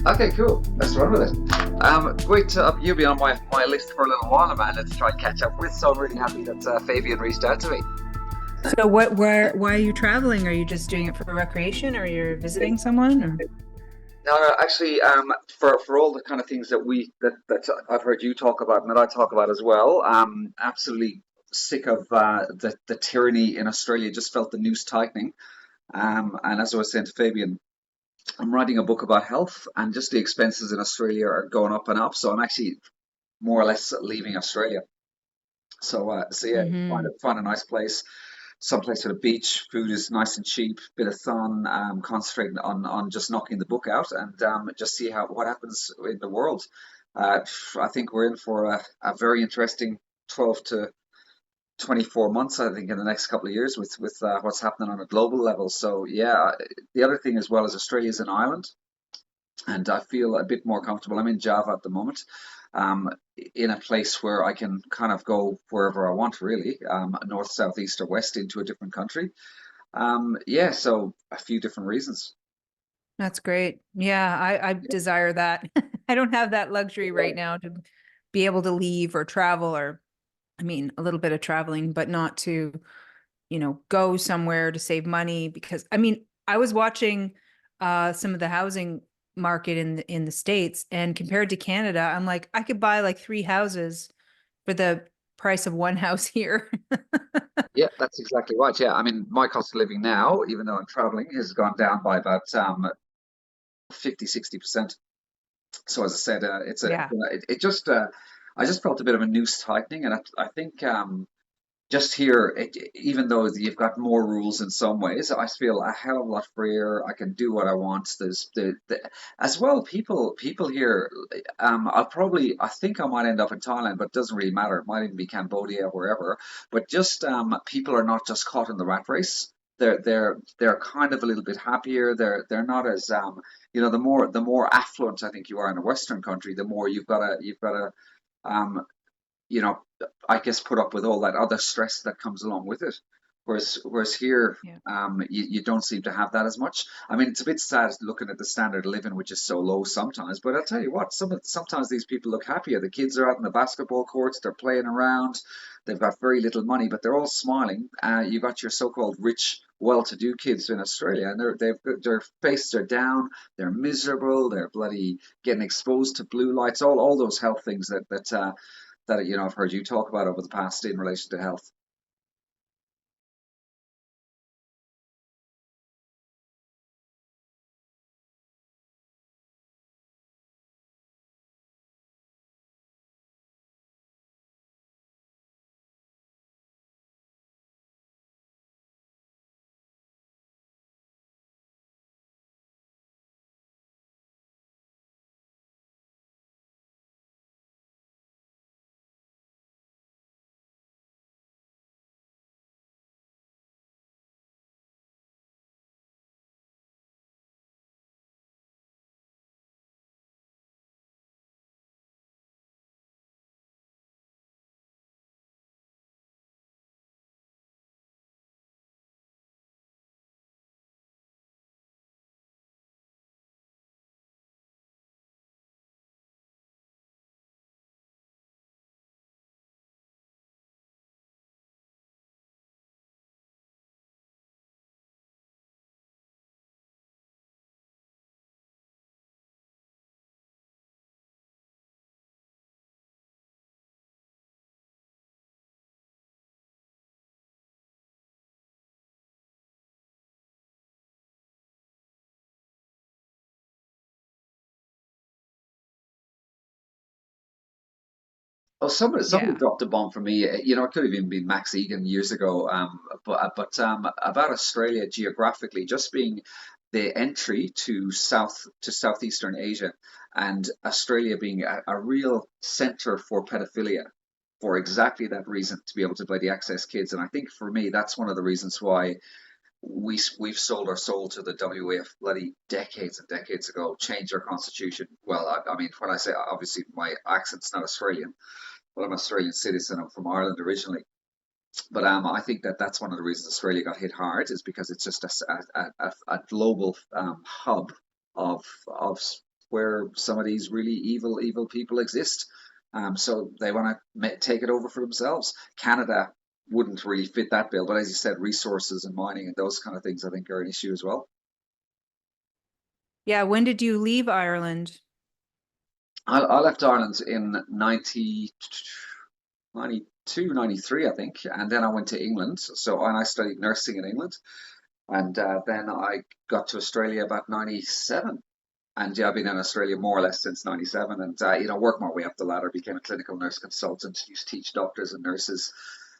Okay, cool. Let's run with it. Great to you've been on my list for a little while, Amanda, to try and catch up with. So I'm really happy that Fabian reached out to me. So why are you traveling? Are you just doing it for recreation or you're visiting someone or? No, no, actually, for all the kind of things that I've heard you talk about and that I talk about as well, absolutely sick of the tyranny in Australia. Just felt the noose tightening. And as I was saying to Fabian, I'm writing a book about health, and just the expenses in Australia are going up and up. So I'm actually more or less leaving Australia. So yeah, Hmm. find a nice place, someplace with a beach. Food is nice and cheap, bit of sun. Concentrating on just knocking the book out, and just see how what happens in the world. Uh, I think we're in for a very interesting 12 to 24 months. I think in the next couple of years with what's happening on a global level. So yeah, the other thing as well is Australia is an island, and I feel a bit more comfortable. I'm in Java at the moment, um, in a place where I can kind of go wherever I want, really, north, south, east, or west into a different country. Yeah, so a few different reasons. That's great. Yeah, I desire that. I don't have that luxury right now to be able to leave or travel or I mean a little bit of traveling, but not to, go somewhere to save money because I mean, I was watching some of the housing market in the States and compared to Canada, I'm like I could buy like three houses for the price of one house here. Yeah, that's exactly right. Yeah, I mean, my cost of living now, even though I'm traveling, has gone down by about 50, 60%. So as I said, Yeah. I just felt a bit of a noose tightening, and I think just here, even though you've got more rules in some ways, I feel a hell of a lot freer. I can do what I want. As well, people here. I think I might end up in Thailand, but it doesn't really matter. It might even be Cambodia, wherever. But just people are not just caught in the rat race. They're kind of a little bit happier. They're not as the more affluent I think you are in a Western country, the more you've got to um, you know, I guess put up with all that other stress that comes along with it. Whereas here, Yeah. you don't seem to have that as much. I mean, it's a bit sad looking at the standard of living, which is so low sometimes. But I'll tell you what, sometimes these people look happier. The kids are out in the basketball courts, they're playing around, they've got very little money, but they're all smiling. You've got your so-called rich, well-to-do kids in Australia, and their faces are down, they're miserable, they're bloody getting exposed to blue lights, all those health things that I've heard you talk about over the past in relation to health. Oh, somebody Yeah. dropped a bomb for me. It could have even been Max Egan years ago. But about Australia geographically, just being the entry to southeastern Asia, and Australia being a real center for pedophilia, for exactly that reason, to be able to bloody access kids. And I think for me, that's one of the reasons why we've sold our soul to the WAF bloody decades and decades ago. Changed our constitution. Well, I mean, when I say obviously my accent's not Australian, well, I'm an Australian citizen. I'm from Ireland originally, but I think that that's one of the reasons Australia got hit hard is because it's just a global hub of where some of these really evil people exist. So they want to take it over for themselves. Canada wouldn't really fit that bill, but as you said, resources and mining and those kind of things, I think, are an issue as well. Yeah, when did you leave Ireland? I left Ireland in 92, 93, I think, and then I went to England. So and I studied nursing in England, and then I got to Australia about 97. And yeah, I've been in Australia more or less since 97 and, worked my way up the ladder, became a clinical nurse consultant, used to teach doctors and nurses.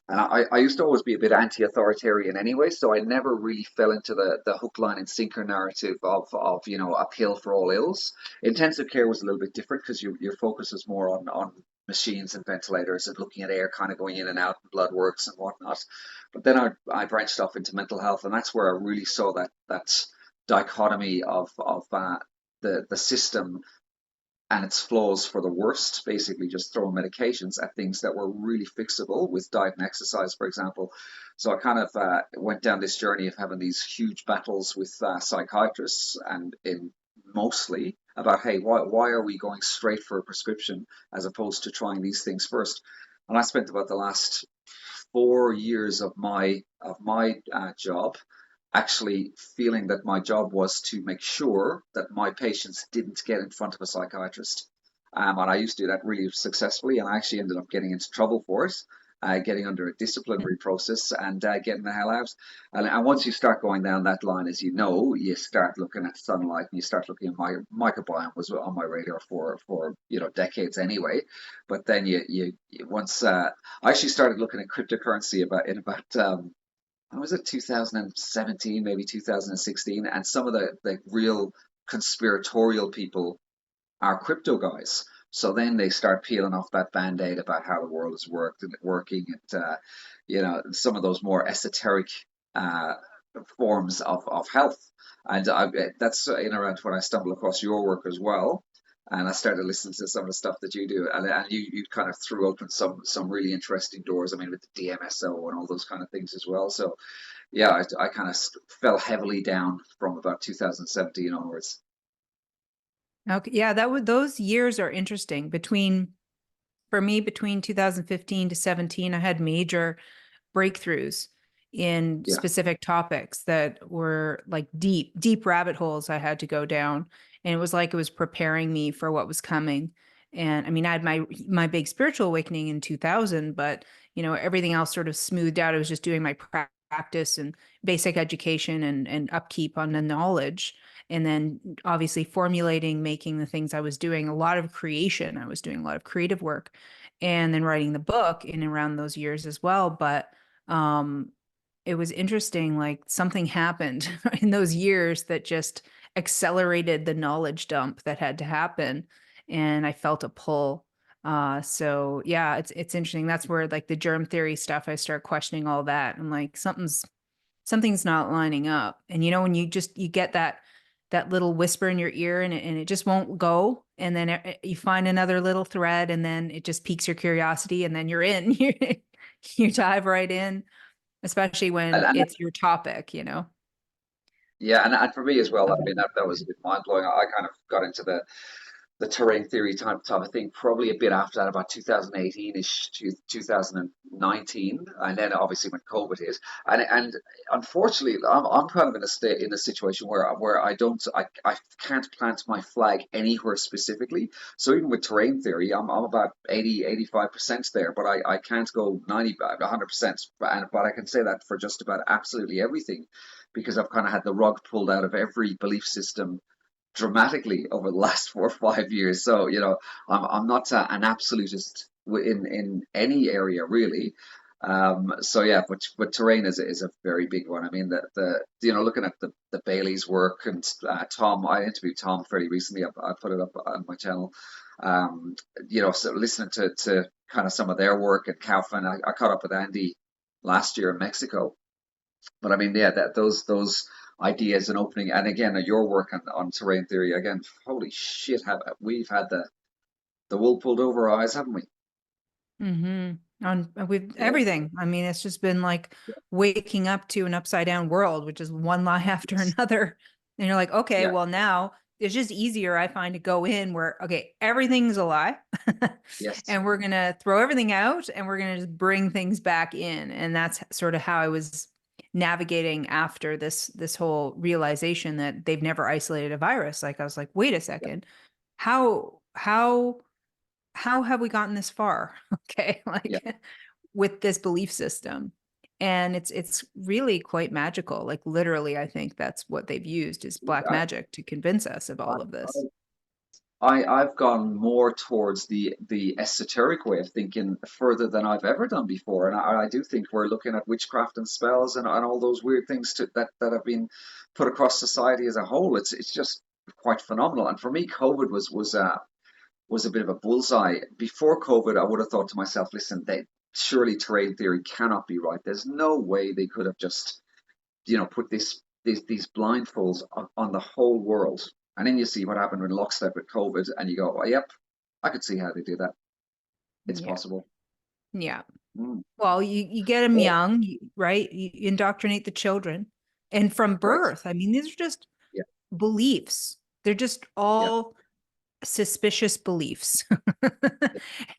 And I used to always be a bit anti-authoritarian anyway, so I never really fell into the hook, line, and sinker narrative of a pill for all ills. Intensive care was a little bit different because your focus is more on machines and ventilators and looking at air kind of going in and out and blood works and whatnot. But then I branched off into mental health, and that's where I really saw that dichotomy of the system and its flaws for the worst, basically just throwing medications at things that were really fixable with diet and exercise, for example. So I kind of went down this journey of having these huge battles with psychiatrists and in mostly about, hey, why are we going straight for a prescription as opposed to trying these things first? And I spent about the last 4 years of my job actually feeling that my job was to make sure that my patients didn't get in front of a psychiatrist. And I used to do that really successfully, and I actually ended up getting into trouble for it, getting under a disciplinary process and getting the hell out. And once you start going down that line, as you know, you start looking at sunlight and you start looking at my microbiome was on my radar for decades anyway. But then you once I actually started looking at cryptocurrency about when was it, 2017, maybe 2016, and some of the real conspiratorial people are crypto guys. So then they start peeling off that band-aid about how the world is working, and some of those more esoteric uh, forms of health. And that's in around when I stumbled across your work as well. And I started listening to some of the stuff that you do, and you kind of threw open some really interesting doors. I mean, with the DMSO and all those kind of things as well. So yeah, I kind of fell heavily down from about 2017 onwards. Okay, yeah, those years are interesting. For me, between 2015 to 17, I had major breakthroughs in Yeah. specific topics that were like deep rabbit holes I had to go down. And it was like it was preparing me for what was coming. And I mean, I had my big spiritual awakening in 2000, but everything else sort of smoothed out. I was just doing my practice and basic education and upkeep on the knowledge. And then obviously formulating, making the things I was doing, a lot of creation. I was doing a lot of creative work and then writing the book in around those years as well. But um, it was interesting, like something happened in those years that just accelerated the knowledge dump that had to happen. And I felt a pull. So yeah, it's interesting. That's where like the germ theory stuff, I start questioning all that. I'm like, something's not lining up. And when you get that little whisper in your ear and it just won't go. And then you find another little thread and then it just piques your curiosity and then you're in. You dive right in, especially And, when and it's your topic. yeah, and for me as well, I mean that was a bit mind blowing. I kind of got into the terrain theory type of thing probably a bit after that, about 2018ish to 2019, and then obviously when COVID hit, and unfortunately I'm kind of in a situation where I can't plant my flag anywhere specifically. So even with terrain theory, I'm about 80 85% there, but I can't go 90 100%, but I can say that for just about absolutely everything because I've kind of had the rug pulled out of every belief system dramatically over the last 4 or 5 years. So I'm not an absolutist in any area really. So yeah, but terrain is a very big one. I mean the looking at the Bailey's work and Tom, I interviewed Tom fairly recently. I put it up on my channel. So listening to kind of some of their work and Kaufman. I caught up with Andy last year in Mexico, but I mean, yeah, that those ideas and opening, and again, your work on terrain theory, again, holy shit, we've had the wool pulled over our eyes, haven't we? On with Yeah, everything. I mean, it's just been like waking up to an upside down world, which is one lie after another. And you're like, okay, yeah, well now it's just easier, I find, to go in where, okay, everything's a lie. Yes. And we're going to throw everything out and we're going to just bring things back in. And that's sort of how I was navigating after this whole realization that they've never isolated a virus. Like I was like, wait a Yeah. second, how have we gotten this far? Okay, Yeah. like with this belief system. And it's really quite magical. Like literally, I think that's what they've used is black I, magic to convince us of I, all of this. I've gone more towards the esoteric way of thinking further than I've ever done before, and I do think we're looking at witchcraft and spells and all those weird things that have been put across society as a whole. It's just quite phenomenal. And for me, COVID was a bit of a bullseye. Before COVID, I would have thought to myself, listen, they surely terrain theory cannot be right. There's no way they could have just put these blindfolds on the whole world. And then you see what happened in lockstep with COVID, and you go, oh, yep, I could see how they do that. It's Yeah. possible. Yeah. Mm. Well, you get them Oh, young, right? You indoctrinate the children. And from right. birth, I mean, these are just Yeah, beliefs. They're just yeah, all suspicious beliefs. yeah,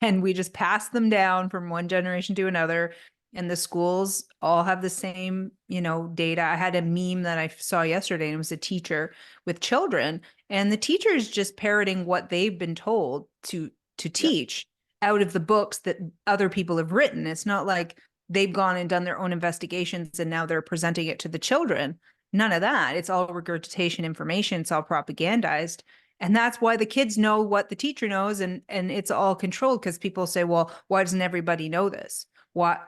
And we just pass them down from one generation to another. And the schools all have the same, data. I had a meme that I saw yesterday, and it was a teacher with children, and the teacher is just parroting what they've been told to yeah, teach out of the books that other people have written. It's not like they've gone and done their own investigations and now they're presenting it to the children. None of that. It's all regurgitation information. It's all propagandized. And that's why the kids know what the teacher knows, and it's all controlled because people say, well, why doesn't everybody know this? What,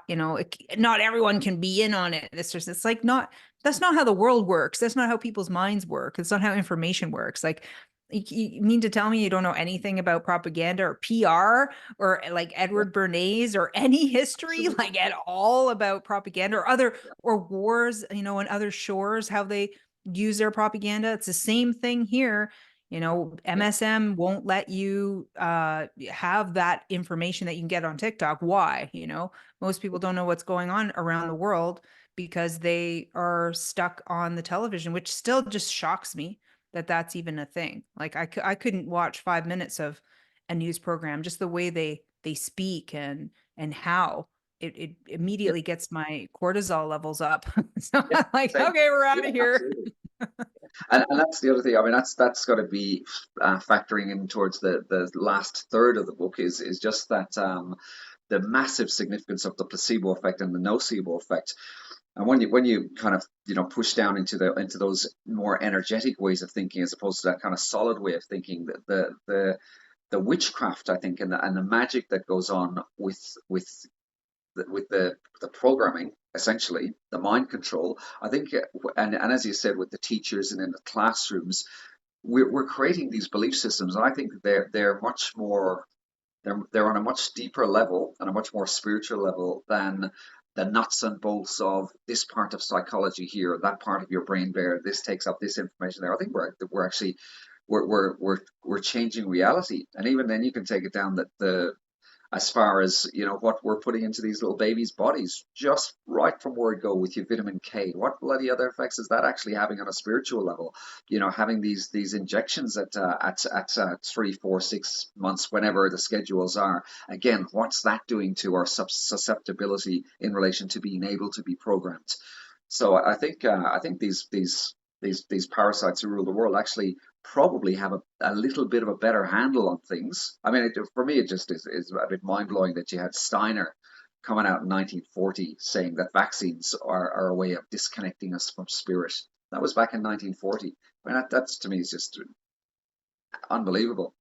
not everyone can be in on it. It's like, not, that's not how the world works. That's not how people's minds work. It's not how information works. Like, you mean to tell me you don't know anything about propaganda or PR or like yeah, Edward Bernays or any history absolutely. like at all about propaganda or other Yeah, or wars, and other shores, how they use their propaganda? It's the same thing here. yeah, MSM won't let you have that information that you can get on TikTok. Why? Most people don't know what's going on around the world because they are stuck on the television, which still just shocks me that that's even a thing. Like I couldn't watch 5 minutes of a news program, just the way they speak and how it yeah, immediately gets my cortisol levels up. So yeah. I'm like, Same. okay, we're out Yeah, of here. absolutely. And that's the other thing. I mean, that's got to be factoring in towards the last third of the book is just that the massive significance of the placebo effect and the nocebo effect. And when you kind of push down into those more energetic ways of thinking as opposed to that kind of solid way of thinking, the witchcraft, I think, and the magic that goes on with the programming, essentially the mind control, I think, and as you said, with the teachers and in the classrooms, we're creating these belief systems, and I think they're much more they're on a much deeper level and a much more spiritual level than the nuts and bolts of this part of psychology here, that part of your brain there, this takes up this information there. I think we're actually we're changing reality, and even then you can take it down that the as far as what we're putting into these little babies' bodies, just right from word go with your vitamin K. What bloody other effects is that actually having on a spiritual level? Having these injections at 3, 4, 6 months, whenever the schedules are. Again, what's that doing to our susceptibility in relation to being able to be programmed? So I think these parasites who rule the world actually probably have a little bit of a better handle on things. I mean, for me, it just is a bit mind blowing that you had Steiner coming out in 1940 saying that vaccines are a way of disconnecting us from spirit. That was back in 1940. I mean, that's to me is just unbelievable.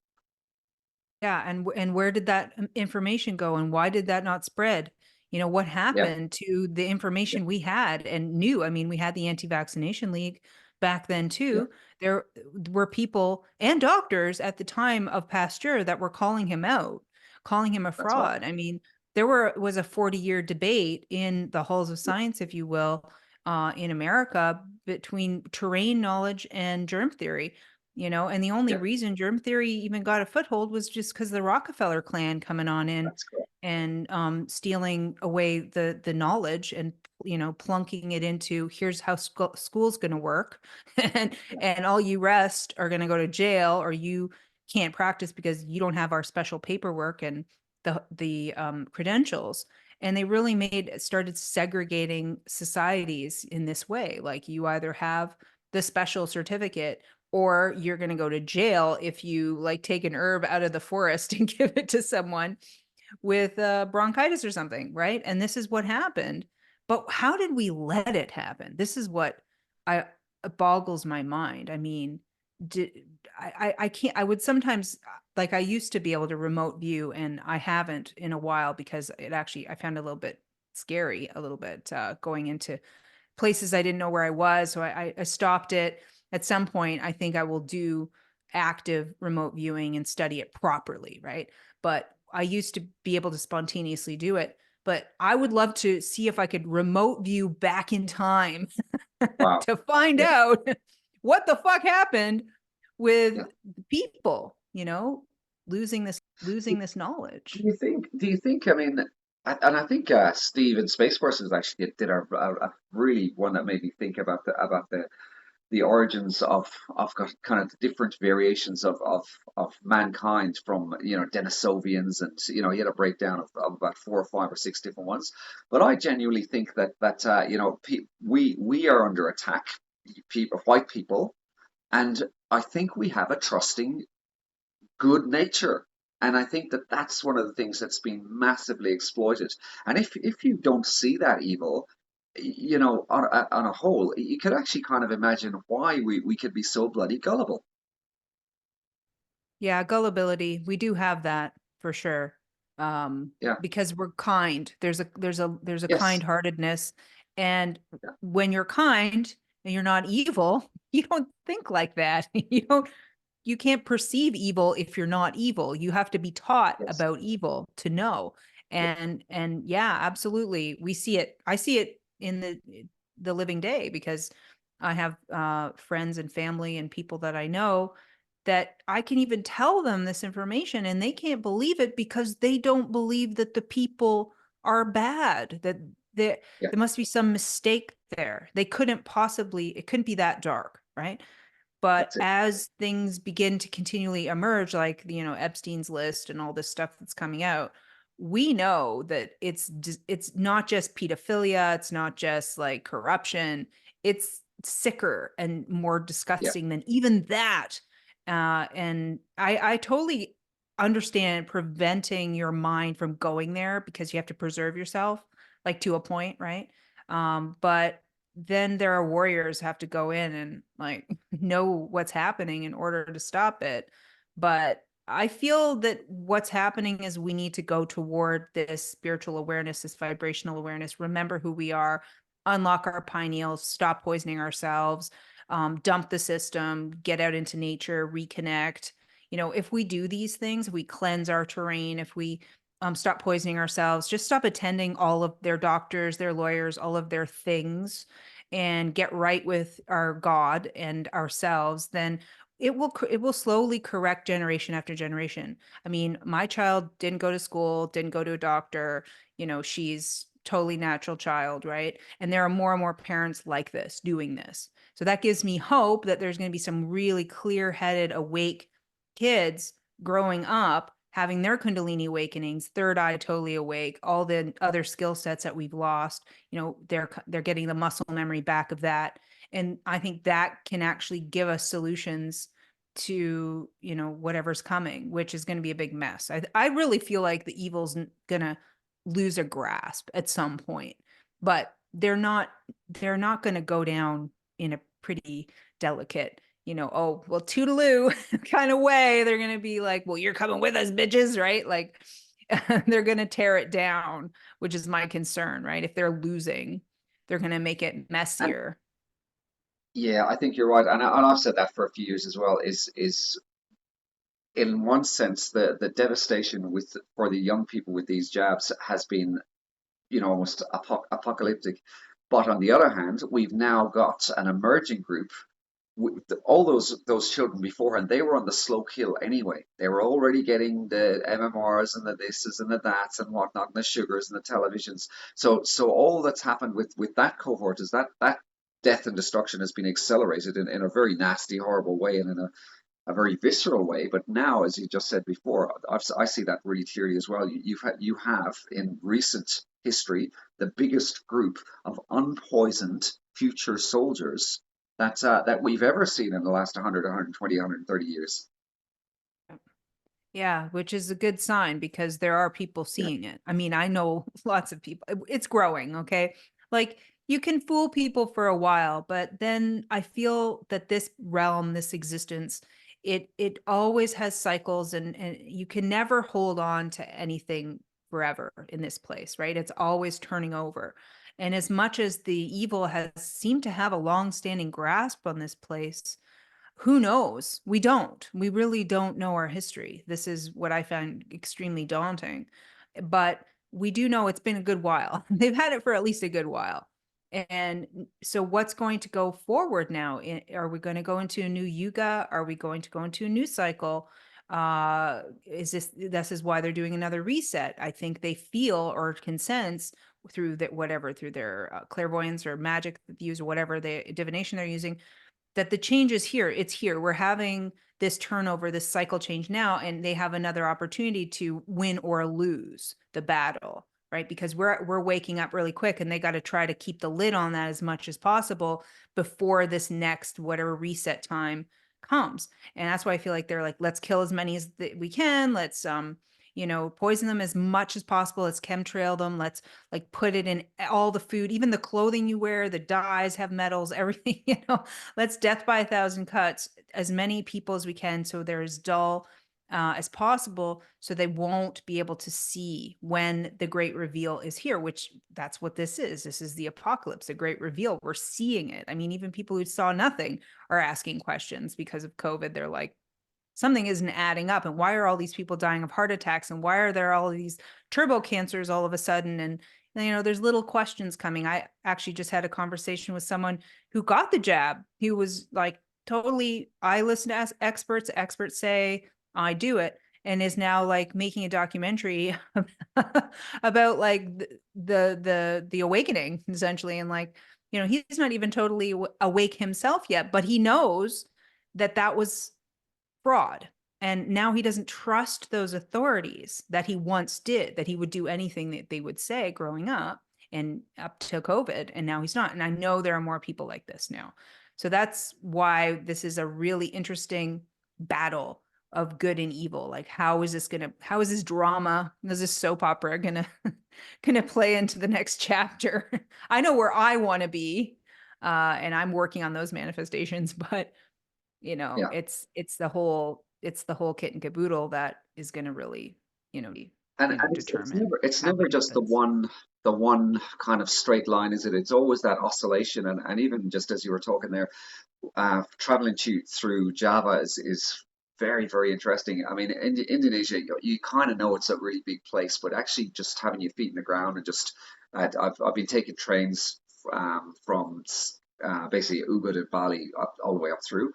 Yeah, and where did that information go, and why did that not spread? What Yeah, happened to the yeah, information we had and knew? I mean, we had the Anti-Vaccination League back then yeah. too. There were people and doctors at the time of Pasteur that were calling him out, calling him a That's right. fraud. I mean, was a 40-year debate in the halls of Yeah, science, if you will, in America between terrain knowledge and germ theory. and the only Yeah, reason germ theory even got a foothold was just because the Rockefeller clan coming on in that's correct. and stealing away the knowledge and plunking it into here's how school's going to work, and Yeah, all you rest are going to go to jail, or you can't practice because you don't have our special paperwork and the credentials. And they really started segregating societies in this way. Like, you either have the special certificate, or you're going to go to jail if you like take an herb out of the forest and give it to someone with bronchitis or something, right? And this is what happened. But how did we let it happen? This is what I it boggles my mind. I mean, did, I can't. I would sometimes, like, I used to be able to remote view, and I haven't in a while because it actually, I found it a little bit scary, a little bit going into places I didn't know where I was. So I stopped it. At some point, I think I will do active remote viewing and study it properly, right? But I used to be able to spontaneously do it. But I would love to see if I could remote view back in time wow. to find Yeah, out what the fuck happened with yeah. the people, Do, losing this knowledge. do you think, I mean, and I think Steve in Space Forces actually did a really one that made me think about the origins of kind of the different variations of mankind from Denisovians, and he had a breakdown of about four or five or six different ones. But I genuinely think that we are under attack, people, white people, and I think we have a trusting good nature. And I think that that's one of the things that's been massively exploited. And if you don't see that evil, on a whole, you could actually kind of imagine why we could be so bloody gullible. Yeah, gullibility. We do have that for sure. Yeah. Because we're kind. There's a Yes. kind-heartedness. And Yeah. when you're kind and you're not evil, you don't think like that. You can't perceive evil if you're not evil. You have to be taught Yes. about evil to know. Yeah. And yeah, absolutely. We see it. I see it in the living day because I have friends and family and people that I know that I can even tell them this information and they can't believe it because they don't believe that the people are bad, that there Yeah. there must be some mistake there. It couldn't be that dark, right? But That's it. as things begin to continually emerge, like Epstein's list and all this stuff that's coming out, we know that it's not just pedophilia, it's not just like corruption, it's sicker and more Yeah. disgusting than even that. And I totally understand preventing your mind from going there because you have to preserve yourself, like, to a point, right? But then there are warriors who have to go in and like know what's happening in order to stop it. But I feel that what's happening is we need to go toward this spiritual awareness, this vibrational awareness, remember who we are, unlock our pineals, stop poisoning ourselves, dump the system, get out into nature, reconnect. If we do these things, we cleanse our terrain, if we stop poisoning ourselves, just stop attending all of their doctors, their lawyers, all of their things, and get right with our God and ourselves, then it will slowly correct generation after generation. I mean, my child didn't go to school, didn't go to a doctor, she's totally natural child, right? And there are more and more parents like this doing this. So that gives me hope that there's going to be some really clear-headed, awake kids growing up having their kundalini awakenings, third eye totally awake, all the other skill sets that we've lost, they're getting the muscle memory back of that. And I think that can actually give us solutions to whatever's coming, which is going to be a big mess. I really feel like the evil's gonna lose a grasp at some point, but they're not going to go down in a pretty delicate, oh well, toodaloo kind of way. They're going to be like, well, you're coming with us, bitches, right? Like, they're going to tear it down, which is my concern, right? If they're losing, they're going to make it And messier. yeah, I think you're right. And I've said that for a few years as well, is in one sense the devastation with for the young people with these jabs has been almost apocalyptic. But on the other hand, we've now got an emerging group all those children beforehand, they were on the slope hill anyway. They were already getting the MMRs and the thises and the that's and whatnot, and the sugars and the televisions. So all that's happened with that cohort is that death and destruction has been accelerated in a very nasty, horrible way, and in a very visceral way. But now, as you just said before, I see that really clearly as well. You have in recent history the biggest group of unpoisoned future soldiers that we've ever seen in the last 100, 120, 130 years. Yeah, which is a good sign because there are people Yeah, seeing it. I mean, I know lots of people. It's growing, okay? Like you can fool people for a while, but then I feel that this realm, this existence, it always has cycles and you can never hold on to anything forever in this place, right? It's always turning over. And as much as the evil has seemed to have a long-standing grasp on this place, who knows? We don't. We really don't know our history. This is what I find extremely daunting. But we do know it's been a good while. They've had it for at least a good while. And so what's going to go forward now? Are we going to go into a new yuga? Are we going to go into a new cycle? This is why they're doing another reset. I think they feel or can sense through that whatever through their clairvoyance or magic views or whatever the divination they're using that the change is here. It's here. We're having this turnover, this cycle change now, and they have another opportunity to win or lose the battle, right? Because we're waking up really quick, and they got to try to keep the lid on that as much as possible before this next whatever reset time comes. And that's why I feel like they're like, let's kill as many as we can. Let's poison them as much as possible. Let's chemtrail them. Let's like put it in all the food, even the clothing you wear, the dyes have metals, everything, let's death by a thousand cuts as many people as we can so they're as dull as possible so they won't be able to see when the great reveal is here, which that's what this is. This is the apocalypse, a great reveal. We're seeing it. I mean, even people who saw nothing are asking questions because of COVID. They're like, something isn't adding up. And why are all these people dying of heart attacks? And why are there all of these turbo cancers all of a sudden? And, there's little questions coming. I actually just had a conversation with someone who got the jab. He was like, totally, I listen to experts, experts say I do it, and is now like making a documentary about like the awakening essentially. And like, he's not even totally awake himself yet, but he knows that was fraud. And now he doesn't trust those authorities that he once did, that he would do anything that they would say growing up and up to COVID. And now he's not. And I know there are more people like this now. So that's why this is a really interesting battle of good and evil. Like, how is this drama, is this soap opera gonna play into the next chapter? I know where I want to be. And I'm working on those manifestations, but yeah. it's the whole kit and caboodle that is going to really And determine it's how never it just happens. the one kind of straight line, is it? It's always that oscillation, and even just as you were talking there, traveling through Java is very, very interesting. I mean, in Indonesia, you kind of know it's a really big place, but actually just having your feet in the ground and just, I've been taking trains from basically Ubud to Bali all the way up through,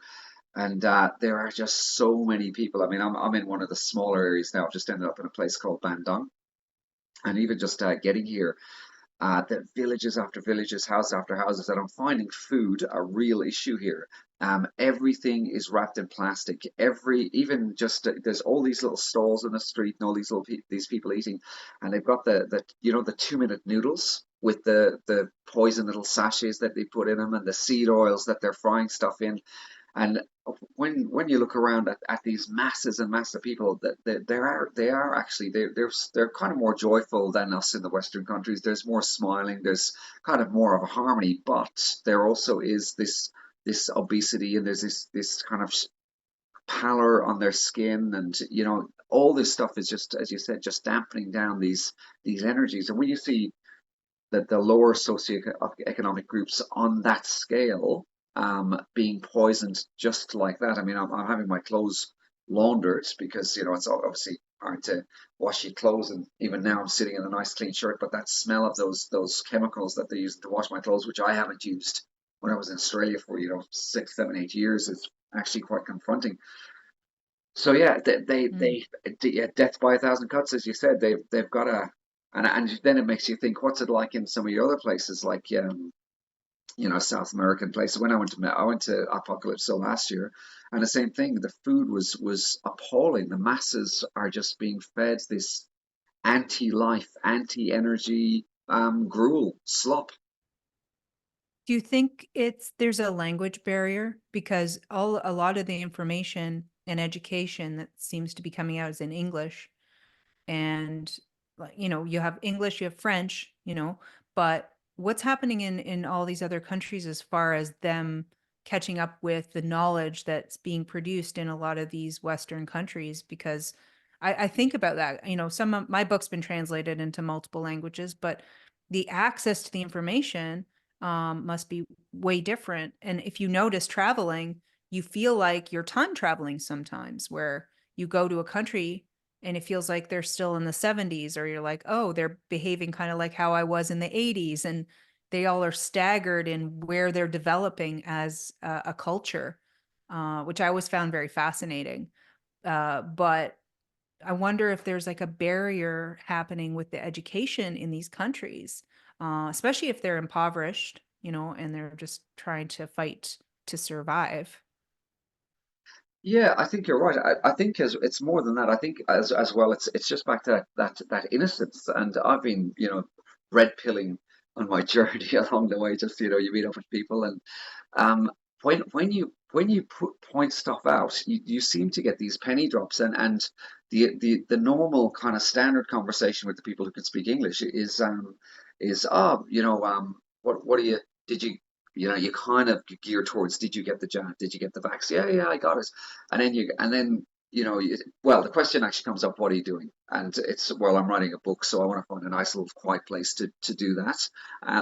and there are just so many people. I mean, I'm in one of the smaller areas now. I've just ended up in a place called Bandung, and even just getting here, the villages after villages, house after houses, and I'm finding food a real issue here. Everything is wrapped in plastic. Even just there's all these little stalls in the street, and all these people eating, and they've got the 2 minute noodles with the poison little sachets that they put in them, and the seed oils that they're frying stuff in. And when you look around at these masses and masses of people, that they are actually they're kind of more joyful than us in the Western countries. There's more smiling. There's kind of more of a harmony, but there also is this obesity, and there's this kind of pallor on their skin, and all this stuff is just, as you said, just dampening down these energies. And when you see that the lower socioeconomic groups on that scale being poisoned just like that. I mean, I'm having my clothes laundered because it's obviously hard to wash your clothes, and even now I'm sitting in a nice clean shirt, but that smell of those chemicals that they use to wash my clothes, which I haven't used. when I was in Australia for, 6, 7, 8 years. It's actually quite confronting. So yeah, Mm. yeah, death by a thousand cuts, as you said. They've got a, and then it makes you think, what's it like in some of your other places, like South American places. When I went to Apocalypse last year, and the same thing. The food was appalling. The masses are just being fed this anti-life, anti-energy gruel slop. Do you think there's a language barrier? Because a lot of the information and education that seems to be coming out is in English. And like, you have English, you have French, but what's happening in all these other countries as far as them catching up with the knowledge that's being produced in a lot of these Western countries? Because I think about that. Some of my book's been translated into multiple languages, but the access to the information must be way different. And if you notice traveling, you feel like you're time traveling sometimes, where you go to a country and it feels like they're still in the 70s, or you're like, oh, they're behaving kind of like how I was in the 80s, and they all are staggered in where they're developing as a culture, which I always found very fascinating. But I wonder if there's like a barrier happening with the education in these countries, especially if they're impoverished, and they're just trying to fight to survive. Yeah, I think you're right. I think as it's more than that. I think as well, it's just back to that innocence. And I've been, red pilling on my journey along the way. Just, you meet up with people, and um, when you point stuff out, you seem to get these penny drops, and the normal kind of standard conversation with the people who can speak English is what do you did you kind of gear towards, did you get the jab, did you get the vaccine? Yeah, yeah, I got it. And then well, the question actually comes up, what are you doing? And it's, well, I'm writing a book, so I want to find a nice little quiet place to do that.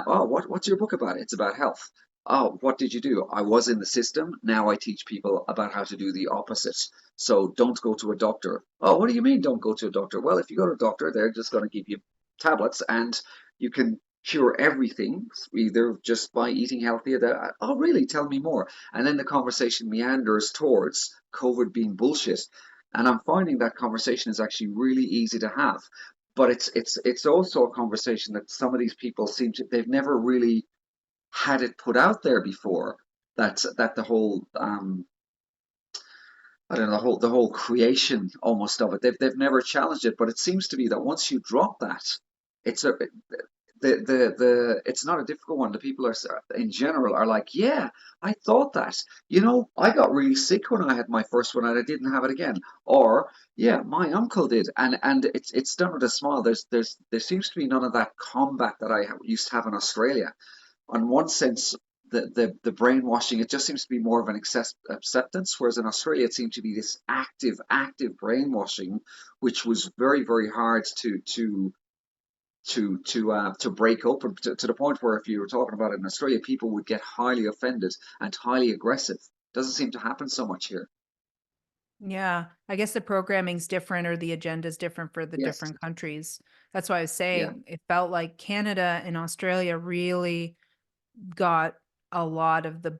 Oh, what's your book about? It's about health. Oh, what did you do? I was in the system. Now I teach people about how to do the opposite. So don't go to a doctor. Oh, what do you mean don't go to a doctor? Well, if you go to a doctor, they're just going to give you tablets, and you can cure everything either just by eating healthy. Oh, really? Tell me more. And then the conversation meanders towards COVID being bullshit. And I'm finding that conversation is actually really easy to have. But it's also a conversation that some of these people they've never really had it put out there before. That the whole I don't know, the whole creation almost of it. They've never challenged it, but it seems to be that once you drop that, it's a it's not a difficult one. The people are in general are like, yeah, I thought that. I got really sick when I had my first one and I didn't have it again. Or yeah, my uncle did, and it's done with a smile. There seems to be none of that combat that I used to have in Australia. On one sense, the brainwashing, it just seems to be more of an acceptance, whereas in Australia it seemed to be this active brainwashing, which was very, very hard to break up, to the point where if you were talking about it in Australia, people would get highly offended and highly aggressive. Doesn't seem to happen so much here. Yeah, I guess the programming's different or the agenda's different for the Yes. different countries. That's why I was Yeah. saying it felt like Canada and Australia really got a lot of the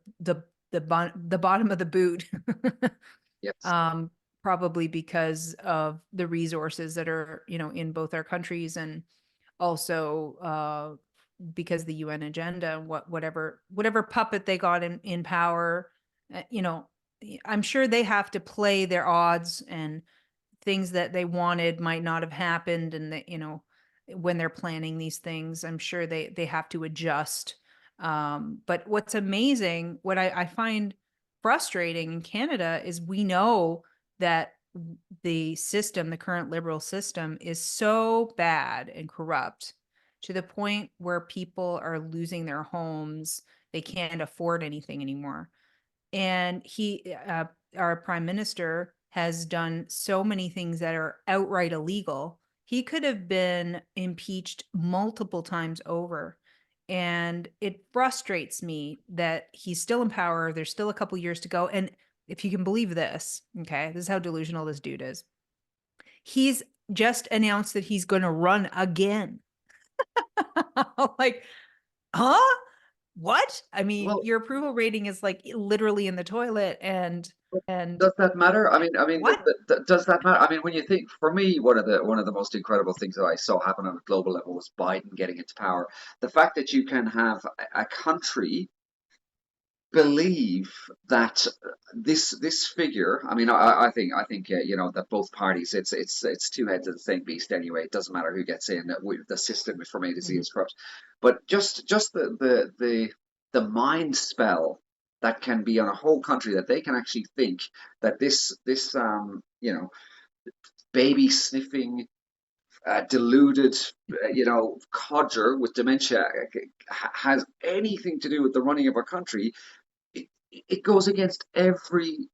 bottom of the boot. Yes. um, Probably because of the resources that are, in both our countries, and also because the UN agenda, and whatever puppet they got in power, uh, you know, I'm sure they have to play their odds, and things that they wanted might not have happened, and that, when they're planning these things, I'm sure they have to adjust. But what's amazing, what I find frustrating in Canada, is we know that the current liberal system, is so bad and corrupt, to the point where people are losing their homes. They can't afford anything anymore. And our prime minister, has done so many things that are outright illegal. He could have been impeached multiple times over. And it frustrates me that he's still in power. There's still a couple years to go. And if you can believe this, okay, this is how delusional this dude is. He's just announced that he's going to run again. Like, huh? what? I mean, Well, your approval rating is like literally in the toilet and does that matter? what? Does that matter? I mean, when you think, for me, one of the most incredible things that I saw happen on a global level was Biden getting into power. The fact that you can have a country believe that this figure. I think you know that both parties. It's two heads of the same beast anyway. It doesn't matter who gets in. The system from A to Z Mhm. is corrupt. But just the mind spell that can be on a whole country, that they can actually think that this you know, baby sniffing, deluded, codger with dementia has anything to do with the running of our country. It goes against every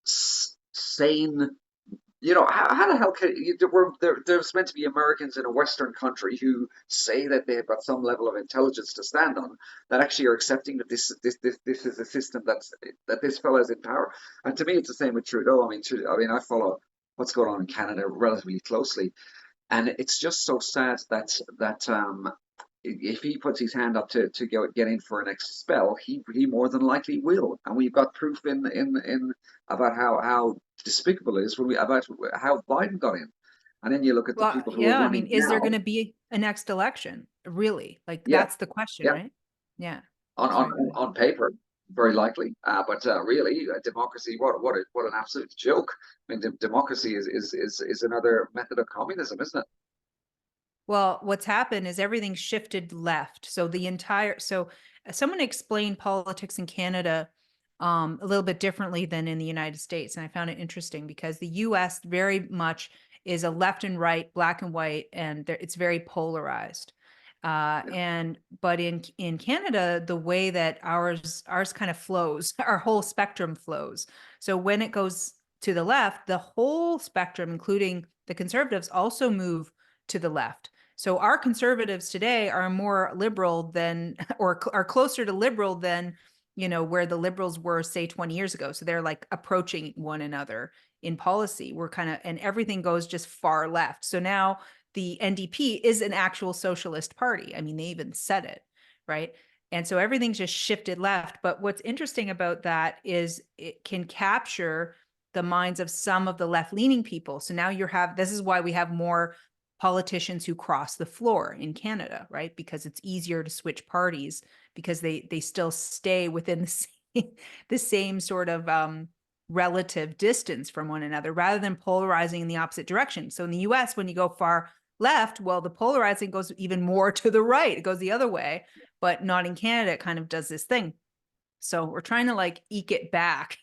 sane. How the hell can you, there's meant to be Americans in a Western country who say that they've got some level of intelligence to stand on, that actually are accepting that this is a system that this fellow is in power. And to me, it's the same with Trudeau. I follow what's going on in Canada relatively closely, and it's just so sad that if he puts his hand up to get in for a next spell, he more than likely will. And we've got proof in about how despicable it is about how Biden got in. And then you look at the Well, people who are yeah, I mean, running is there going now. to be a next election? Really? Like Yeah, that's the question, yeah, right? Yeah. on That's on very good. on paper, very likely. But really, democracy, what an absolute joke. Democracy is another method of communism, isn't it? Well, what's happened is everything's shifted left. So someone explained politics in Canada a little bit differently than in the United States. And I found it interesting because the US very much is a left and right, black and white, and it's very polarized. Yeah. But in Canada, the way that ours kind of flows, our whole spectrum flows. So when it goes to the left, the whole spectrum, including the conservatives, also move to the left. So our conservatives today are more liberal than, or are closer to liberal than, where the liberals were, say, 20 years ago. So they're like approaching one another in policy. We're kind of, and everything goes just far left. So now the NDP is an actual socialist party. I mean, they even said it, right? And so everything's just shifted left. But what's interesting about that is it can capture the minds of some of the left leaning people. So now this is why we have more politicians who cross the floor in Canada, right? Because it's easier to switch parties because they still stay within the same sort of relative distance from one another rather than polarizing in the opposite direction. So in the US, when you go far left, well, the polarizing goes even more to the right. It goes the other way, but not in Canada. It kind of does this thing. So we're trying to like eke it back,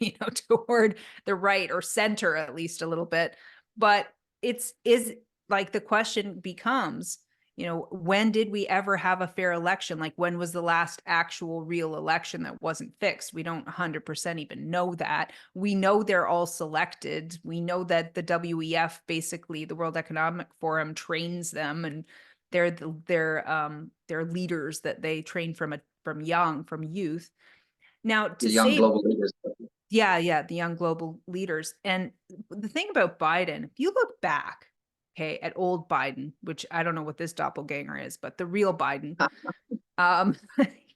toward the right or center at least a little bit. But it's is like the question becomes, when did we ever have a fair election? Like when was the last actual real election that wasn't fixed? We don't 100% even know that. We know they're all selected. We know that the WEF, basically the World Economic Forum, trains them, and they're leaders that they train from youth. Now, The to young say, global leaders. yeah, the young global leaders. And the thing about Biden, if you look back, okay, at old Biden, which I don't know what this doppelganger is, but the real Biden, um,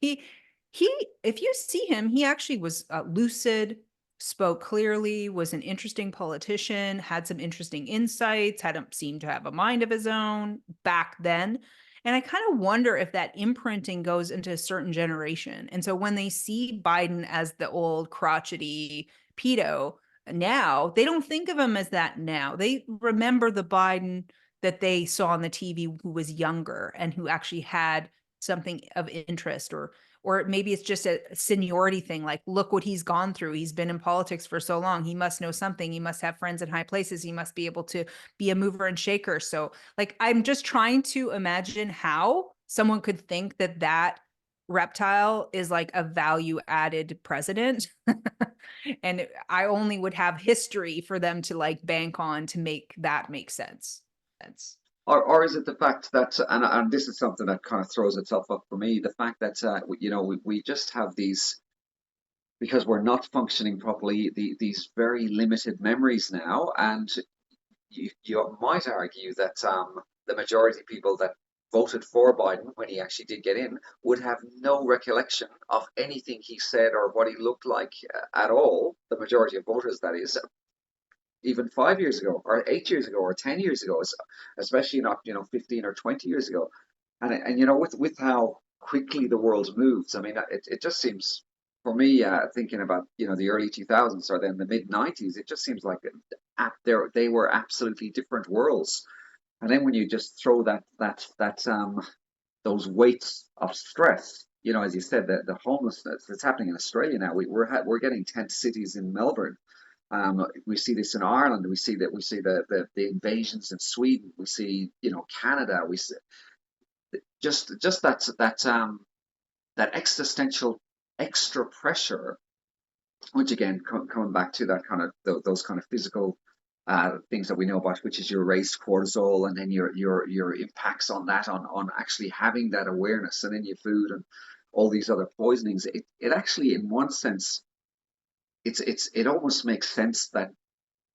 he he, if you see him, he actually was lucid, spoke clearly, was an interesting politician, had some interesting insights, seemed to have a mind of his own back then. And I kind of wonder if that imprinting goes into a certain generation. And so when they see Biden as the old crotchety pedo now, they don't think of him as that now. They remember the Biden that they saw on the TV who was younger and who actually had something of interest, or maybe it's just a seniority thing, like look what he's gone through, he's been in politics for so long, he must know something, he must have friends in high places, he must be able to be a mover and shaker. So like I'm just trying to imagine how someone could think that that reptile is like a value added president. And I only would have history for them to like bank on to make that make sense. That's Or is it the fact that, and this is something that kind of throws itself up for me, the fact that, we just have these, because we're not functioning properly, these very limited memories now. And you might argue that the majority of people that voted for Biden when he actually did get in would have no recollection of anything he said or what he looked like at all. The majority of voters, that is, even 5 years ago, or 8 years ago, or 10 years ago, especially not 15 or 20 years ago. And with how quickly the world moves, I mean, it just seems for me, thinking about the early 2000s or then the mid 90s, it just seems like they were absolutely different worlds. And then when you just throw that those weights of stress, as you said, the homelessness that's happening in Australia now, we're getting tent cities in Melbourne. We see this in Ireland. We see the invasions in Sweden. We see Canada. We see just that existential extra pressure, which again coming back to that kind of those kind of physical things that we know about, which is your raised cortisol, and then your impacts on that on actually having that awareness, and then your food and all these other poisonings. It actually, in one sense, it almost makes sense that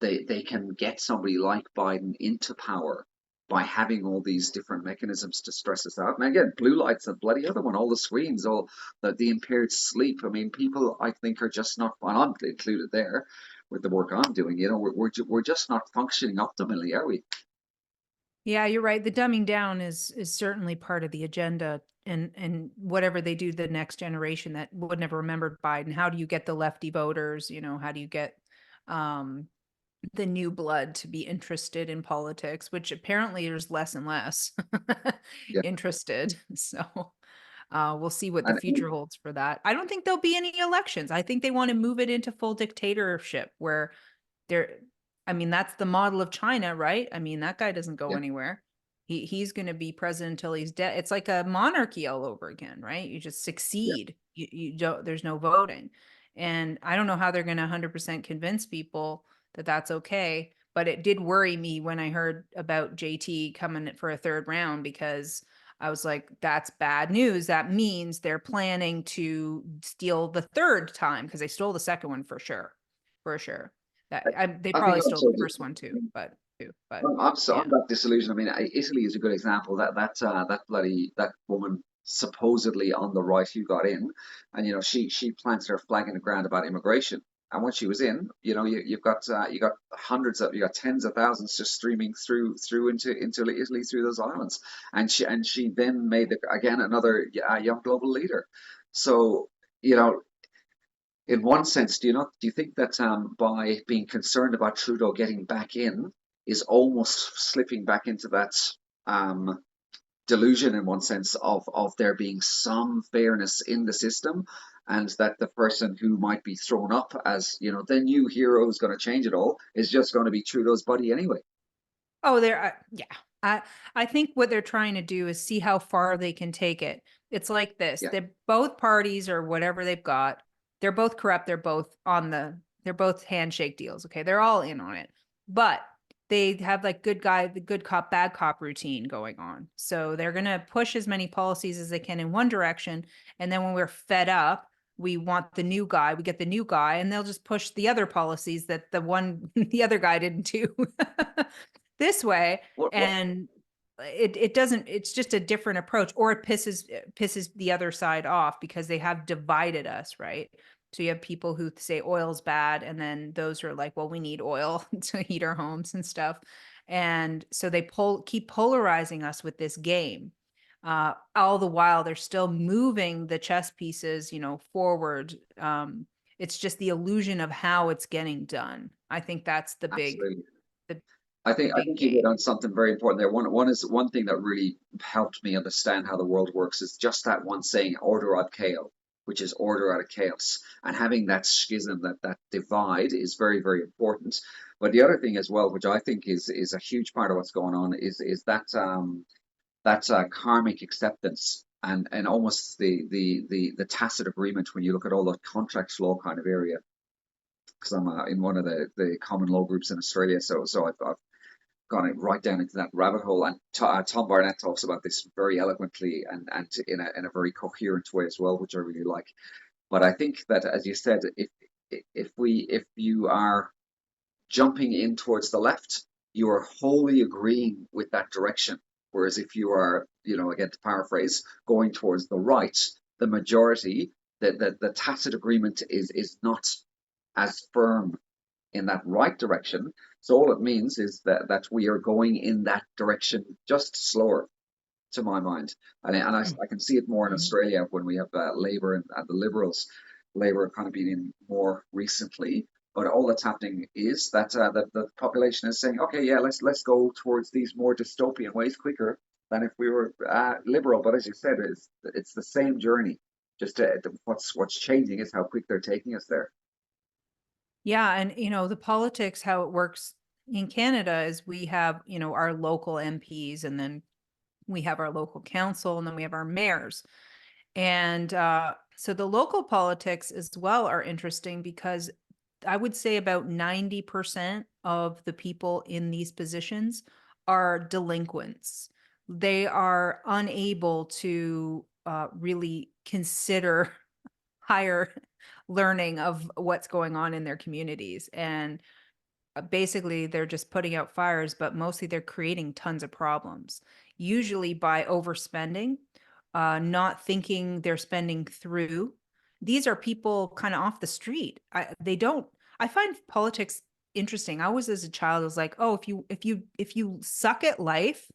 they can get somebody like Biden into power by having all these different mechanisms to stress us out. And again, blue light's a bloody other one. All the screens, all the impaired sleep. I mean, people I think are just not, and I'm included there with the work I'm doing. We're just not functioning optimally, are we? Yeah, you're right. The dumbing down is certainly part of the agenda, and whatever they do to the next generation that would never remembered Biden. How do you get the lefty voters? How do you get um the new blood to be interested in politics, which apparently there's less and less Yeah, interested. So we'll see what the and future holds for that. I don't think there'll be any elections. I think they want to move it into full dictatorship where they're, I mean, that's the model of China, right? I mean, that guy doesn't go yeah, anywhere. He's going to be president until he's dead. It's like a monarchy all over again, right? You just yeah. succeed. You don't, there's no voting. And I don't know how they're going to 100% convince people that that's okay. But it did worry me when I heard about JT coming for a third round, because I was like, that's bad news. That means they're planning to steal the third time, because they stole the second one for sure. For sure. They I think probably stole also the first one too, but I'm yeah. that disillusioned. I mean, Italy is a good example. That woman supposedly on the right who got in, and she planted her flag in the ground about immigration. And when she was in, you got tens of thousands just streaming through into Italy through those islands, and she then made again another young global leader. So you know in one sense, do you think that by being concerned about Trudeau getting back in is almost slipping back into that um, delusion in one sense of there being some fairness in the system, and that the person who might be thrown up as the new hero who's going to change it all is just going to be Trudeau's buddy anyway? Oh, yeah. I think what they're trying to do is see how far they can take it. It's like this. Yeah, They're both parties or whatever they've got. They're both corrupt. They're both handshake deals. Okay. They're all in on it. But they have like the good cop, bad cop routine going on. So they're going to push as many policies as they can in one direction. And then when we're fed up, we want the new guy, we get the new guy, and they'll just push the other policies that the other guy didn't do. This way. what And it doesn't, it's just a different approach, or it pisses the other side off because they have divided us, right? So you have people who say oil's bad, and then those who are like, well, we need oil to heat our homes and stuff. And so they keep polarizing us with this game. All the while they're still moving the chess pieces, forward. It's just the illusion of how it's getting done. I think that's absolutely. the I the think I big think you hit game. on something very important there. One thing that really helped me understand how the world works is just that one saying, "Order out chaos," which is order out of chaos. And having that schism, that divide, is very very important. But the other thing as well, which I think is a huge part of what's going on, is that karmic acceptance and almost the tacit agreement when you look at all the contracts law kind of area. Because I'm in one of the common law groups in Australia, so I've gone right down into that rabbit hole. And Tom Barnett talks about this very eloquently and in a very coherent way as well, which I really like. But I think that, as you said, if you are jumping in towards the left, you are wholly agreeing with that direction. Whereas if you are again to paraphrase, going towards the right, the majority, the tacit agreement is not as firm in that right direction. So all it means is that we are going in that direction just slower, to my mind. I can see it more in Mhm. Australia when we have Labour and the Liberals. Labour kind of been in more recently, but all that's happening is that the population is saying, okay, yeah, let's go towards these more dystopian ways quicker than if we were liberal. But as you said, it's the same journey. Just what's changing is how quick they're taking us there. Yeah, and the politics, how it works in Canada is we have, our local MPs, and then we have our local council, and then we have our mayors. And so the local politics as well are interesting because I would say about 90% of the people in these positions are delinquents. They are unable to really consider higher learning of what's going on in their communities. And basically they're just putting out fires, but mostly they're creating tons of problems, usually by overspending, not thinking they're spending through. These are people kind of off the street. They don't. I find politics interesting. I was as a child, I was like, oh, if you suck at life,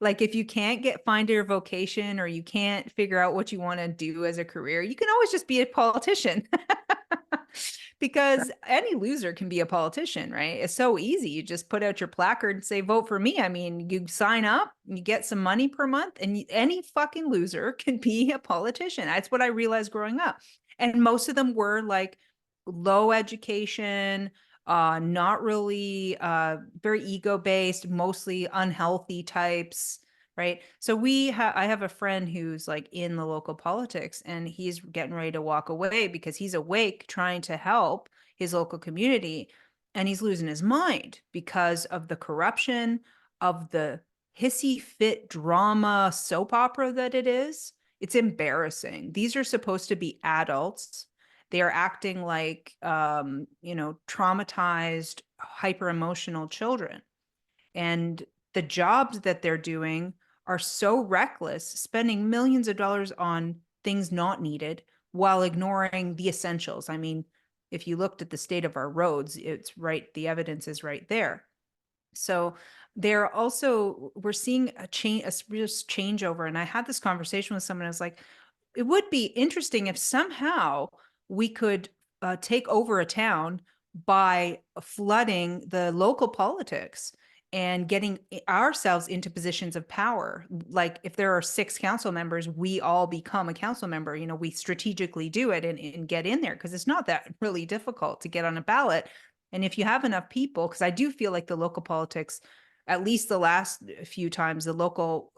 like if you can't find your vocation or you can't figure out what you want to do as a career, you can always just be a politician. Because any loser can be a politician, right? It's so easy. You just put out your placard and say, vote for me. I mean, you sign up, you get some money per month, and any fucking loser can be a politician. That's what I realized growing up. And most of them were like low education, not really very ego based, mostly unhealthy types, right? So I have a friend who's like in the local politics, and he's getting ready to walk away because he's awake trying to help his local community, and he's losing his mind because of the corruption, of the hissy fit drama soap opera that it is. It's embarrassing. These are supposed to be adults. They are acting like traumatized, hyper emotional children. And the jobs that they're doing are so reckless, spending millions of dollars on things not needed while ignoring the essentials. I mean, if you looked at the state of our roads, it's right, the evidence is right there. So we're seeing a real changeover. And I had this conversation with someone. I was like, it would be interesting if somehow we could take over a town by flooding the local politics and getting ourselves into positions of power. Like if there are 6 council members, we all become a council member. We strategically do it and get in there because it's not that really difficult to get on a ballot. And if you have enough people, because I do feel like the local politics, at least the last few times, the local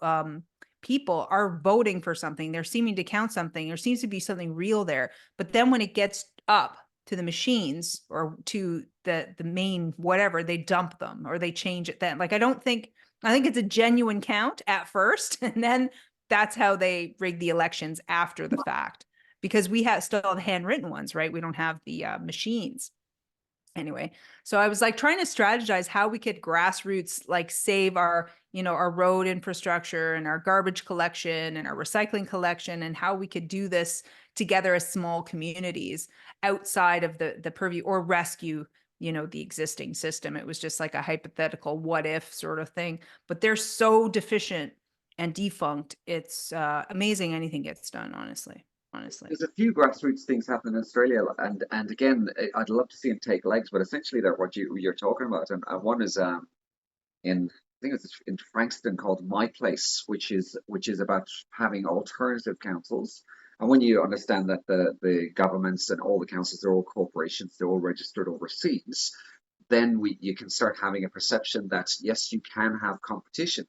people are voting for something. They're seeming to count something. There seems to be something real there. But then when it gets up to the machines or to the main whatever, they dump them or they change it then. Like I think it's a genuine count at first, and then that's how they rig the elections after the fact. Because we still have handwritten ones, right? We don't have the machines anyway. So I was like trying to strategize how we could grassroots like save our road infrastructure and our garbage collection and our recycling collection, and how we could do this together as small communities outside of the purview, or rescue the existing system. It was just like a hypothetical what if sort of thing, but they're so deficient and defunct. It's amazing anything gets done, honestly. There's a few grassroots things happening in Australia, and again, I'd love to see them take legs, but essentially they're what you're talking about, and one is in I think it's in Frankston called My Place, which is about having alternative councils. And when you understand that the governments and all the councils are all corporations, they're all registered overseas, then you can start having a perception that yes, you can have competition.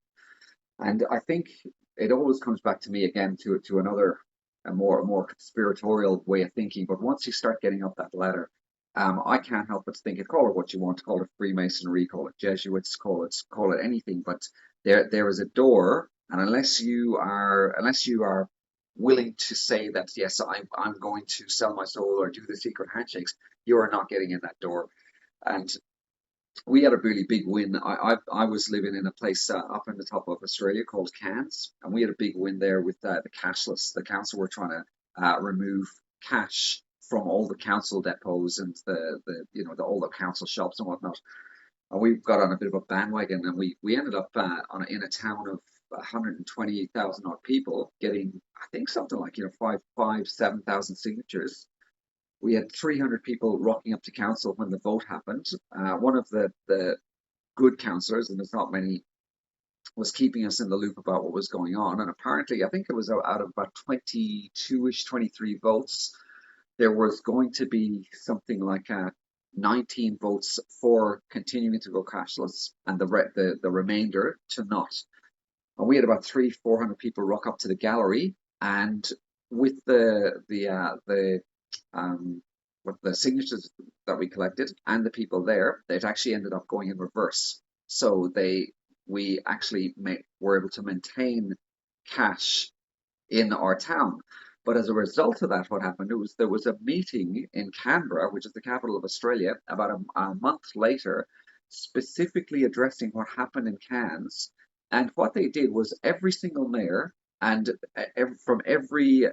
And I think it always comes back to me again to another a more conspiratorial way of thinking. But once you start getting up that ladder, I can't help but think, call it what you want, call it Freemasonry, call it Jesuits, call it anything. But there is a door, and unless you are willing to say that yes, I'm going to sell my soul or do the secret handshakes, you are not getting in that door. And we had a really big win. I was living in a place up in the top of Australia called Cairns, and we had a big win there with the cashless. The council were trying to remove cash from all the council depots and all the council shops and whatnot. And we got on a bit of a bandwagon, and we ended up in a town of 120,000 odd people, getting I think something like 7,000 signatures. We had 300 people rocking up to council when the vote happened. One of the good councillors, and there's not many, was keeping us in the loop about what was going on. And apparently, I think it was out of about 22-ish, 23 votes, there was going to be something like 19 votes for continuing to go cashless, and the remainder to not. And we had about 400 people rock up to the gallery, and with with the signatures that we collected and the people there, they've actually ended up going in reverse. So we actually were able to maintain cash in our town. But as a result of that, what happened was there was a meeting in Canberra, which is the capital of Australia, about a month later, specifically addressing what happened in Cairns. And what they did was every single mayor and from every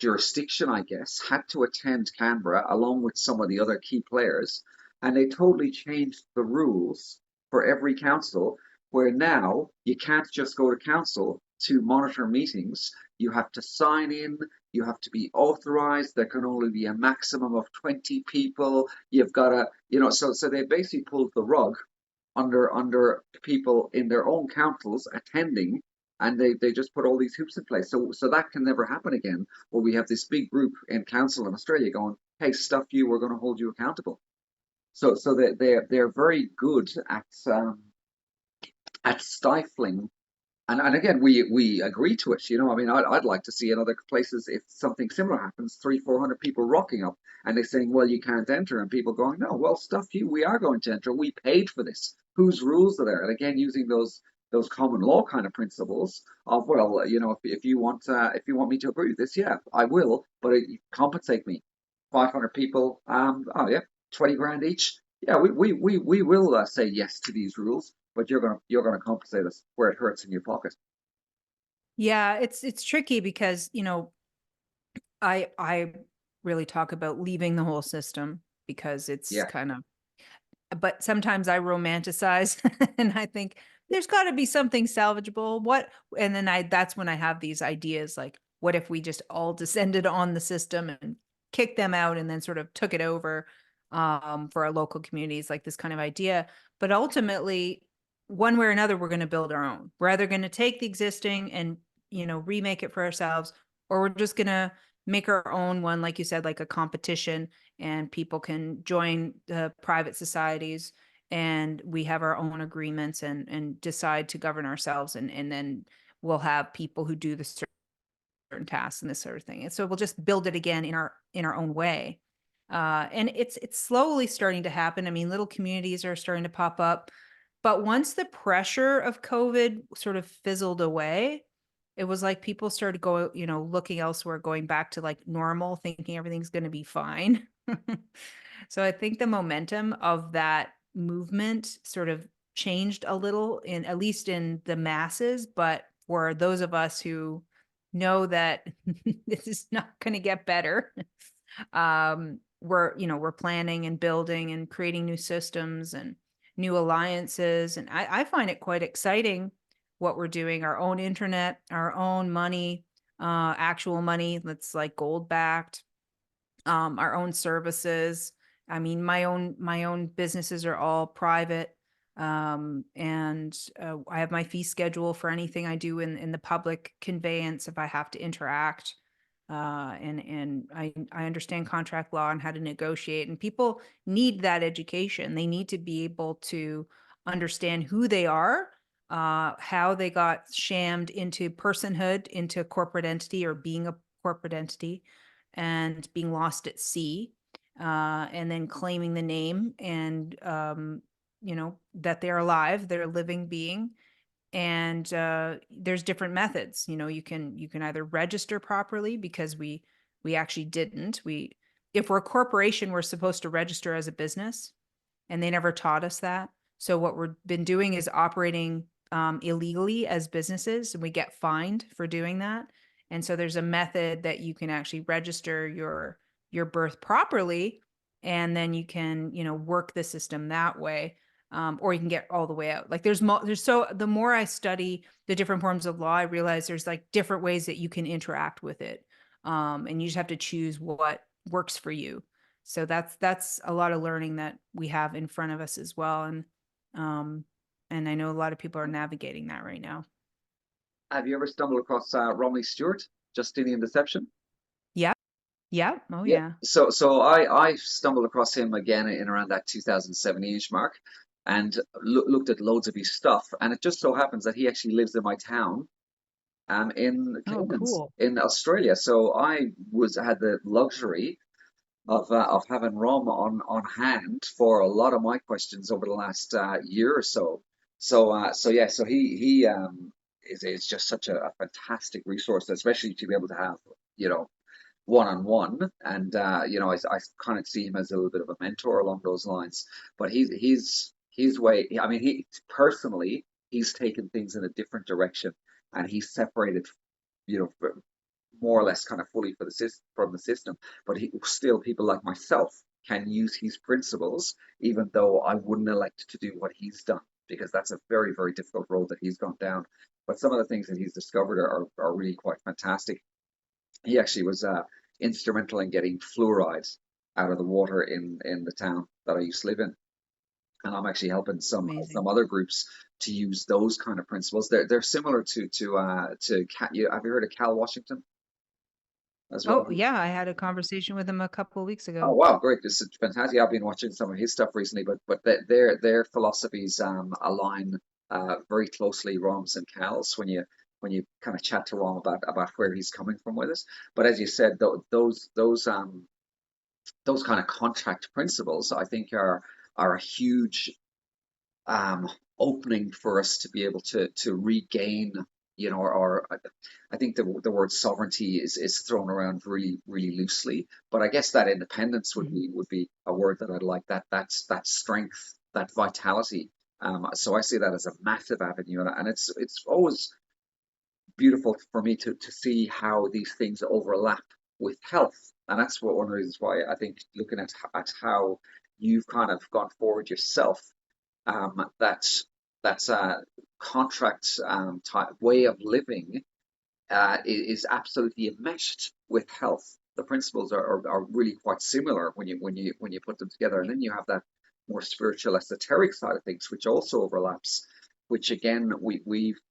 jurisdiction, I guess, had to attend Canberra along with some of the other key players, and they totally changed the rules for every council, where now you can't just go to council to monitor meetings. You have to sign in, you have to be authorized, there can only be a maximum of 20 people. You've got to, so they basically pulled the rug under people in their own councils attending, and they just put all these hoops in place. So that can never happen again, where we have this big group in council in Australia going, hey, stuff you, we're going to hold you accountable. So they're very good at stifling. And again, we agree to it. I mean, I'd like to see in other places, if something similar happens, 400 people rocking up and they're saying, well, you can't enter, and people going, no, well, stuff you, we are going to enter. We paid for this. Whose rules are there? And again, using those common law kind of principles of, well, if you want me to agree with this, yeah, I will, but compensate me. 500 people, oh yeah, 20 grand each. Yeah, we will say yes to these rules, but you're gonna compensate us where it hurts in your pocket. Yeah, it's tricky because, I really talk about leaving the whole system because it's Yeah, kind of, but sometimes I romanticize and I think there's got to be something salvageable. And then that's when I have these ideas like, what if we just all descended on the system and kicked them out and then sort of took it over for our local communities, like this kind of idea. But ultimately, one way or another, we're going to build our own. We're either going to take the existing and, remake it for ourselves, or we're just going to make our own one, like you said, like a competition, and people can join the private societies, and we have our own agreements and decide to govern ourselves, and then we'll have people who do the certain tasks and this sort of thing. And so we'll just build it again in our own way. And it's slowly starting to happen. I mean, little communities are starting to pop up, but once the pressure of COVID sort of fizzled away, it was like people started going, looking elsewhere, going back to like normal, thinking everything's going to be fine. So I think the momentum of that movement sort of changed a little, in at least in the masses, but for those of us who know that this is not going to get better, we're planning and building and creating new systems and new alliances. And I find it quite exciting what we're doing, our own internet, our own money, actual money that's like gold backed, our own services. I mean, my own businesses are all private. And I have my fee schedule for anything I do in the public conveyance if I have to interact. And I understand contract law and how to negotiate. And people need that education. They need to be able to understand who they are, how they got shammed into personhood, into a corporate entity, or being a corporate entity, and being lost at sea, and then claiming the name, and that they're alive, they're a living being. And there's different methods. You can either register properly, because we actually didn't. If we're a corporation, we're supposed to register as a business. and they never taught us that. So what we've been doing is operating illegally as businesses, and we get fined for doing that. And so there's a method that you can actually register your birth properly, and then you can, work the system that way. Or you can get all the way out. Like the more I study the different forms of law, I realize there's like different ways that you can interact with it. And you just have to choose what works for you. So that's a lot of learning that we have in front of us as well. Um, and I know a lot of people are navigating that right now. Have you ever stumbled across Romney Stewart, Justinian Deception? Yeah. Yeah. Oh Yeah. yeah. So I stumbled across him again in around that 2017-ish mark, and looked at loads of his stuff. And it just so happens that he actually lives in my town, in Oh, Caymans cool. in Australia. So I was had the luxury of having Rom on hand for a lot of my questions over the last year or so. So yeah, so he is just such a fantastic resource, especially to be able to have, you know, one on one. And I kind of see him as a little bit of a mentor along those lines. But he's way. I mean, he personally, he's taken things in a different direction, and he's separated, more or less kind of fully for the from the system. But still, people like myself can use his principles, even though I wouldn't elect to do what he's done, because that's a very, very difficult road that he's gone down. But some of the things that he's discovered are really quite fantastic. He actually was instrumental in getting fluoride out of the water in the town that I used to live in, and I'm actually helping some Amazing. other groups to use those kind of principles. They're similar to have you heard of Cal Washington as well? Oh yeah. I had a conversation with him a couple of weeks Oh ago. wow, great! This is fantastic. I've been watching some of his stuff recently, but their philosophies align very closely, Rom's and Cal's, when you kind of chat to Rom about where he's coming from with us. But as you said, those kind of contract principles, I think, are a huge um, opening for us to be able to regain, or I think the word sovereignty is thrown around really, really loosely, but I guess that independence would Mhm. be a word that I'd like, that strength, that vitality. So I see that as a massive avenue, and it's always beautiful for me to see how these things overlap with health. And that's one of the reasons why I think, looking at how you've kind of gone forward yourself, that contract type way of living is absolutely enmeshed with health. The principles are really quite similar when you put them together, and then you have that more spiritual, esoteric side of things, which also overlaps. Which again,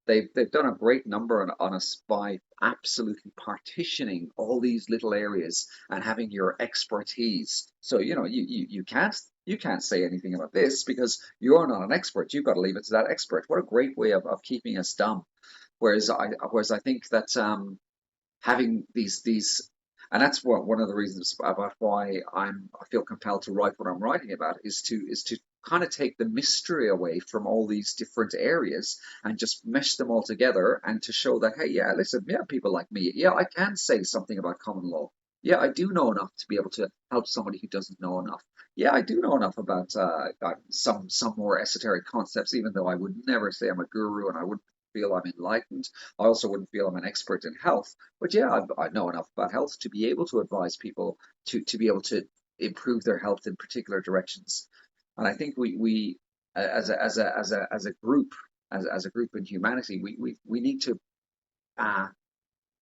they've done a great number on us by absolutely partitioning all these little areas and having your expertise. So you can't say anything about this because you're not an expert. You've got to leave it to that expert. What a great way of keeping us dumb. Whereas I think that having these, and that's what one of the reasons about why I feel compelled to write what I'm writing about, is to kind of take the mystery away from all these different areas and just mesh them all together, and to show that, hey, yeah, listen, yeah, people like me, yeah, I can say something about common law. Yeah, I do know enough to be able to help somebody who doesn't know enough. Yeah, I do know enough about some more esoteric concepts, even though I would never say I'm a guru, and I wouldn't feel I'm enlightened. I also wouldn't feel I'm an expert in health. But yeah, I know enough about health to be able to advise people to be able to improve their health in particular directions. And I think we as a group, as a group in humanity, we need to uh,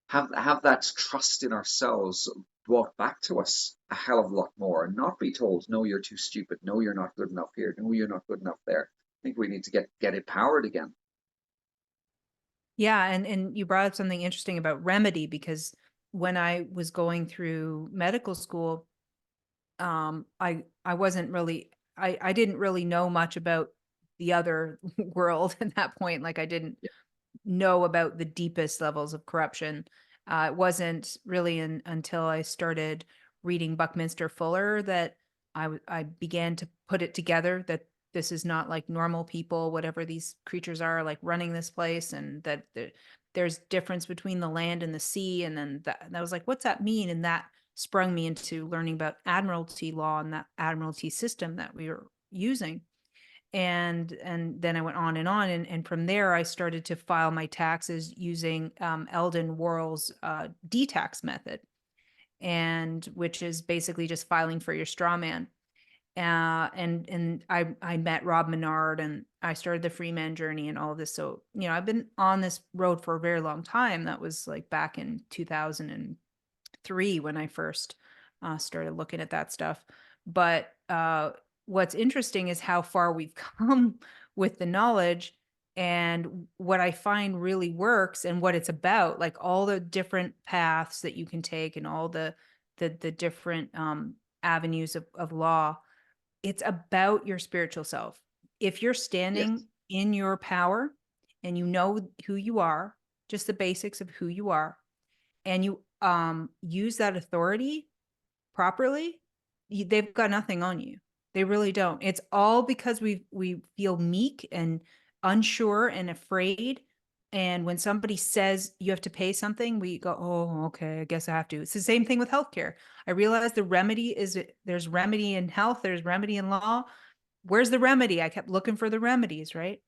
have that trust in ourselves brought back to us a hell of a lot more, and not be told, no, you're too stupid, no, you're not good enough here, no, you're not good enough there. I think we need to get empowered again. Yeah, and you brought up something interesting about remedy, because when I was going through medical school, I wasn't really I didn't really know much about the other world at that point. Like I didn't Yeah, know about the deepest levels of corruption. It wasn't really until I started reading Buckminster Fuller that I began to put it together that this is not like normal people, whatever these creatures are, like running this place, and that there's difference between the land and the sea. And then that I was like, what's that mean? And that sprung me into learning about admiralty law and that admiralty system that we were using. And then I went on and on, and from there I started to file my taxes using Eldon Worrell's D-tax method, and which is basically just filing for your straw man. And I met Rob Menard, and I started the free man journey and all of this. So, I've been on this road for a very long time. That was like back in 2003 when I first started looking at that stuff. But what's interesting is how far we've come with the knowledge, and what I find really works and what it's about, like all the different paths that you can take and all the different avenues of law. It's about your spiritual self. If you're Yes. standing in your power and you know who you are, just the basics of who you are, and you use that authority properly, they've got nothing on you. They really don't. It's all because we feel meek and unsure and afraid. And when somebody says you have to pay something, we go, oh, okay, I guess I have to. It's the same thing with healthcare. I realize the remedy is there's remedy in health, there's remedy in law. Where's the remedy? I kept looking for the remedies, right?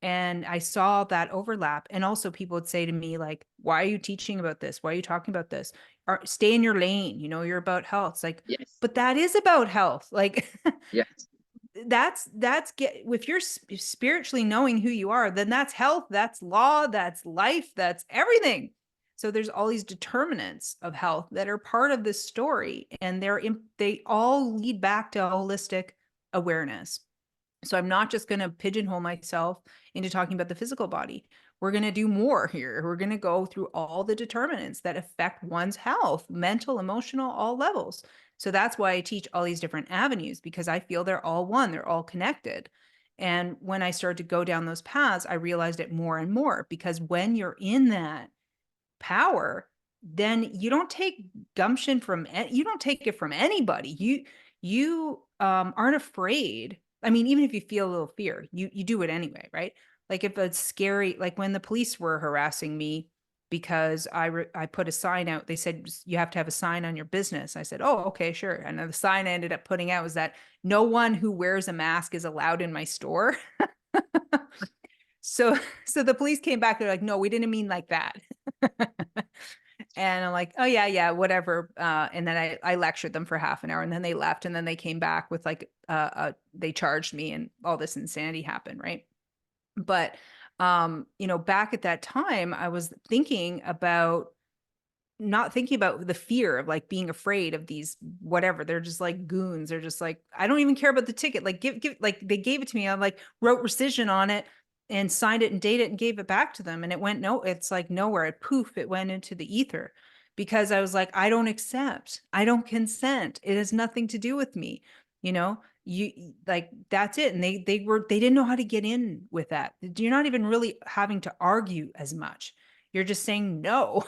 And I saw that overlap. And also people would say to me, like, why are you teaching about this? Why are you talking about this? Stay in your lane. You're about health. It's like, Yes. but that is about health. Like Yes. that's if you're spiritually knowing who you are, then that's health, that's law, that's life, that's everything. So there's all these determinants of health that are part of this story, and they all lead back to holistic awareness. So I'm not just going to pigeonhole myself into talking about the physical body. We're going to do more here. We're going to go through all the determinants that affect one's health, mental, emotional, all levels. So that's why I teach all these different avenues, because I feel they're all one, they're all connected. And when I started to go down those paths, I realized it more and more, because when you're in that power, then you don't take gumption from you don't take it from anybody. You aren't afraid. I mean, even if you feel a little fear, you do it anyway, right? Like if it's scary, like when the police were harassing me because I put a sign out. They said you have to have a sign on your business. I said, oh, okay, sure. And the sign I ended up putting out was that no one who wears a mask is allowed in my store. So so the police came back. They're like, no, we didn't mean like that. And I'm like, oh yeah, yeah, whatever. And then I lectured them for half an hour, and then they left, and then they came back with like they charged me, and all this insanity happened, right? But back at that time, I was thinking about not thinking about the fear of like being afraid of these whatever. They're just like goons. They're just like, I don't even care about the ticket. Like give like they gave it to me. I like wrote rescission on it and signed it and dated it and gave it back to them. And it went no, it's like nowhere. It poof, it went into the ether, because I was like, I don't accept. I don't consent. It has nothing to do with me. You like that's it. And they didn't know how to get in with that. You're not even really having to argue as much. You're just saying no.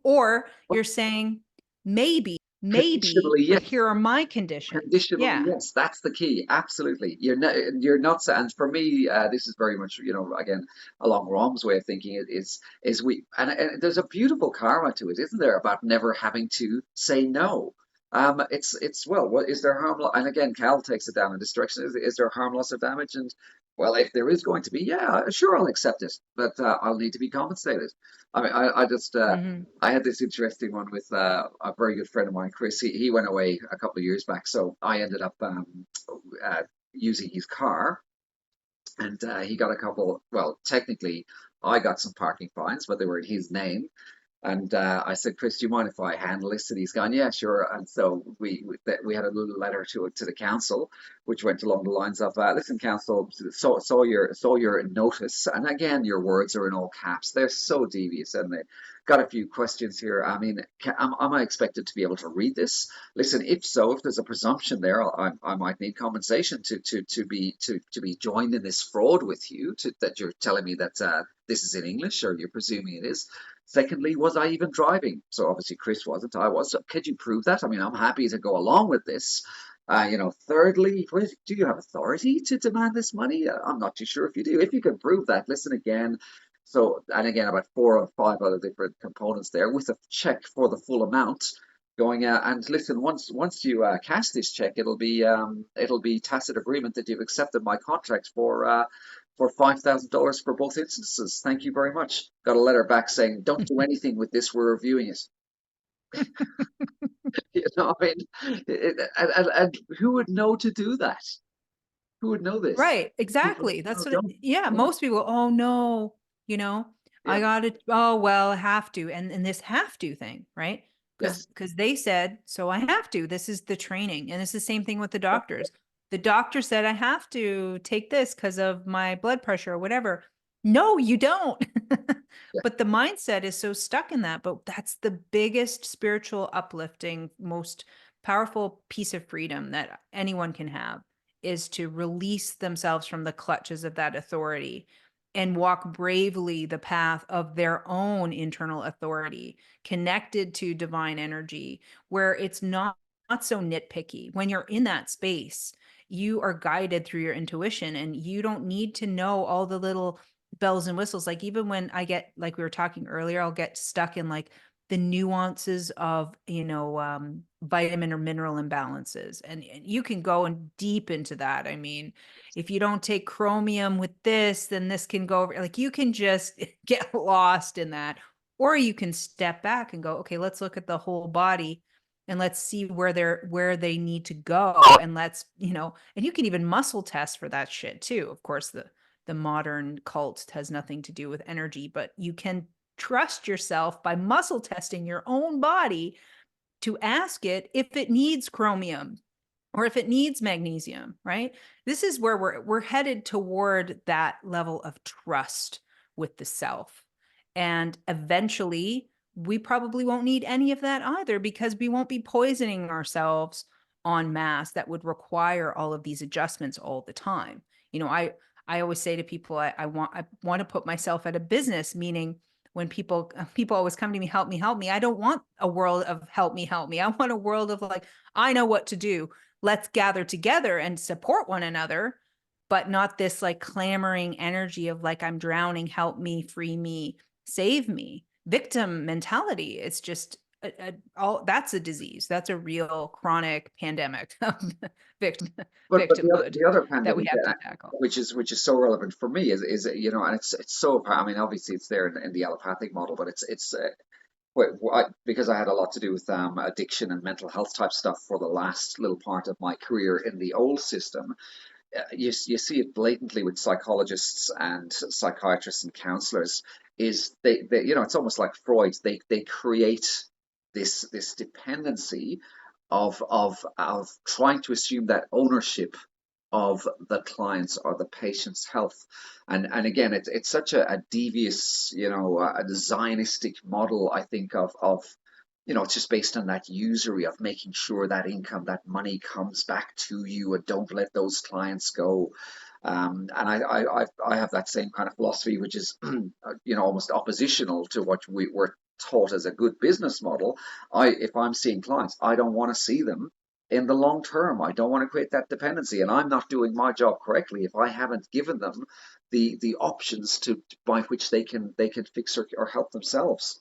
Or Well, you're saying, maybe, conditionally, but yes. here are my conditions. Conditionally, Yeah. yes, that's the key. Absolutely, you're not. And for me, this is very much, again, along Rom's way of thinking. Is we and there's a beautiful karma to it, isn't there? About never having to say no. It's well, what is there harm? And again, Cal takes it down in this direction. Is there harm, loss, or damage? And well, if there is going to be, yeah, sure, I'll accept it, but I'll need to be compensated. I mean, I just Hmm. I had this interesting one with a very good friend of mine, Chris. He went away a couple of years back, so I ended up uh, using his car, and he got a couple. Well, technically, I got some parking fines, but they were in his name. And I said, Chris, do you mind if I handle this? And he's gone, yeah, sure. And so we had a little letter to the council, which went along the lines of, listen, council, saw your notice, and again, your words are in all caps. They're so devious, and they got a few questions here. I mean, am I expected to be able to read this? Listen, if so, if there's a presumption there, I might need compensation to be joined in this fraud with you. That you're telling me that this is in English, or you're presuming it is. Secondly, was I even driving? So obviously Chris wasn't. I was. So could you prove that? I mean, I'm happy to go along with this. Thirdly, do you have authority to demand this money? I'm not too sure if you do. If you can prove that, listen again. So, and again, about four or five other different components there with a check for the full amount. going, and listen, once you cash this check, it'll be tacit agreement that you've accepted my contract for $5,000 for both instances. Thank you very much. Got a letter back saying, don't do anything with this. We're reviewing it. You know, I mean, and who would know to do that? Who would know this? Right, People, exactly. no, That's what don't. yeah, Yeah, most people, oh no, you know, yeah, I got it. Oh, well, I have to. And this have to thing, right? yes, Because they said, so I have to. This is the training. And it's the same thing with the yeah, doctors. The doctor said I have to take this because of my blood pressure or whatever. No, you don't. yeah, But the mindset is so stuck in that. But that's the biggest spiritual uplifting, most powerful piece of freedom that anyone can have is to release themselves from the clutches of that authority and walk bravely the path of their own internal authority, connected to divine energy, where it's not so nitpicky. When you're in that space, you are guided through your intuition and you don't need to know all the little bells and whistles. Like even when I get, like we were talking earlier, I'll get stuck in like the nuances of, vitamin or mineral imbalances. And you can go in deep into that. I mean, if you don't take chromium with this, then this can go over. Like you can just get lost in that. Or you can step back and go, okay, let's look at the whole body and let's see where they need to go. And and you can even muscle test for that shit too. Of course, the modern cult has nothing to do with energy, but you can trust yourself by muscle testing your own body to ask it if it needs chromium or if it needs magnesium, right? This is where we're headed toward that level of trust with the self. And eventually we probably won't need any of that either because we won't be poisoning ourselves en masse that would require all of these adjustments all the time. You know, I always say to people, I want to put myself at a business, meaning when people always come to me, help me, help me. I don't want a world of help me, help me. I want a world of like, I know what to do. Let's gather together and support one another, but not this like clamoring energy of like, I'm drowning, help me, free me, save me. Victim mentality. It's just all that's a disease. That's a real chronic pandemic of victim but victimhood the other that we pandemic, have to tackle. which is so relevant for me is you know, and it's so, I mean, obviously it's there in the allopathic model, but it's because I had a lot to do with addiction and mental health type stuff for the last little part of my career in the old system. You see it blatantly with psychologists and psychiatrists and counselors. Is they you know, it's almost like Freud. They create this dependency of trying to assume that ownership of the client's or the patient's health. And again, it's such a devious, you know, a Zionistic model, I think, of you know, it's just based on that usury of making sure that income, that money comes back to you, and don't let those clients go. And I have that same kind of philosophy, which is, you know, almost oppositional to what we were taught as a good business model. If I'm seeing clients, I don't want to see them in the long term. I don't want to create that dependency, and I'm not doing my job correctly if I haven't given them the options to by which they can fix or help themselves.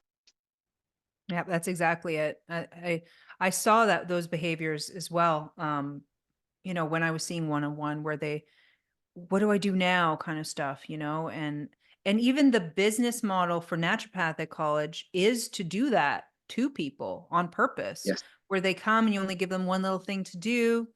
Yeah, that's exactly it. I saw that those behaviors as well. When I was seeing one-on-one where they, what do I do now kind of stuff, and even the business model for naturopathic college is to do that to people on purpose, Yes, where they come and you only give them one little thing to do,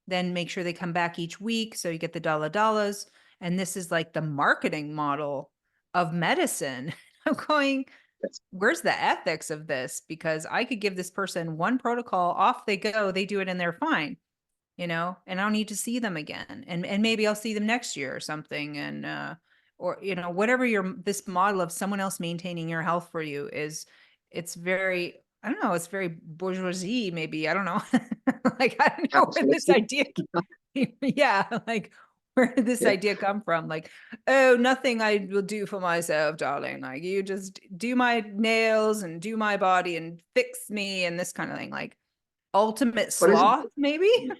then make sure they come back each week so you get the dollars. And this is like the marketing model of medicine. I'm going, yes. where's the ethics of this? Because I could give this person one protocol, off they go, they do it and they're fine, and I don't need to see them again. And maybe I'll see them next year or something. And or whatever this model of someone else maintaining your health for you is, it's very, I don't know, it's very bourgeoisie, maybe. I don't know. Like I don't know where this Capitalistic. idea yeah, like where did this Yeah. idea come from? Like, oh, nothing I will do for myself, darling. Like you just do my nails and do my body and fix me and this kind of thing. Like ultimate But isn't sloth, maybe?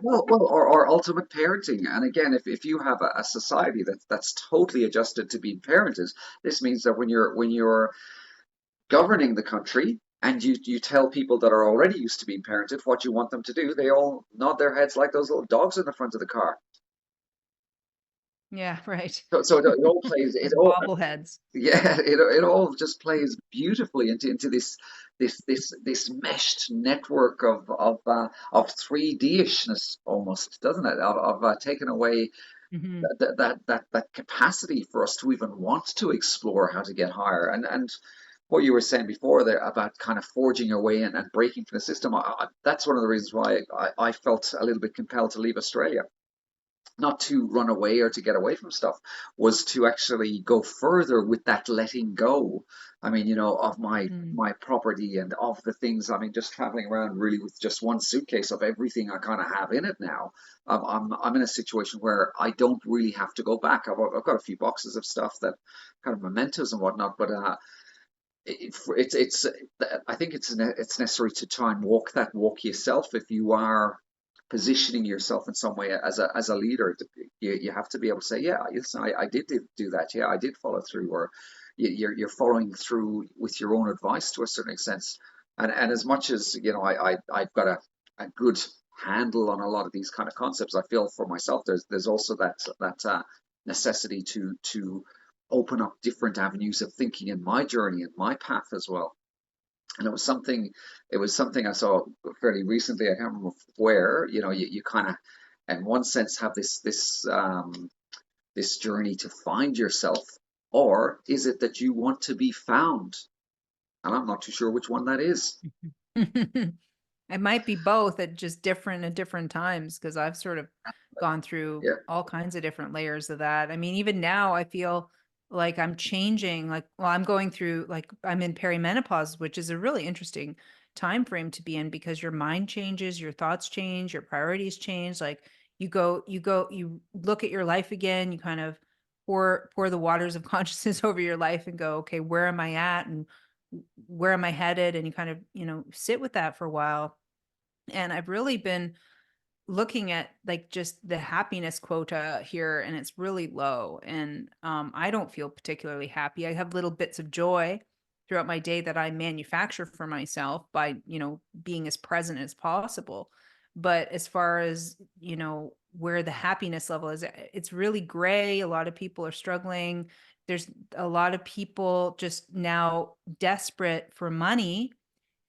or ultimate parenting. And again, if you have a society that's totally adjusted to being parented, this means that when you're governing the country, and you tell people that are already used to being parented what you want them to do, they all nod their heads like those little dogs in the front of the car. Yeah, right. So it all plays, it Those all, bobbleheads. yeah, it all just plays beautifully into this meshed network of 3D-ishness almost, doesn't it? Of taking away Hmm. that capacity for us to even want to explore how to get higher. And what you were saying before there about kind of forging your way in and breaking from the system, that's one of the reasons why I felt a little bit compelled to leave Australia. Not to run away or to get away from stuff, was to actually go further with that letting go. I mean, of Mm. my property and of the things. I mean, just traveling around really with just one suitcase of everything I kind of have in it now. I'm in a situation where I don't really have to go back. I've got a few boxes of stuff that kind of mementos and whatnot, but it's I think it's necessary to try and walk that walk yourself if you are positioning yourself in some way as a leader. You have to be able to say, yeah, listen, I did do that. Yeah, I did follow through, or you're following through with your own advice to a certain extent. And as much as I've got a good handle on a lot of these kind of concepts, I feel for myself there's also that necessity to open up different avenues of thinking in my journey and my path as well. And it was something I saw fairly recently. I can't remember where. You kind of, in one sense, have this journey to find yourself, or is it that you want to be found? And I'm not too sure which one that is. It might be both at just different at different times because I've sort of gone through Yeah. all kinds of different layers of that. I mean, even now I feel like I'm changing, like, well, I'm going through like I'm in perimenopause, which is a really interesting time frame to be in because your mind changes, your thoughts change, your priorities change. Like you look at your life again, you kind of pour the waters of consciousness over your life and go, okay, where am I at? And where am I headed? And you kind of, sit with that for a while. And I've really been looking at like just the happiness quota here, and it's really low. And I don't feel particularly happy. I have little bits of joy throughout my day that I manufacture for myself by, being as present as possible. But as far as, where the happiness level is, it's really gray. A lot of people are struggling. There's a lot of people just now desperate for money,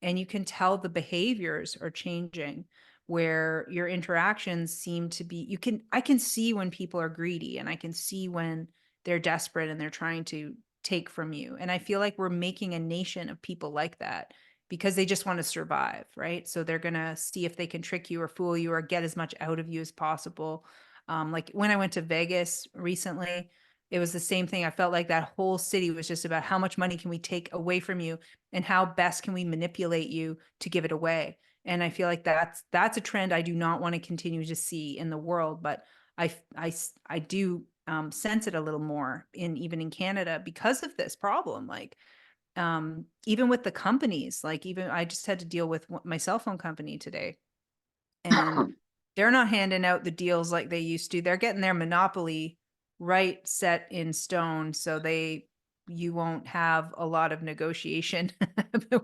and you can tell the behaviors are changing where your interactions seem to be I can see when people are greedy, and I can see when they're desperate and they're trying to take from you, and I feel like we're making a nation of people like that because they just want to survive, right? So they're going to see if they can trick you or fool you or get as much out of you as possible. Like when I went to Vegas recently, it was the same thing. I felt like that whole city was just about how much money can we take away from you and how best can we manipulate you to give it away. And I feel like that's a trend I do not want to continue to see in the world, but I do sense it a little more in even in Canada because of this problem. Like even with the companies, like even I just had to deal with my cell phone company today, and they're not handing out the deals like they used to. They're getting their monopoly right set in stone, so you won't have a lot of negotiation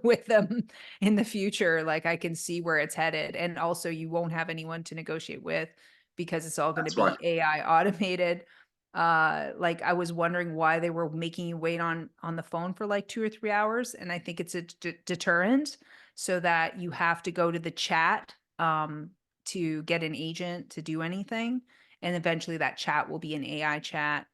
with them in the future. Like I can see where it's headed, and also you won't have anyone to negotiate with because it's all going to That's right. be AI automated. Like I was wondering why they were making you wait on the phone for like 2 or 3 hours, and I think it's a deterrent so that you have to go to the chat to get an agent to do anything. And eventually that chat will be an AI chat.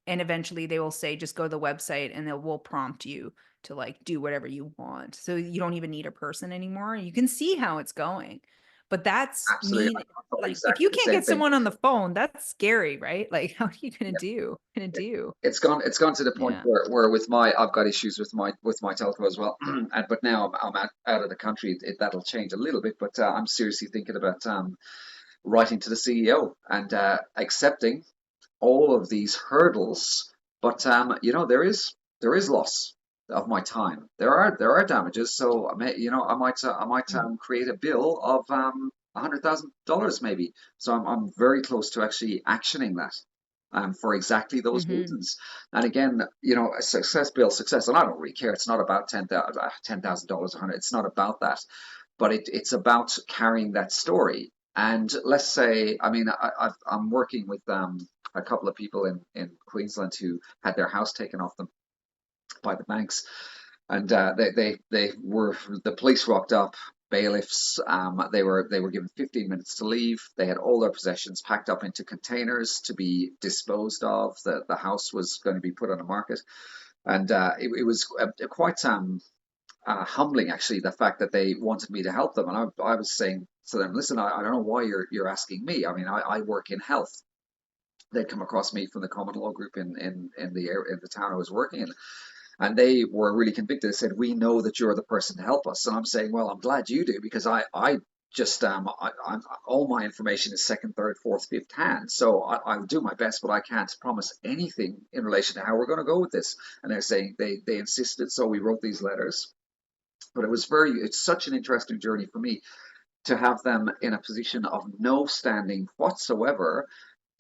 And eventually they will say, just go to the website and they will prompt you to like do whatever you want. So you don't even need a person anymore. You can see how it's going. But that's Absolutely. mean, I thought like if you exactly the can't same get thing. someone on the phone, that's scary, right? Like how are you gonna Yeah. do? Gonna do? It's gone to the point Yeah. where with my I've got issues with my telco as well. But now I'm out of the country. That'll change a little bit, but I'm seriously thinking about writing to the CEO and accepting all of these hurdles. But there is loss of my time. There are damages. So I might create a bill of $100,000 maybe. So I'm very close to actually actioning that. for exactly those Hmm. reasons. And again, you know, success builds success, and I don't really care. It's not about $10,000, 100. It's not about that, but it's about carrying that story. And let's say, I mean, I'm working with a couple of people in Queensland who had their house taken off them by the banks, and they were the police rocked up, bailiffs. They were given 15 minutes to leave. They had all their possessions packed up into containers to be disposed of. The house was going to be put on the market, and it was quite humbling, actually, the fact that they wanted me to help them. And I was saying to them, listen, I don't know why you're asking me. I mean, I work in health. They'd come across me from the common law group in the town I was working in, and they were really convicted. They said, "We know that you're the person to help us." And I'm saying, "Well, I'm glad you do, because I just all my information is second, third, fourth, fifth hand. So I'll do my best, but I can't promise anything in relation to how we're going to go with this." And they're saying they insisted, so we wrote these letters. But it's such an interesting journey for me to have them in a position of no standing whatsoever,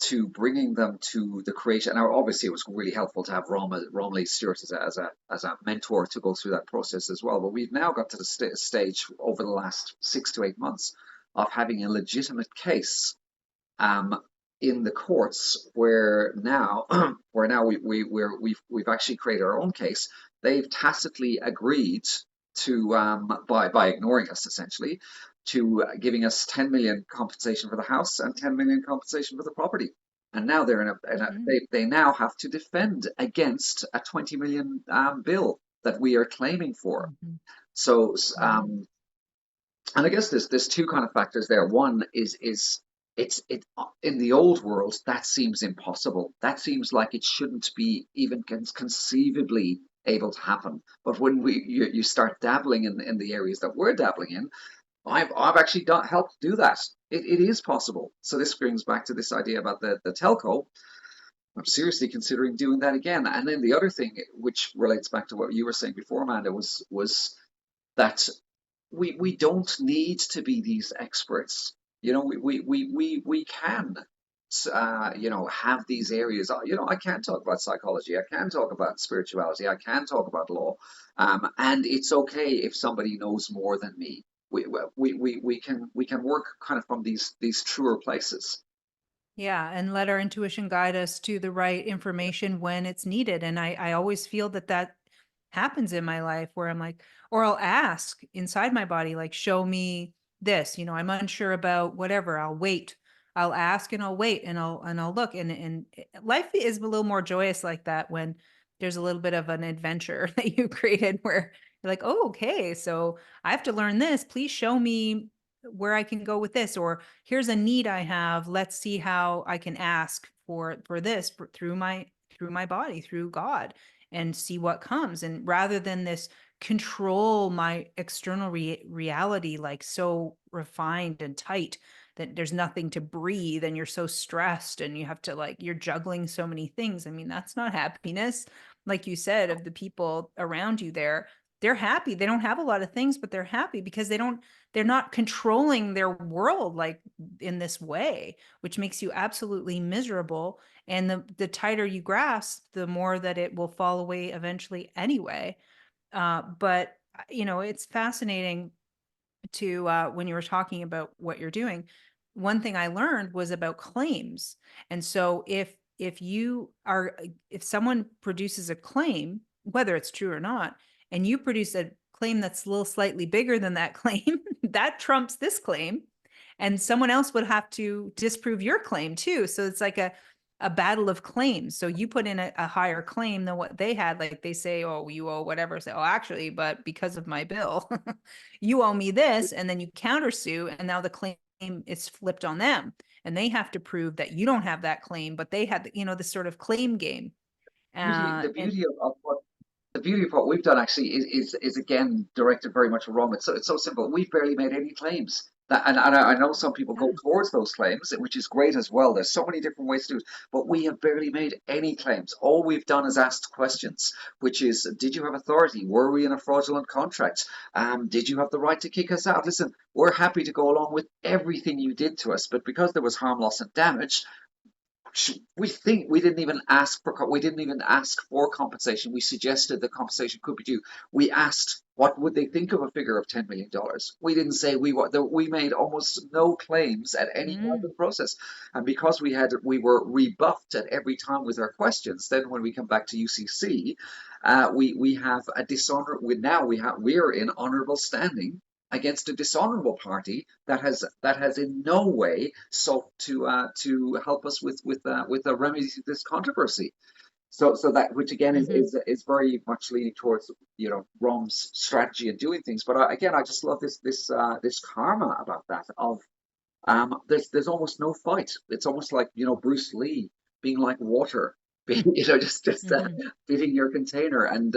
to bringing them to the creation. Now, obviously, it was really helpful to have Romilly Stewart as a mentor to go through that process as well. But we've now got to the stage over the last 6 to 8 months of having a legitimate case um, in the courts, where now where now we've actually created our own case. They've tacitly agreed to, by ignoring us, essentially, to giving us 10 million compensation for the house and 10 million compensation for the property. And now they're they now have to defend against a 20 million bill that we are claiming for. Hmm. So Wow. and I guess there's two kind of factors there. One is it in the old world, that seems impossible. That seems like it shouldn't be even conceivably able to happen. But when you start dabbling in the areas that we're dabbling in, I've actually helped do that. It is possible. So this brings back to this idea about the telco. I'm seriously considering doing that again. And then the other thing, which relates back to what you were saying before, Amanda, was that we don't need to be these experts. You know, we can, you know, have these areas. You know, I can talk about psychology. I can talk about spirituality. I can talk about law. And it's okay if somebody knows more than me. We can work kind of from these truer places. Yeah, and let our intuition guide us to the right information when it's needed. And I always feel that that happens in my life where I'm like, or I'll ask inside my body, like, show me this, I'm unsure about whatever. I'll wait. I'll ask and I'll wait and I'll look. And life is a little more joyous like that when there's a little bit of an adventure that you created where you're like, oh, okay, so I have to learn this. Please show me where I can go with this, or here's a need I have. Let's see how I can ask for this through my body, through God, and see what comes. And rather than this control my external reality, like so refined and tight that there's nothing to breathe and you're so stressed and you have to like you're juggling so many things. I mean, that's not happiness. Like you said, of the people around you there, they're happy. They don't have a lot of things, but they're happy because they're not controlling their world like in this way, which makes you absolutely miserable. And the tighter you grasp, the more that it will fall away eventually anyway. But it's fascinating to when you were talking about what you're doing. One thing I learned was about claims. And so if someone produces a claim, whether it's true or not, and you produce a claim that's a little slightly bigger than that claim, that trumps this claim. And someone else would have to disprove your claim too. So it's like a battle of claims. So you put in a higher claim than what they had. Like they say, oh, you owe whatever. Say, oh, actually, but because of my bill, you owe me this. And then you countersue. And now the claim is flipped on them. And they have to prove that you don't have that claim, but they had, this sort of claim game. The And beauty of what the beauty of what we've done actually is again directed very much at Rome. It's so simple. We've barely made any claims. And I know some people go yeah. towards those claims, which is great as well. There's so many different ways to do it, but we have barely made any claims. All we've done is asked questions, which is, did you have authority? Were we in a fraudulent contract? Did you have the right to kick us out? Listen, we're happy to go along with everything you did to us, but because there was harm, loss, and damage, we didn't even ask for compensation. We suggested that compensation could be due. We asked what would they think of a figure of $10 million. We didn't say we made almost no claims at any point of Mm, the process, and because we were rebuffed at every time with our questions. Then when we come back to UCC, we have a dishonor. We're in honourable standing against a dishonourable party that has in no way sought to help us with a remedy to this controversy. So that, which again hmm is very much leaning towards Rom's strategy in doing things. But again, I just love this karma about that. Of there's almost no fight. It's almost like Bruce Lee being like water, being just hmm filling your container and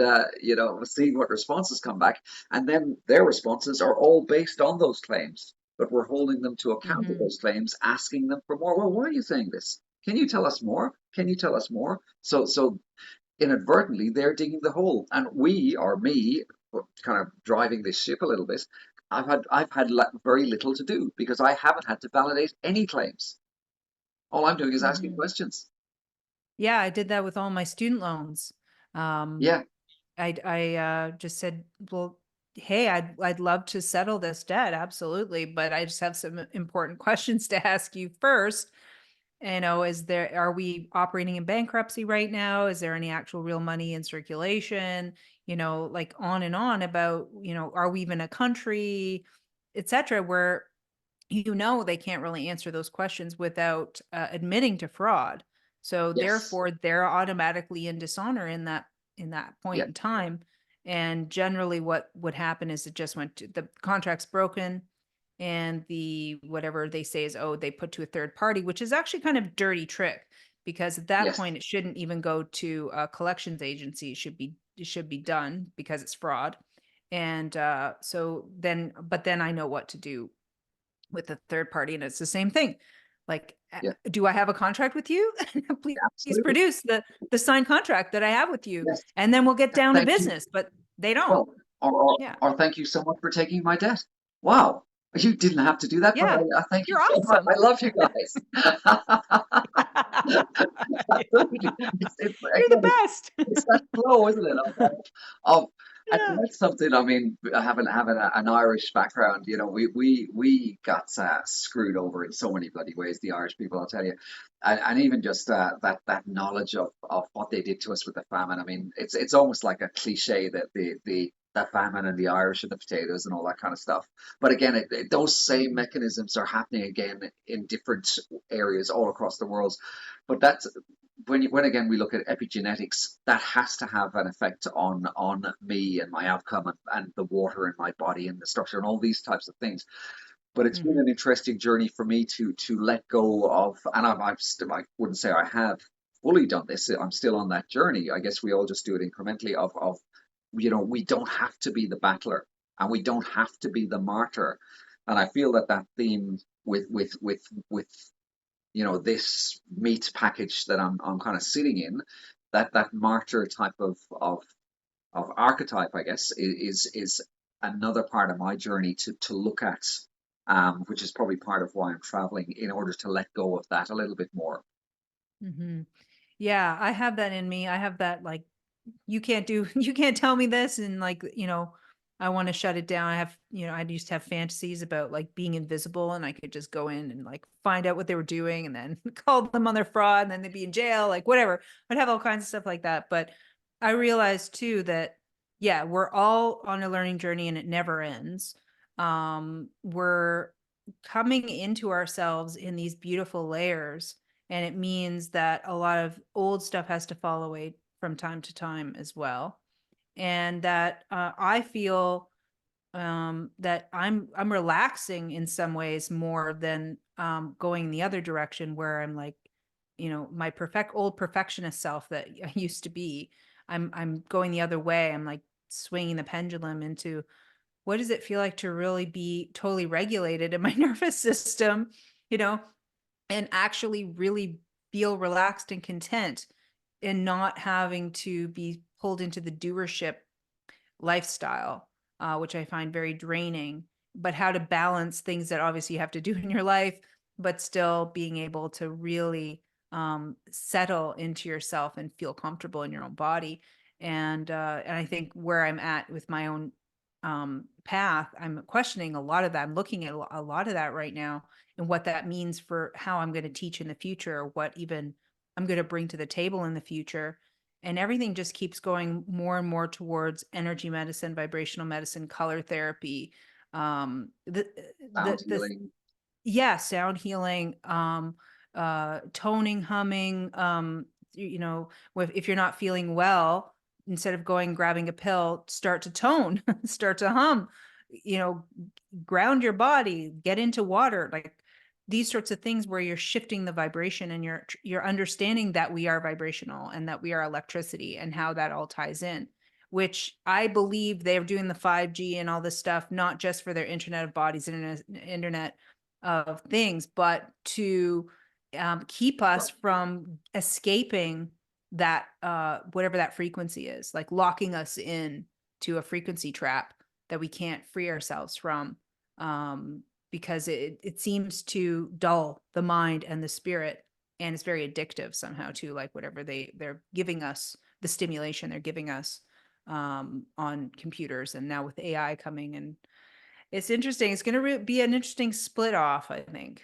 seeing what responses come back, and then their responses are all based on those claims. But we're holding them to account of hmm those claims, asking them for more. Well, why are you saying this? Can you tell us more? Can you tell us more? So inadvertently they're digging the hole, and we, or me, kind of driving this ship a little bit. I've had very little to do because I haven't had to validate any claims. All I'm doing is asking hmm questions. Yeah, I did that with all my student loans. Um, Yeah, I just said, well, hey, I'd love to settle this debt, absolutely, but I just have some important questions to ask you first. Are we operating in bankruptcy right now? Is there any actual real money in circulation? Like on and on about, are we even a country, et cetera, where they can't really answer those questions without admitting to fraud. So yes, therefore, they're automatically in dishonor in that yeah, point in time. And generally, what would happen is it just went to the contract's broken, and the whatever they say is, oh, they put to a third party, which is actually kind of dirty trick, because at that yes, point it shouldn't even go to a collections agency. It should be done because it's fraud. And but then I know what to do with a third party, and it's the same thing. Like, yeah, do I have a contract with you? Please absolutely. produce the signed contract that I have with you, Yes, and then we'll get down to thank you. business. But they don't. Well, or Yeah. thank you so much for taking my debt. Wow, you didn't have to do that, but Yeah. I thank you You're so much. awesome. I love you guys. Absolutely. It's You're again, the best. it's that flow, isn't it? Of and Yeah. that's something. I mean, having an Irish background, we got screwed over in so many bloody ways. The Irish people, I'll tell you, and even just that knowledge of what they did to us with the famine. I mean, it's almost like a cliche that the famine and the Irish and the potatoes and all that kind of stuff. But again, those same Mhm. mechanisms are happening again in different areas all across the world. But that's when again we look at epigenetics, that has to have an effect on me and my outcome and the water in my body and the structure and all these types of things. But it's been Mhm. an interesting journey for me to let go of, and I've still, I wouldn't say I have fully done this. I'm still on that journey. I guess we all just do it incrementally. Of we don't have to be the battler, and we don't have to be the martyr. And I feel that theme with this meat package that I'm kind of sitting in, that martyr type of archetype, I guess, is another part of my journey to look at, which is probably part of why I'm traveling, in order to let go of that a little bit more. Mhm. Yeah, I have that in me. I have that, like, you can't tell me this, and like, I want to shut it down. I used to have fantasies about like being invisible, and I could just go in and like find out what they were doing, and then call them on their fraud, and then they'd be in jail, like whatever. I'd have all kinds of stuff like that. But I realized too that, yeah, we're all on a learning journey and it never ends. We're coming into ourselves in these beautiful layers, and it means that a lot of old stuff has to fall away from time to time as well. And that I feel that I'm relaxing in some ways more than going the other direction, where I'm like, my old perfectionist self that I used to be. I'm going the other way. I'm like swinging the pendulum into, what does it feel like to really be totally regulated in my nervous system, you know, and actually really feel relaxed and content, and not having to be pulled into the doership lifestyle, which I find very draining. But how to balance things that obviously you have to do in your life, but still being able to really settle into yourself and feel comfortable in your own body. And I think where I'm at with my own path, I'm questioning a lot of that. I'm looking at a lot of that right now, and what that means for how I'm going to teach in the future, or what even I'm going to bring to the table in the future. And everything just keeps going more and more towards energy medicine, vibrational medicine, color therapy, um, the Sound the healing. yeah, sound healing, toning, humming, if you're not feeling well, instead of going grabbing a pill, start to tone, start to hum, you know, ground your body, get into water, like these sorts of things where you're shifting the vibration, and you're understanding that we are vibrational and that we are electricity, and how that all ties in, which I believe they're doing the 5G and all this stuff, not just for their internet of bodies, internet of things, but to keep us from escaping that whatever that frequency is, like locking us in to a frequency trap that we can't free ourselves from, because it seems to dull the mind and the spirit, and it's very addictive somehow too, like whatever they're giving us, the stimulation they're giving us on computers, and now with AI coming, and it's interesting. It's going to be an interesting split off, I think.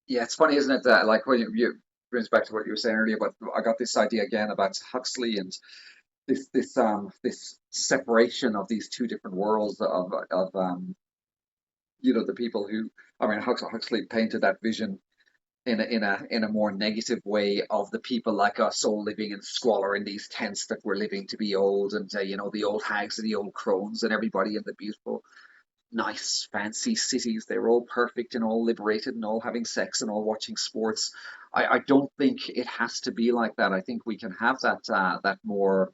Yeah, it's funny, isn't it? That like when you brings back to what you were saying earlier, but I got this idea again about Huxley and this separation of these two different worlds of the people who, I mean, Huxley painted that vision in a more negative way of the people like us all living in squalor in these tents that we're living to be old, and the old hags and the old crones and everybody in the beautiful nice fancy cities. They were all perfect and all liberated and all having sex and all watching sports. I don't think it has to be like that. I think we can have that more,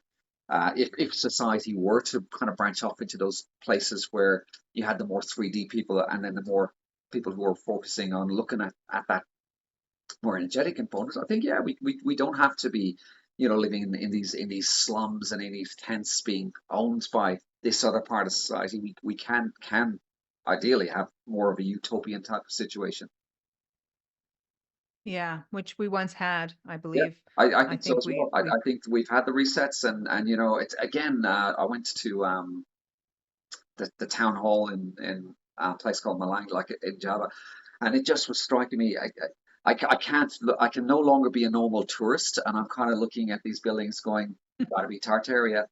if society were to kind of branch off into those places where you had the more 3D people, and then the more people who are focusing on looking at that more energetic components. I think, yeah, we don't have to be, living in these slums and in these tents being owned by this other part of society. We can ideally have more of a utopian type of situation. Yeah, which we once had, I Yeah, believe. I I think so think as well. I think we've had the resets, and it's again. I went to the town hall in a place called Malang, like in Java, and it just was striking me. I can't I can no longer be a normal tourist, and I'm kind of looking at these buildings going, gotta be Tartaria,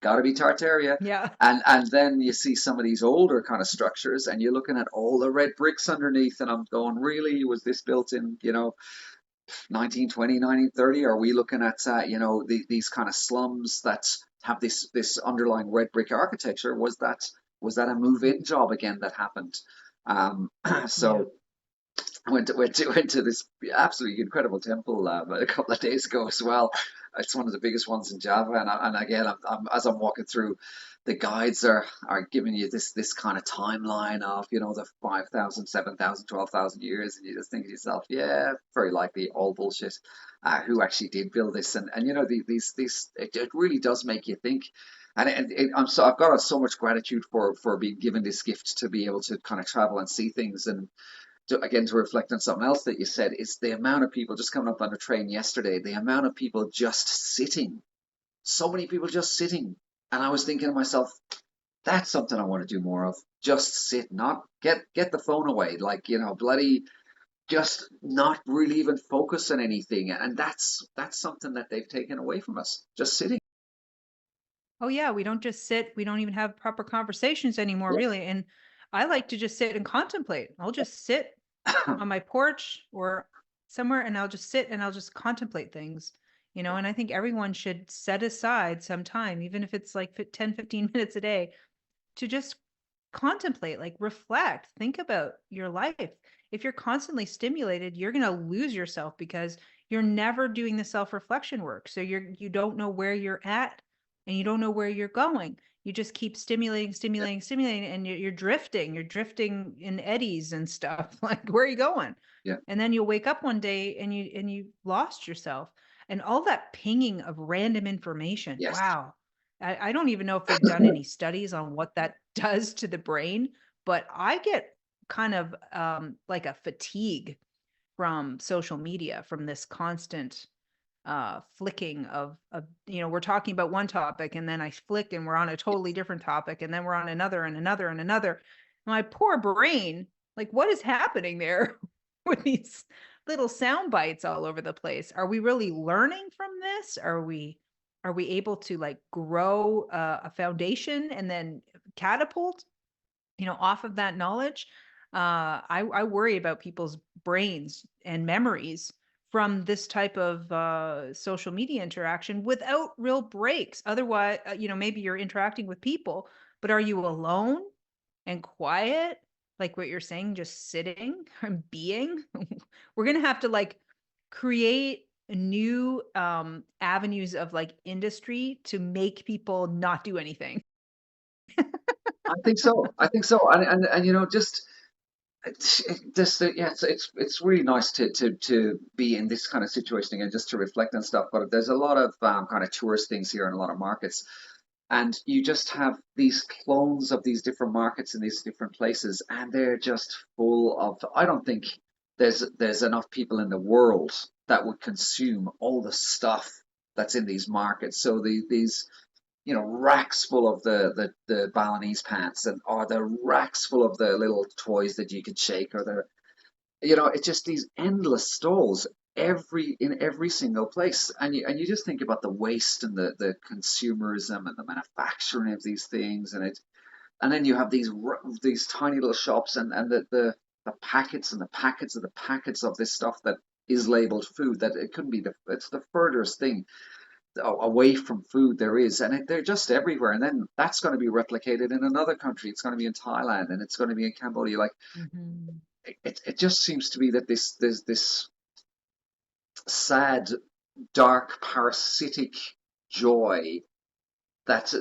gotta be Tartaria. yeah. And then you see some of these older kind of structures, and you're looking at all the red bricks underneath, and I'm going, really, was this built in 1920, 1930? Are we looking at these kind of slums that have this underlying red brick architecture? Was that a move-in job again that happened? Yeah. So went to this absolutely incredible temple a couple of days ago as well. It's one of the biggest ones in Java, and again, as I'm walking through, the guides are giving you this kind of timeline of the 5,000, 7,000, 12,000 years, and you just think to yourself, yeah, very likely all bullshit. Who actually did build this? And these it really does make you think. And I've got so much gratitude for being given this gift to be able to kind of travel and see things. And again, to reflect on something else that you said, is the amount of people just coming up on the train yesterday, the amount of people just sitting, so many people just sitting. And I was thinking to myself, that's something I want to do more of. Just sit, not get the phone away, like bloody, just not really even focus on anything. And that's something that they've taken away from us, just sitting. Oh yeah, we don't just sit, we don't even have proper conversations anymore, Yeah. really. And I like to just sit and contemplate. I'll just sit on my porch or somewhere, and I'll just sit and I'll just contemplate things, and I think everyone should set aside some time, even if it's like 10, 15 minutes a day, to just contemplate, like reflect, think about your life. If you're constantly stimulated, you're going to lose yourself because you're never doing the self-reflection work. So you don't know where you're at, and you don't know where you're going. You just keep stimulating, Yeah. stimulating, stimulating, and you're drifting in eddies and stuff. Like, where are you going? Yeah. And then you'll wake up one day and you lost yourself. And all that pinging of random information. Yes. Wow. I don't even know if they've done any studies on what that does to the brain, but I get kind of like a fatigue from social media, from this constant flicking of, we're talking about one topic and then I flick and we're on a totally different topic and then we're on another and another and another. My poor brain, like what is happening there with these little sound bites all over the place? Are we really learning from this? Are we able to like grow a foundation and then catapult, off of that knowledge? I worry about people's brains and memories from this type of social media interaction without real breaks. Otherwise, maybe you're interacting with people, but are you alone and quiet? Like what you're saying, just sitting and being? We're going to have to like create new avenues of like industry to make people not do anything. I think so. I think so. And just just yeah, it's really nice to be in this kind of situation again, just to reflect and stuff. But there's a lot of kind of tourist things here in a lot of markets, and you just have these clones of these different markets in these different places, and they're just full of. I don't think there's enough people in the world that would consume all the stuff that's in these markets. So these racks full of the Balinese pants, and or the racks full of the little toys that you can shake, or it's just these endless stalls in every single place, and you just think about the waste and the consumerism and the manufacturing of these things, and then you have these tiny little shops, and the packets and the packets and the packets of this stuff that is labeled food, that it couldn't be it's the furthest thing away from food there is, and they're just everywhere. And then that's going to be replicated in another country. It's going to be in Thailand, and it's going to be in Cambodia. Like Mhm. it just seems to be that there's this sad, dark, parasitic joy that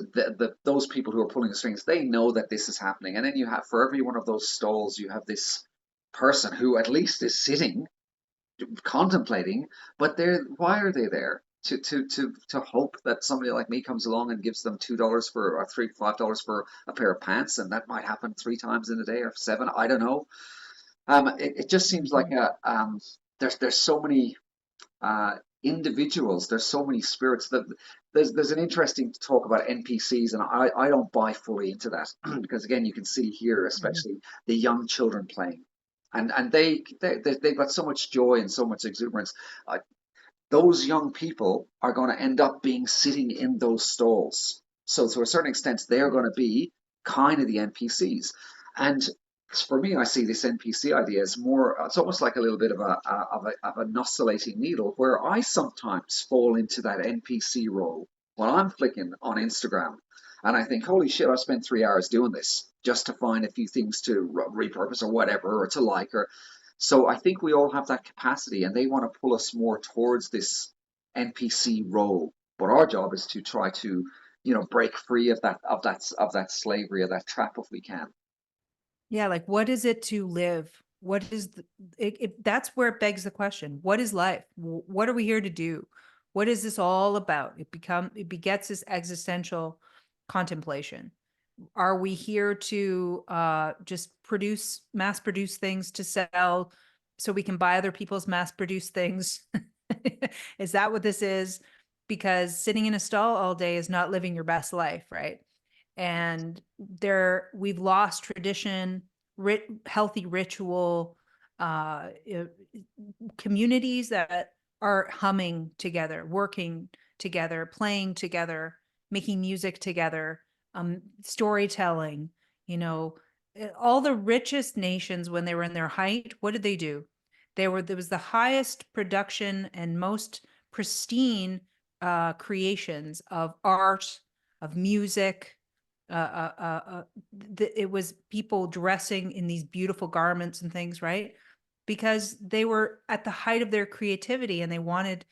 those people who are pulling the strings, they know that this is happening. And then you have, for every one of those stalls, you have this person who at least is sitting contemplating, but why are they there? To hope that somebody like me comes along and gives them $2 for, or $5 for a pair of pants, and that might happen 3 times in a day or seven. I don't know. It just seems like Mhm. there's so many individuals. There's so many spirits that there's an interesting talk about NPCs, and I don't buy fully into that because again, you can see here, Mhm. especially the young children playing, and they've got so much joy and so much exuberance. Uh, those young people are going to end up being sitting in those stalls. So to a certain extent, they're going to be kind of the NPCs. And for me, I see this NPC idea as more. It's almost like a little bit of an oscillating needle, where I sometimes fall into that NPC role when I'm flicking on Instagram, and I think, holy shit, I spent 3 hours doing this just to find a few things to repurpose or whatever, or to like, or so I think we all have that capacity, and they want to pull us more towards this NPC role. But our job is to try to, break free of that slavery, of that trap, if we can. Yeah, like what is it to live? What is that's where it begs the question. What is life? What are we here to do? What is this all about? It begets this existential contemplation. Are we here to just mass produce things to sell so we can buy other people's mass produced things? Is that what this is? Because sitting in a stall all day is not living your best life, right? And we've lost tradition, healthy ritual, uh, uh, communities that are humming together, working together, playing together, making music together, storytelling. You know, all the richest nations when they were in their height, what did they do? There was the highest production and most pristine creations of art, of music. It was people dressing in these beautiful garments and things, right? Because they were at the height of their creativity and they wanted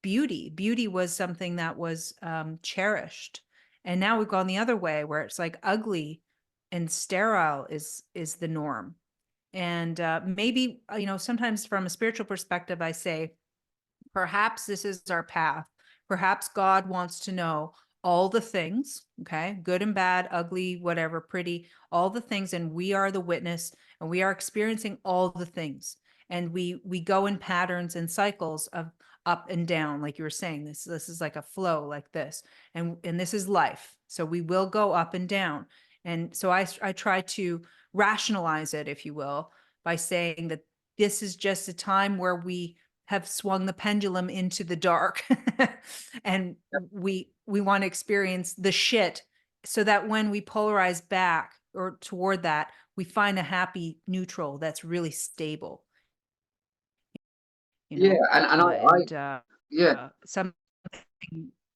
beauty. Beauty was something that was cherished. And now we've gone the other way where it's like ugly and sterile is the norm. And maybe, sometimes from a spiritual perspective, I say, perhaps this is our path. Perhaps God wants to know all the things, okay, good and bad, ugly, whatever, pretty, all the things. And we are the witness and we are experiencing all the things. and we go in patterns and cycles of up and down, like you were saying. This is like a flow like this, and this is life. So we will go up and down. And so I try to rationalize it, if you will, by saying that this is just a time where we have swung the pendulum into the dark and we want to experience the shit, so that when we polarize back or toward that, we find a happy neutral that's really stable, you Yeah, know, and and yeah. something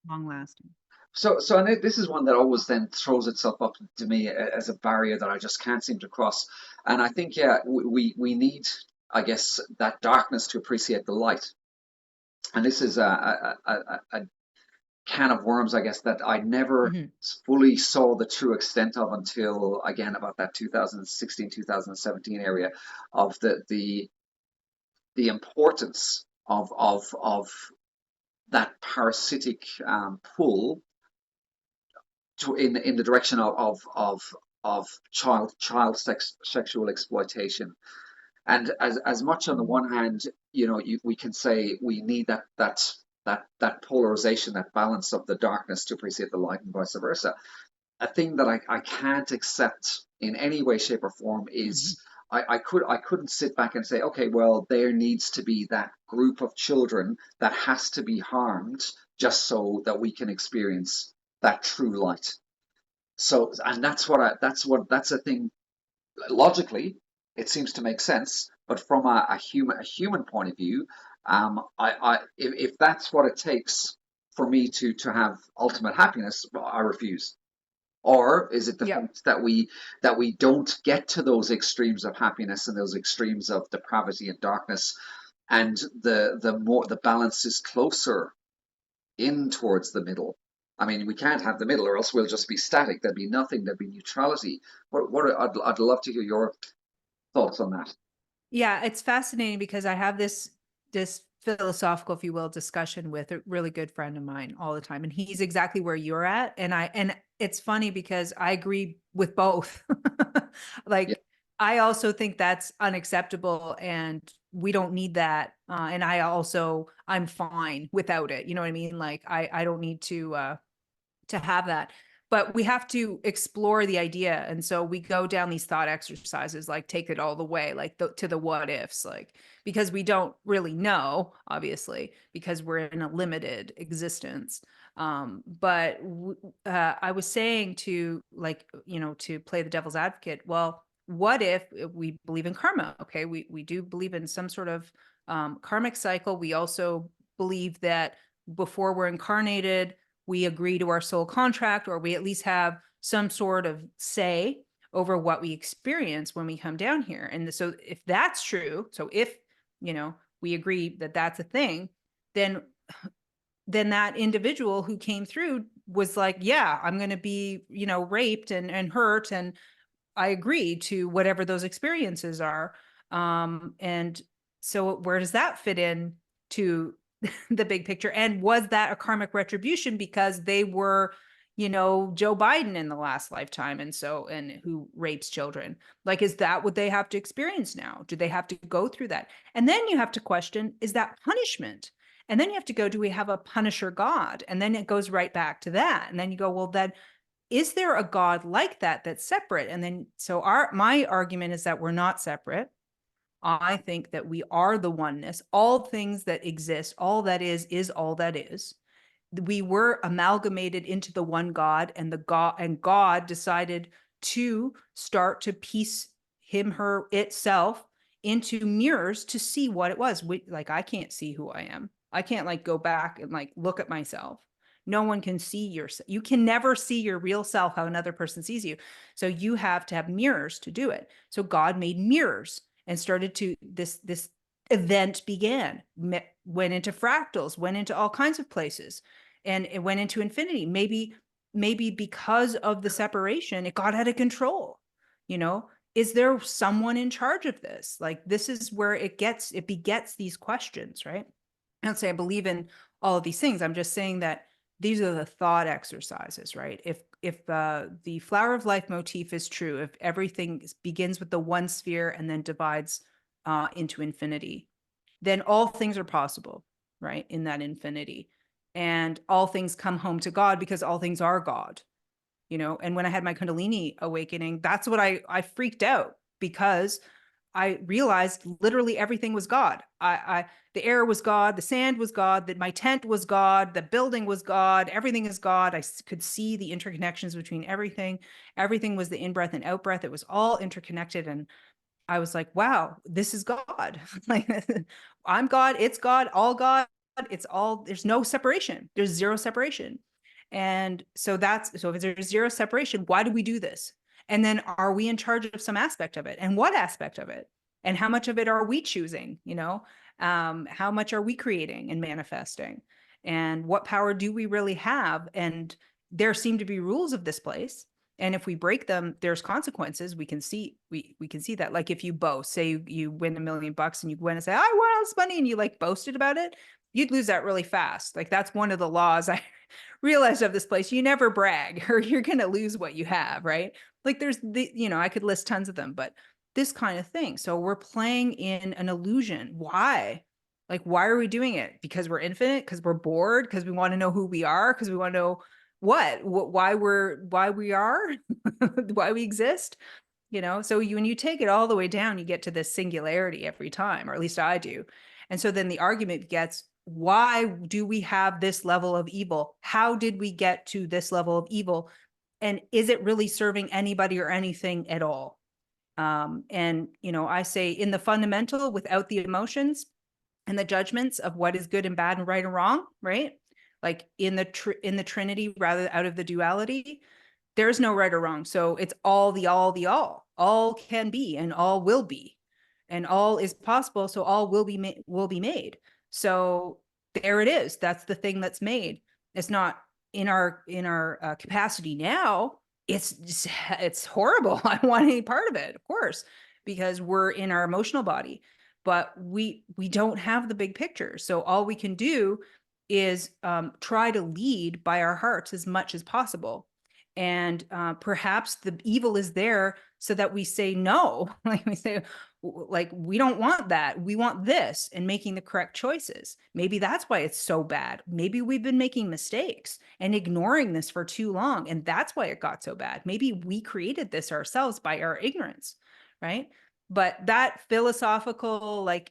long lasting. So and this is one that always then throws itself up to me as a barrier that I just can't seem to cross. And I think, yeah, we need, I guess, that darkness to appreciate the light. And this is a can of worms, I guess, that I never Mhm. fully saw the true extent of until, again, about that 2016, 2017 area of the importance of that parasitic pull in the direction of sexual exploitation. And as much on the one hand, we can say we need that polarization, that balance of the darkness to appreciate the light, and vice versa. A thing that I can't accept in any way, shape, or form Mhm. is I couldn't sit back and say, okay, well, there needs to be that group of children that has to be harmed just so that we can experience that true light. So, and that's a thing. Logically, it seems to make sense, but from a human point of view, if that's what it takes for me to have ultimate happiness, well, I refuse. Or is it the Yep. fact that we don't get to those extremes of happiness and those extremes of depravity and darkness, and the balance is closer in towards the middle? I mean, we can't have the middle, or else we'll just be static. There'd be nothing. There'd be neutrality. I'd love to hear your thoughts on that. Yeah, it's fascinating because I have this philosophical, if you will, discussion with a really good friend of mine all the time, and he's exactly where you're at. And it's funny because I agree with both. Yeah, Like, I also think that's unacceptable, and we don't need that. And I'm fine without it. You know what I mean? Like, I don't need to have that. But we have to explore the idea. And so we go down these thought exercises, like take it all the way, like to the what ifs, like, because we don't really know, obviously, because we're in a limited existence. But I was saying to, like, to play the devil's advocate, well, what if we believe in karma? Okay. We do believe in some sort of karmic cycle. We also believe that before we're incarnated, we agree to our soul contract, or we at least have some sort of say over what we experience when we come down here. And so if that's true, so if, we agree that that's a thing, then that individual who came through was like, yeah, I'm going to be, raped and hurt, and I agree to whatever those experiences are. And so where does that fit in to the big picture? And was that a karmic retribution because they were, Joe Biden in the last lifetime, and who rapes children? Like, is that what they have to experience now? Do they have to go through that? And then you have to question, is that punishment? And then you have to go, do we have a punisher God? And then it goes right back to that. And then you go, well, then is there a God like that that's separate? And then, so my argument is that we're not separate. I think that we are the oneness. All things that exist, all that is all that is. We were amalgamated into the one God, and God decided to start to piece her, itself into mirrors to see what it was. Like, I can't see who I am. I can't, like, go back and, like, look at myself. No one can see you can never see your real self how another person sees you. So you have to have mirrors to do it. So God made mirrors and started to this event began, went into fractals, went into all kinds of places, and it went into infinity. Maybe because of the separation, it got out of control. Is there someone in charge of this? Like, this is where it begets these questions, right? I don't say I believe in all of these things. I'm just saying that these are the thought exercises, right? If the flower of life motif is true, if everything begins with the one sphere and then divides into infinity, then all things are possible, right? In that infinity. And all things come home to God because all things are God, you know? And when I had my Kundalini awakening, that's what I freaked out because I realized literally everything was God. The air was God, the sand was God, that my tent was God, the building was God, everything is God. I could see the interconnections between everything. Everything was the in-breath and out-breath. It was all interconnected. And I was like, wow, this is God. Like I'm God, it's God, all God. It's all, there's no separation. There's zero separation. And so if there's zero separation, why do we do this? And then are we in charge of some aspect of it? And what aspect of it? And how much of it are we choosing? You know, how much are we creating and manifesting? And what power do we really have? And there seem to be rules of this place, and if we break them, there's consequences. We can see that. Like if you boast, say you win $1 million and you go in and say, I won all this money, and you like boasted about it, you'd lose that really fast. Like that's one of the laws I realized of this place. You never brag or you're gonna lose what you have, right? Like there's I could list tons of them, but this kind of thing. So we're playing in an illusion. Why? Like, why are we doing it? Because we're infinite, because we're bored, because we want to know who we are, because we want to know why we are, why we exist, so when you take it all the way down, you get to this singularity every time, or at least I do. And so then the argument gets, why do we have this level of evil? How did we get to this level of evil? And is it really serving anybody or anything at all? And I say in the fundamental, without the emotions and the judgments of what is good and bad and right and wrong, right? Like in the Trinity, rather out of the duality, there's no right or wrong. So it's all all can be and all will be, and all is possible. So all will be made. So there it is. That's the thing that's made. It's not in our capacity now. It's horrible. I don't want any part of it, of course, because we're in our emotional body, but we don't have the big picture. So all we can do is try to lead by our hearts as much as possible. And perhaps the evil is there so that we say no. Like we say, like, we don't want that, we want this, and making the correct choices. Maybe that's why it's so bad. Maybe we've been making mistakes and ignoring this for too long, and that's why it got so bad. Maybe we created this ourselves by our ignorance, right? But that philosophical, like,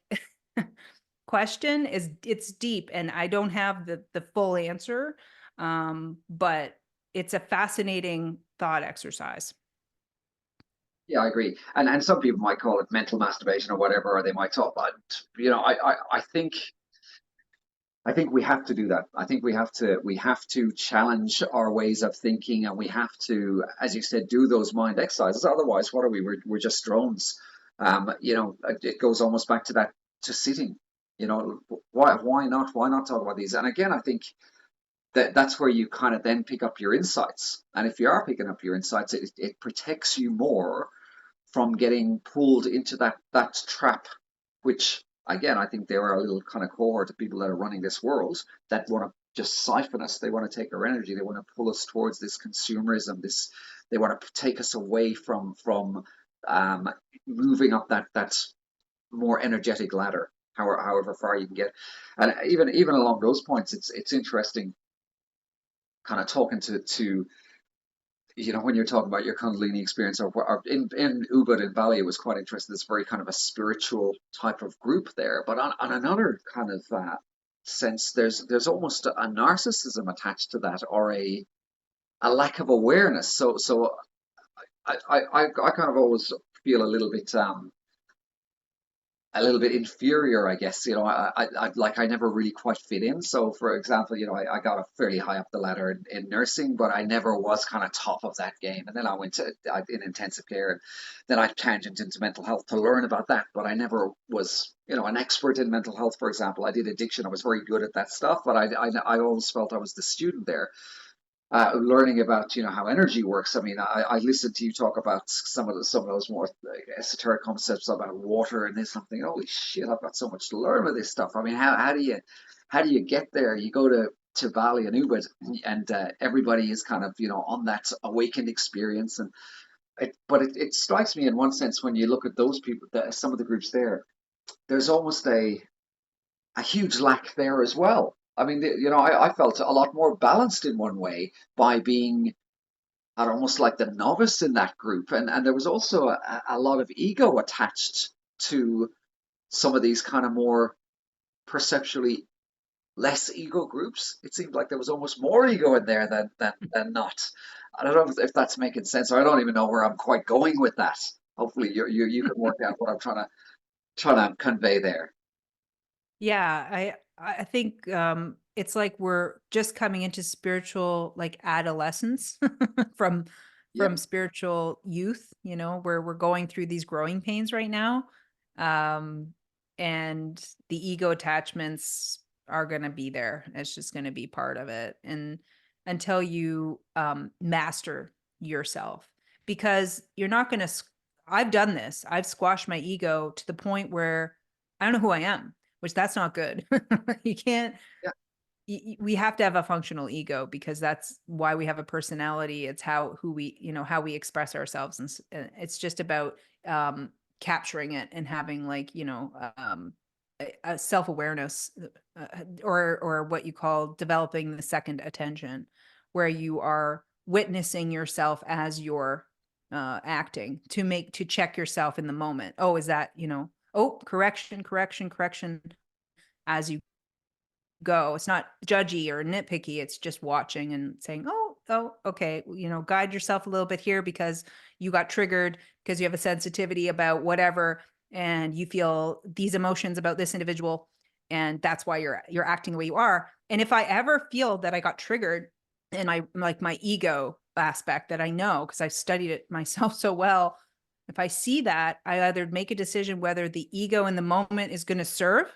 question it's deep, and I don't have the full answer, but it's a fascinating thought exercise. Yeah, I agree. And some people might call it mental masturbation or whatever, or they might talk about, I think we have to do that. I think we have to challenge our ways of thinking, and we have to, as you said, do those mind exercises. Otherwise, what are we? We're just drones. It goes almost back to that, to sitting. Why not talk about these? And again, I think that's where you kind of then pick up your insights. And if you are picking up your insights, it protects you more from getting pulled into that trap, which again, I think there are a little kind of cohort of people that are running this world that want to just siphon us. They want to take our energy. They want to pull us towards this consumerism. They want to take us away from um, moving up that more energetic ladder, however far you can get. And even along those points, it's interesting, kind of talking to when you're talking about your Kundalini experience, or in Ubud in Bali, it was quite interesting. It's very kind of a spiritual type of group there. But on another kind of sense, there's almost a narcissism attached to that, or a lack of awareness. So I kind of always feel a little bit inferior, I guess. Like I never really quite fit in. So, for example, I got fairly high up the ladder in nursing, but I never was kind of top of that game. And then I went in intensive care, and then I tangented into mental health to learn about that. But I never was, an expert in mental health. For example, I did addiction. I was very good at that stuff, but I always felt I was the student there, learning about how energy works. I mean, I listened to you talk about some of those more esoteric concepts about water and this something. Holy shit, I've got so much to learn with this stuff. I mean, how do you get there? You go to Bali and Ubud, and everybody is kind of on that awakened experience, and it strikes me in one sense when you look at those people, some of the groups there. there's almost a huge lack there as well. I mean, I felt a lot more balanced in one way by being almost like the novice in that group, and there was also a lot of ego attached to some of these kind of more perceptually less ego groups. It seemed like there was almost more ego in there than not. I don't know if that's making sense, or I don't even know where I'm quite going with that. Hopefully, you can work out what I'm trying to convey there. Yeah, I think it's like we're just coming into spiritual like adolescence from Yeah, spiritual youth, where we're going through these growing pains right now. Um and the ego attachments are going to be there. It's just going to be part of it, and until you master yourself, because you're not going to I've done this. I've squashed my ego to the point where I don't know who I am, which that's not good. You can't, yeah, we have to have a functional ego because that's why we have a personality. It's who we, how we express ourselves. And it's just about um, capturing it and having like, a self-awareness, or what you call developing the second attention, where you are witnessing yourself as you're acting, to check yourself in the moment. Oh, is that, oh, correction, correction, correction as you go. It's not judgy or nitpicky. It's just watching and saying, oh, okay, guide yourself a little bit here because you got triggered because you have a sensitivity about whatever, and you feel these emotions about this individual, and that's why you're acting the way you are. And if I ever feel that I got triggered, and I like my ego aspect that I know because I've studied it myself so well, if I see that, I either make a decision whether the ego in the moment is going to serve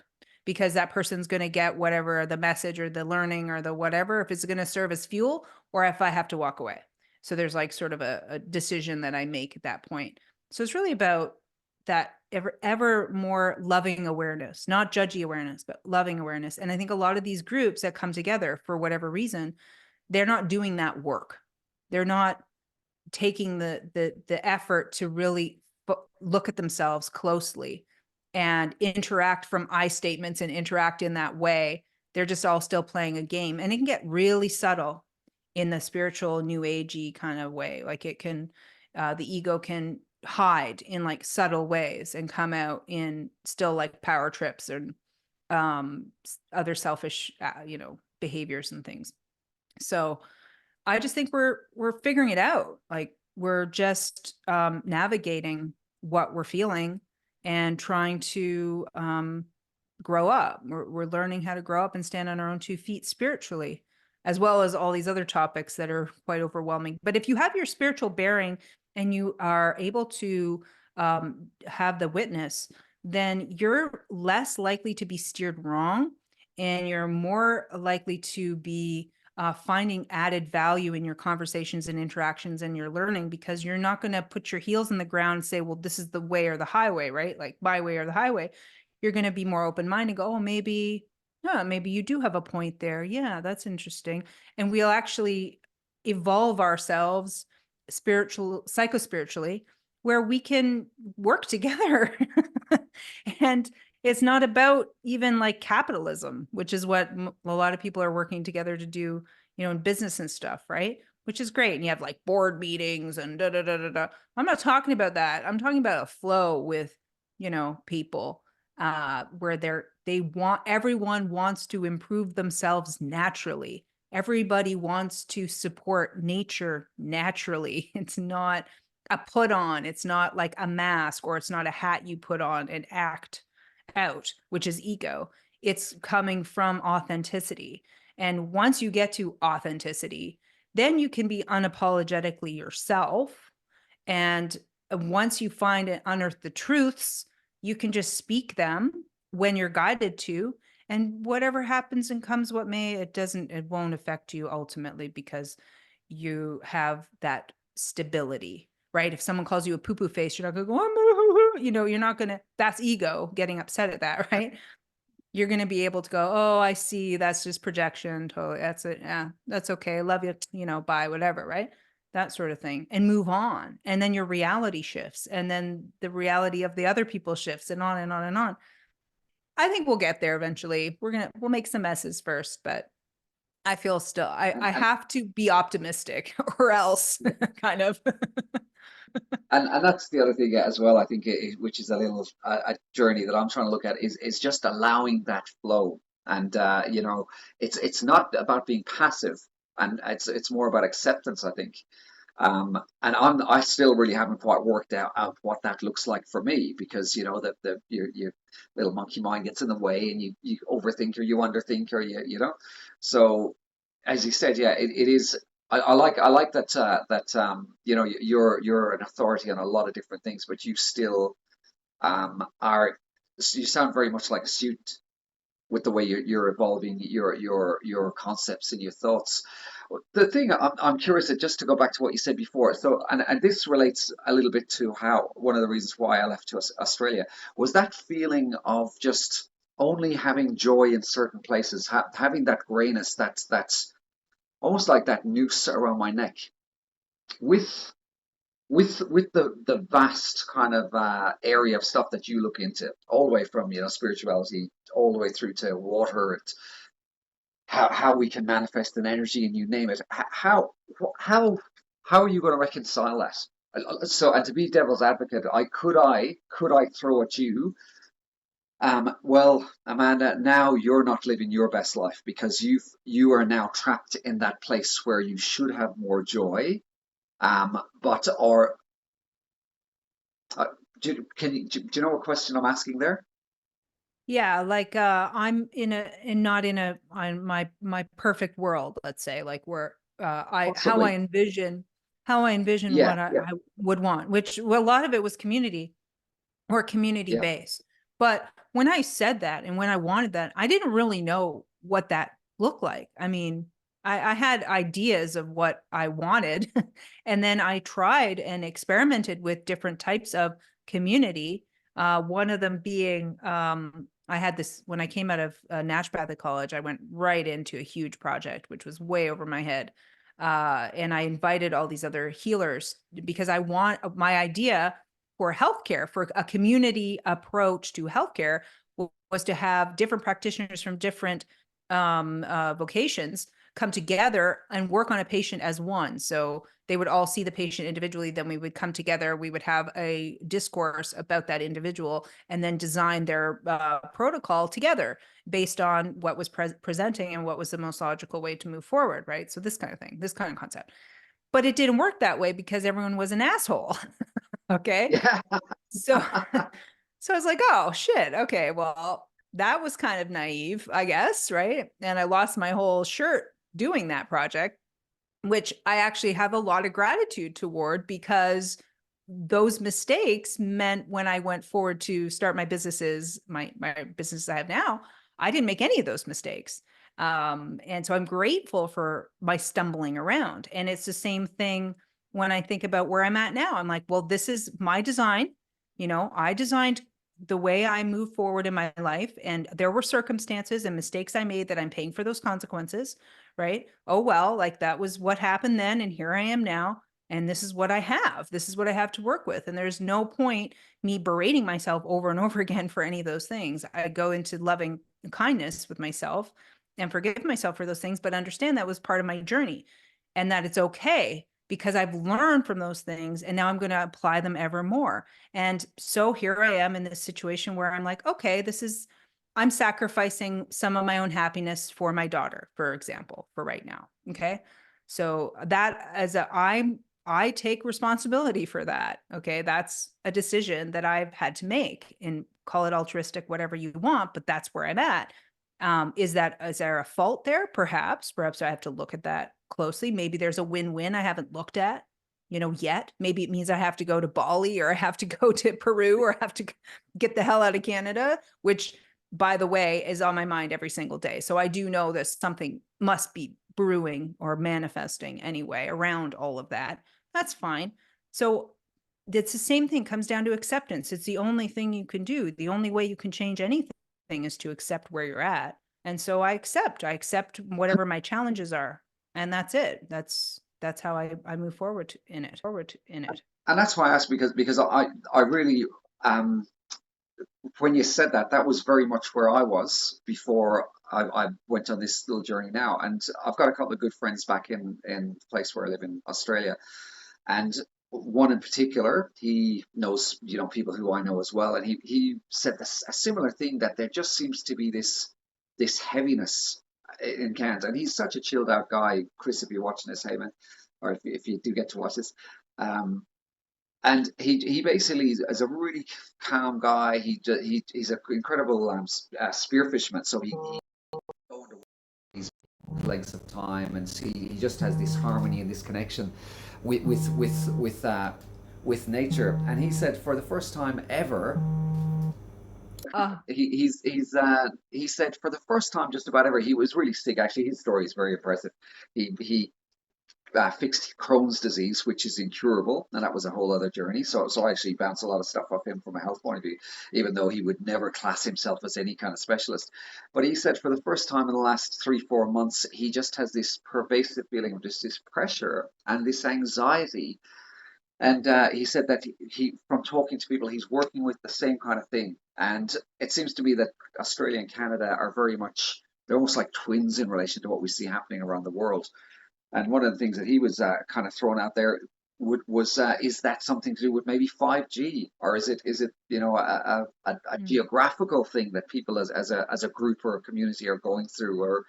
because that person's going to get whatever the message or the learning or the whatever, if it's going to serve as fuel, or if I have to walk away. So there's like sort of a decision that I make at that point. So it's really about that ever more loving awareness, not judgy awareness, but loving awareness. And I think a lot of these groups that come together for whatever reason, they're not doing that work. They're not taking the effort to really look at themselves closely and interact from I statements and interact in that way. They're just all still playing a game, and it can get really subtle in the spiritual new agey kind of way. Like it can, the ego can hide in like subtle ways and come out in still like power trips and other selfish, behaviors and things. So I just think we're figuring it out. Like we're just navigating what we're feeling and trying to grow up. We're learning how to grow up and stand on our own 2 feet spiritually, as well as all these other topics that are quite overwhelming. But if you have your spiritual bearing and you are able to have the witness, then you're less likely to be steered wrong, and you're more likely to be finding added value in your conversations and interactions and your learning, because you're not going to put your heels in the ground and say, well, this is the way or the highway, right? Like my way or the highway. You're going to be more open-minded and go, oh, maybe, yeah, maybe you do have a point there. Yeah, that's interesting. And we'll actually evolve ourselves psychospiritually, where we can work together. And it's not about even like capitalism, which is what a lot of people are working together to do, in business and stuff, right? Which is great. And you have like board meetings and da da da da da. I'm not talking about that. I'm talking about a flow with, people, where everyone wants to improve themselves naturally. Everybody wants to support nature naturally. It's not a put on. It's not like a mask, or it's not a hat you put on and act out, which is ego. It's coming from authenticity. And once you get to authenticity, then you can be unapologetically yourself. And once you find and unearth the truths, you can just speak them when you're guided to. And whatever happens and comes what may, it won't affect you ultimately, because you have that stability, right? If someone calls you a poo poo face, you're not going to go, you're not going to, that's ego getting upset at that, right? You're going to be able to go, oh, I see. That's just projection. Totally. That's it. Yeah, that's okay. Love you, bye, whatever, right? That sort of thing, and move on. And then your reality shifts. And then the reality of the other people shifts, and on and on and on. I think we'll get there eventually. We'll make some messes first, but I feel still I And have to be optimistic or else kind of. and that's the other thing as well. I think which is a little a journey that I'm trying to look at is just allowing that flow. And it's not about being passive, and it's more about acceptance, I think. And I still really haven't quite worked out what that looks like for me, because your little monkey mind gets in the way, and you overthink, or you underthink, or so as you said, yeah, it is. I like that you're an authority on a lot of different things, but you still are. You sound very much like a student with the way you're evolving your concepts and your thoughts. The thing I'm curious, just to go back to what you said before. So, and this relates a little bit to how one of the reasons why I left to Australia was that feeling of just only having joy in certain places, having that grayness, that's almost like that noose around my neck, with the vast kind of area of stuff that you look into, all the way from spirituality all the way through to water, and how we can manifest an energy, and you name it. How how are you going to reconcile that? So, and to be devil's advocate, I throw at you, well, Amanda, now you're not living your best life, because you are now trapped in that place where you should have more joy, but or uh, do you know what question I'm asking there? Yeah, like I'm not in a on my perfect world, let's say, like where I Possibly. how I envision Yeah, what yeah, I would want, which well, a lot of it was community or community yeah. based. But when I said that and when I wanted that, I didn't really know what that looked like. I mean, I had ideas of what I wanted, and then I tried and experimented with different types of community. One of them being, I had this when I came out of naturopathic college, I went right into a huge project, which was way over my head. And I invited all these other healers because I want my idea for healthcare, for a community approach to healthcare, was to have different practitioners from different vocations come together and work on a patient as one. So they would all see the patient individually, then we would come together, we would have a discourse about that individual, and then design their protocol together based on what was presenting and what was the most logical way to move forward, right? So this kind of thing, this kind of concept. But it didn't work that way because everyone was an asshole. Okay. Yeah. So, so I was like, oh shit. Okay. Well, that was kind of naive, I guess. Right. And I lost my whole shirt doing that project, which I actually have a lot of gratitude toward, because those mistakes meant when I went forward to start my businesses, my business I have now, I didn't make any of those mistakes. And so I'm grateful for my stumbling around. And it's the same thing when I think about where I'm at now. I'm like, well, this is my design. I designed the way I move forward in my life, and there were circumstances and mistakes I made that I'm paying for those consequences, right? Oh, well, like that was what happened then. And here I am now. And this is what I have. This is what I have to work with. And there's no point me berating myself over and over again for any of those things. I go into loving kindness with myself and forgive myself for those things, but understand that was part of my journey, and that it's okay because I've learned from those things and now I'm going to apply them ever more. And so here I am in this situation where I'm like, okay, I'm sacrificing some of my own happiness for my daughter, for example, for right now. Okay. So that I take responsibility for that. Okay. That's a decision that I've had to make, and call it altruistic, whatever you want, but that's where I'm at. Is there a fault there? Perhaps I have to look at that closely. Maybe there's a win-win I haven't looked at, yet. Maybe it means I have to go to Bali, or I have to go to Peru, or I have to get the hell out of Canada, which, by the way, is on my mind every single day. So I do know that something must be brewing or manifesting anyway around all of that. That's fine. So it's the same thing, comes down to acceptance. It's the only thing you can do. The only way you can change anything is to accept where you're at. And so I accept whatever my challenges are. And that's it. That's how I move forward in it. And that's why I asked, because I really um when you said that, that was very much where I was before I went on this little journey now. And I've got a couple of good friends back in the place where I live in Australia. And one in particular, he knows, people who I know as well. And he said this, a similar thing, that there just seems to be this heaviness in Canada. And he's such a chilled out guy. Chris, if you're watching this, hey man, or if you do get to watch this, um, and he basically is a really calm guy. He's an incredible spear fisherman. So he go into these lengths of time, and see, he just has this harmony and this connection with nature. And he said for the first time ever, Ah, he said for the first time just about ever, he was really sick. Actually, his story is very impressive. He fixed Crohn's disease, which is incurable, and that was a whole other journey. So I actually bounced a lot of stuff off him from a health point of view, even though he would never class himself as any kind of specialist. But he said for the first time in the last 3, 4 months, he just has this pervasive feeling of just this pressure and this anxiety. And he said that from talking to people, he's working with the same kind of thing. And it seems to me that Australia and Canada are very much, they're almost like twins in relation to what we see happening around the world. And one of the things that he was kind of throwing out there was, is that something to do with maybe 5G, or is it a mm. geographical thing that people as a group or a community are going through, or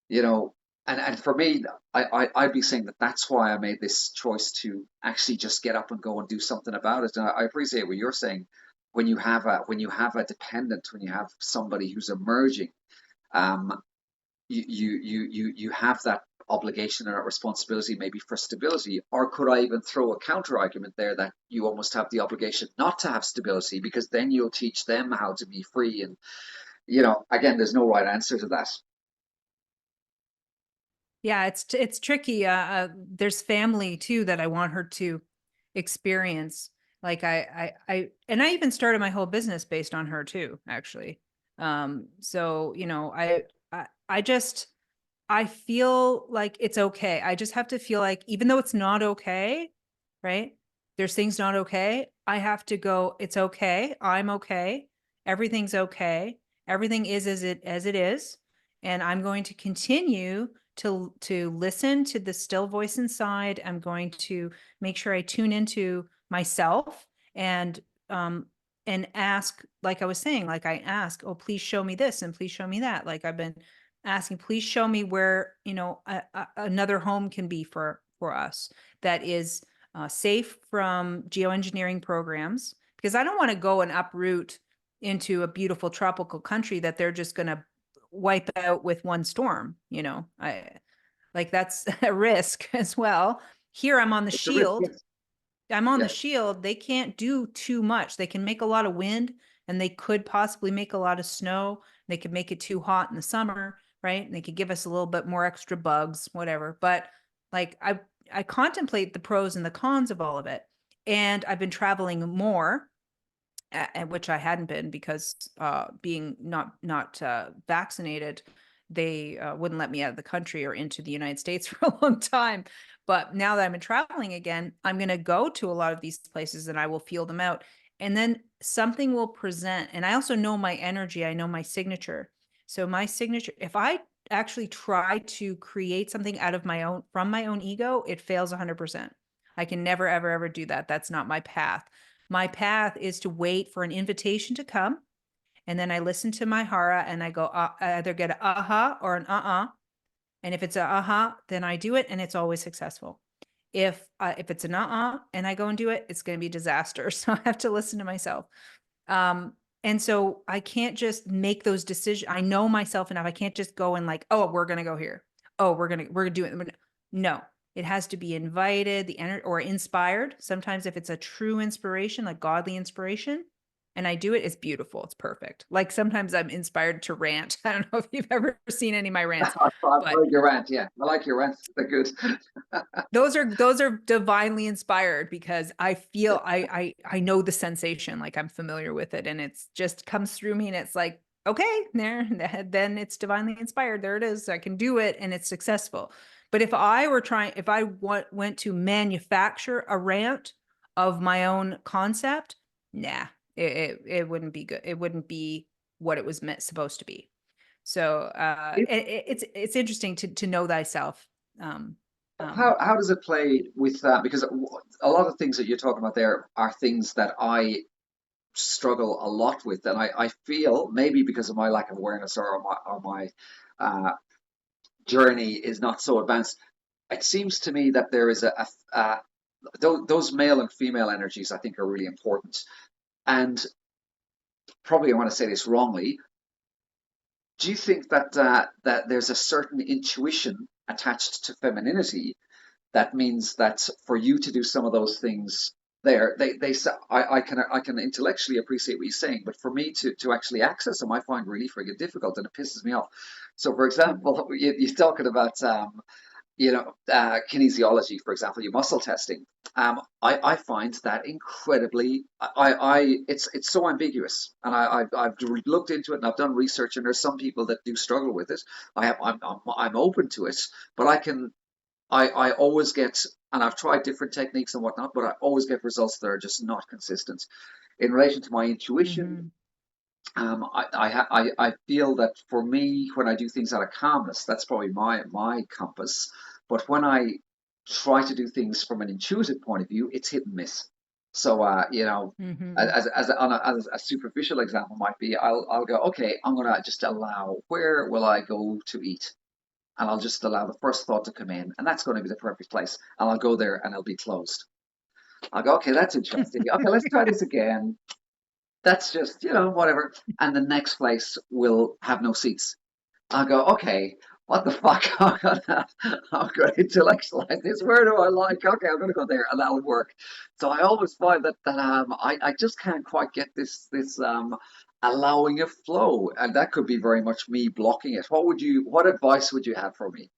you know, and for me, I'd be saying that that's why I made this choice to actually just get up and go and do something about it. And I appreciate what you're saying. When you have a dependent, when you have somebody who's emerging, um, you have that obligation or responsibility maybe for stability. Or could I even throw a counter argument there, that you almost have the obligation not to have stability, because then you'll teach them how to be free. And again, there's no right answer to that. Yeah, it's tricky. There's family too that I want her to experience. Like and I even started my whole business based on her too, actually. So I just I feel like it's okay. I just have to feel like, even though it's not okay, right? There's things not okay. I have to go, it's okay. I'm okay. Everything's okay. Everything is as it is. And I'm going to continue to listen to the still voice inside. I'm going to make sure I tune into myself and um and ask, like I was saying, like I ask, oh, please show me this and please show me that. Like I've been asking, please show me where, another home can be for us that is safe from geoengineering programs, because I don't want to go and uproot into a beautiful tropical country that they're just going to wipe out with one storm. I like, that's a risk as well. Here I'm on the It's a risk, shield. yes. I'm on the Yeah. shield. They can't do too much. They can make a lot of wind, and they could possibly make a lot of snow. They could make it too hot in the summer, right? And they could give us a little bit more extra bugs, whatever. But like I contemplate the pros and the cons of all of it. And I've been traveling more, which I hadn't been, because being not vaccinated, they wouldn't let me out of the country or into the United States for a long time. But now that I'm traveling again, I'm going to go to a lot of these places and I will feel them out. And then something will present. And I also know my energy. I know my signature. So my signature, if I actually try to create something out of my own, from my own ego, it fails 100%. I can never, ever, ever do that. That's not my path. My path is to wait for an invitation to come. And then I listen to my hara and I go, I either get an aha or an And if it's a aha, then I do it and it's always successful. If it's an and I go and do it, it's going to be disaster. So I have to listen to myself. And so I can't just make those decisions. I know myself enough. I can't just go and like, oh, we're going to go here. Oh, we're going to do it. No, it has to be invited, the energy, or inspired. Sometimes if it's a true inspiration, like godly inspiration, and I do it, it's beautiful. It's perfect. Like sometimes I'm inspired to rant. I don't know if you've ever seen any of my rants, I've but heard your rant. Yeah, I like your rants. They're good. those are divinely inspired, because I Yeah. feel I know the sensation, like I'm familiar with it, and it's just comes through me, and it's like, okay, there, then it's divinely inspired. There it is. I can do it, and it's successful. But if I went to manufacture a rant of my own concept, nah, it wouldn't be good. It wouldn't be what it was meant supposed to be. So it's interesting to know thyself. Um, um, How does it play with that? Because a lot of things that you're talking about there are things that I struggle a lot with, and I feel maybe because of my lack of awareness or my journey is not so advanced. It seems to me that there is those male and female energies I think are really important, and probably I want to say this wrongly. Do you think that that there's a certain intuition attached to femininity that means that for you to do some of those things there, I can intellectually appreciate what you're saying, but for me to actually access them, I find really friggin' difficult, and it pisses me off. So, for example, you're talking about kinesiology, for example, your muscle testing. I find that incredibly, it's so ambiguous, and I've looked into it and I've done research, and there's some people that do struggle with it. I'm open to it, but I always get, and I've tried different techniques and whatnot, but I always get results that are just not consistent. In relation to my intuition, mhm, I feel that for me, when I do things out of calmness, that's probably my compass. But when I try to do things from an intuitive point of view, it's hit and miss. So, mhm, as a superficial example might be, I'll go, okay, I'm gonna just allow, where will I go to eat? And I'll just allow the first thought to come in, and that's going to be the perfect place. And I'll go there, and it'll be closed. I'll go, okay, that's interesting. Okay, let's try this again. That's just, whatever. And the next place will have no seats. I'll go, okay, what the fuck? I'm gonna intellectualize this. Where do I like? Okay, I'm gonna go there, and that'll work. So I always find that I just can't quite get this allowing a flow, and that could be very much me blocking it. What advice would you have for me?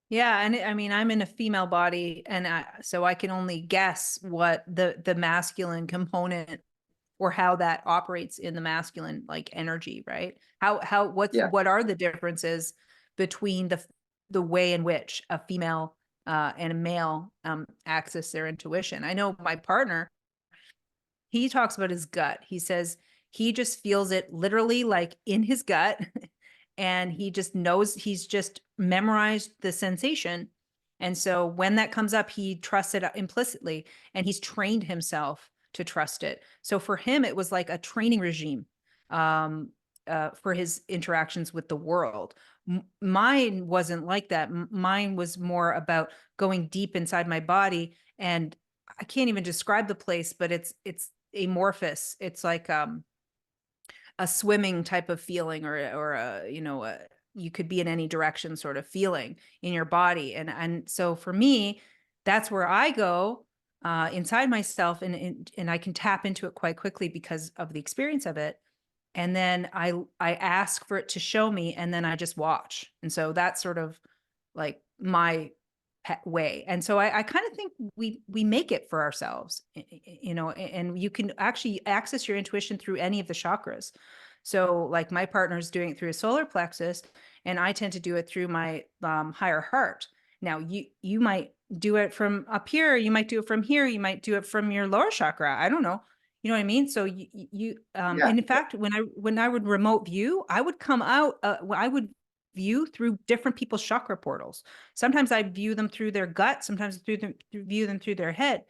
Yeah, and I mean, I'm in a female body, and so I can only guess what the masculine component or how that operates in the masculine like energy, right? Yeah, What are the differences between the way in which a female and a male access their intuition? I know my partner, he talks about his gut. He says he just feels it literally like in his gut and he just knows, he's just memorized the sensation. And so when that comes up, he trusts it implicitly and he's trained himself to trust it. So for him, it was like a training regime um, for his interactions with the world. Mine wasn't like that. Mine was more about going deep inside my body, and I can't even describe the place, but it's amorphous. It's like a swimming type of feeling, or you could be in any direction sort of feeling in your body. And so for me, that's where I go inside myself, and I can tap into it quite quickly because of the experience of it. And then I ask for it to show me, and then I just watch. And so that's sort of like my way. And so I kind of think we make it for ourselves, and you can actually access your intuition through any of the chakras. So like my partner's doing it through his solar plexus, and I tend to do it through my higher heart. Now you might do it from up here, you might do it from here, you might do it from your lower chakra. I don't know. You know what I mean? So yeah, and in fact, when I would remote view, I would come out, I would view through different people's chakra portals. Sometimes I view them through their gut, sometimes view them through their head.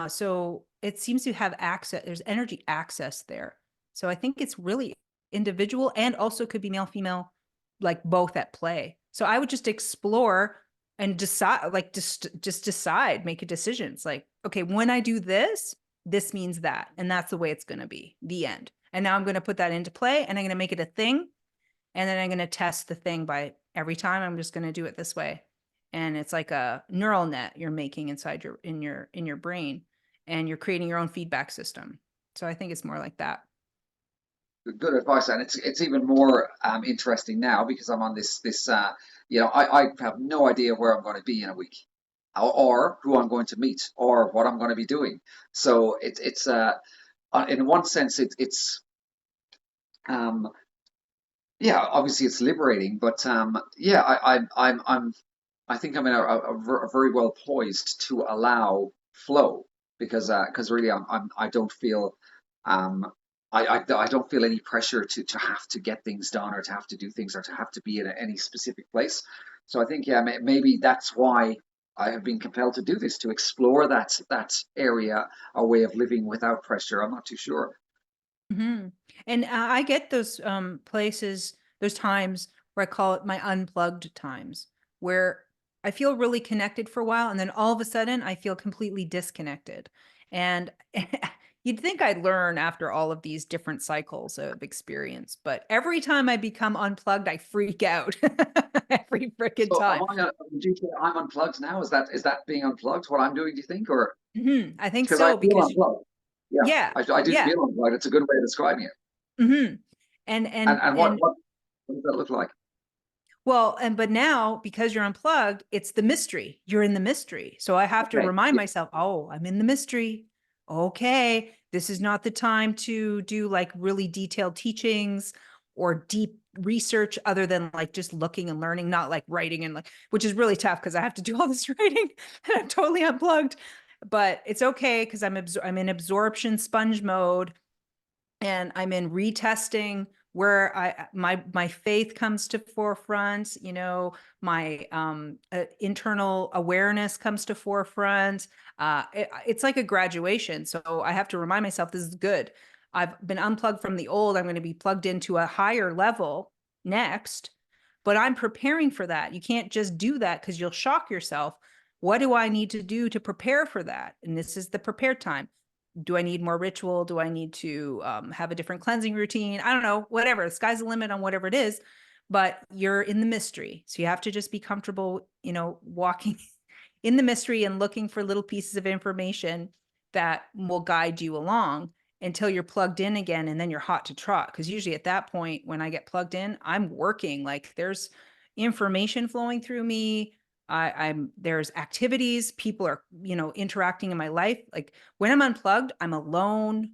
So it seems to have access, there's energy access there. So I think it's really individual and also could be male, female, like both at play. So I would just explore and decide, like just decide, make a decision. It's like, okay, when I do this, this means that, and that's the way it's going to be, the end. And now I'm going to put that into play, and I'm going to make it a thing, and then I'm going to test the thing by every time I'm just going to do it this way. And it's like a neural net you're making inside your brain, and you're creating your own feedback system. So I think it's more like that. good advice, and it's even more interesting now because I'm on I have no idea where I'm going to be in a week, or who I'm going to meet, or what I'm going to be doing. So it's in one sense it's um, yeah, obviously it's liberating, but yeah, I think I'm in a very well poised to allow flow because really I don't feel. Um, I don't feel any pressure to have to get things done or to have to do things or to have to be in any specific place. So I think, yeah, maybe that's why I have been compelled to do this, to explore that area, a way of living without pressure. I'm not too sure. Hmm. And I get those places, those times where I call it my unplugged times, where I feel really connected for a while, and then all of a sudden I feel completely disconnected. And you'd think I'd learn after all of these different cycles of experience, but every time I become unplugged, I freak out every freaking So time. would you say I'm unplugged now? Is that being unplugged what I'm doing, do you think? Or I think because I so feel because unplugged. Yeah, yeah, I do yeah. feel unplugged. It's a good way of describing it. hmm And and what and what, what does that look like? well, and but now because you're unplugged, it's the mystery. You're in the mystery. So I have to Okay. remind Yeah. myself, oh, I'm in the mystery. Okay, this is not the time to do like really detailed teachings or deep research other than like just looking and learning, not like writing and like, which is really tough because I have to do all this writing and I'm totally unplugged. But it's okay because I'm in absorption sponge mode and I'm in retesting where my faith comes to forefront, my internal awareness comes to forefront. It's like a graduation, so I have to remind myself this is good. I've been unplugged from the old. I'm going to be plugged into a higher level next, but I'm preparing for that. You can't just do that because you'll shock yourself. What do I need to do to prepare for that? And this is the prepared time. Do I need more ritual? Do I need to have a different cleansing routine? I don't know, whatever. The sky's the limit on whatever it is, but you're in the mystery. So you have to just be comfortable, walking in the mystery and looking for little pieces of information that will guide you along until you're plugged in again and then you're hot to trot. Because usually at that point, when I get plugged in, I'm working. Like there's information flowing through me. I'm there's activities, people are, interacting in my life. Like when I'm unplugged, I'm alone.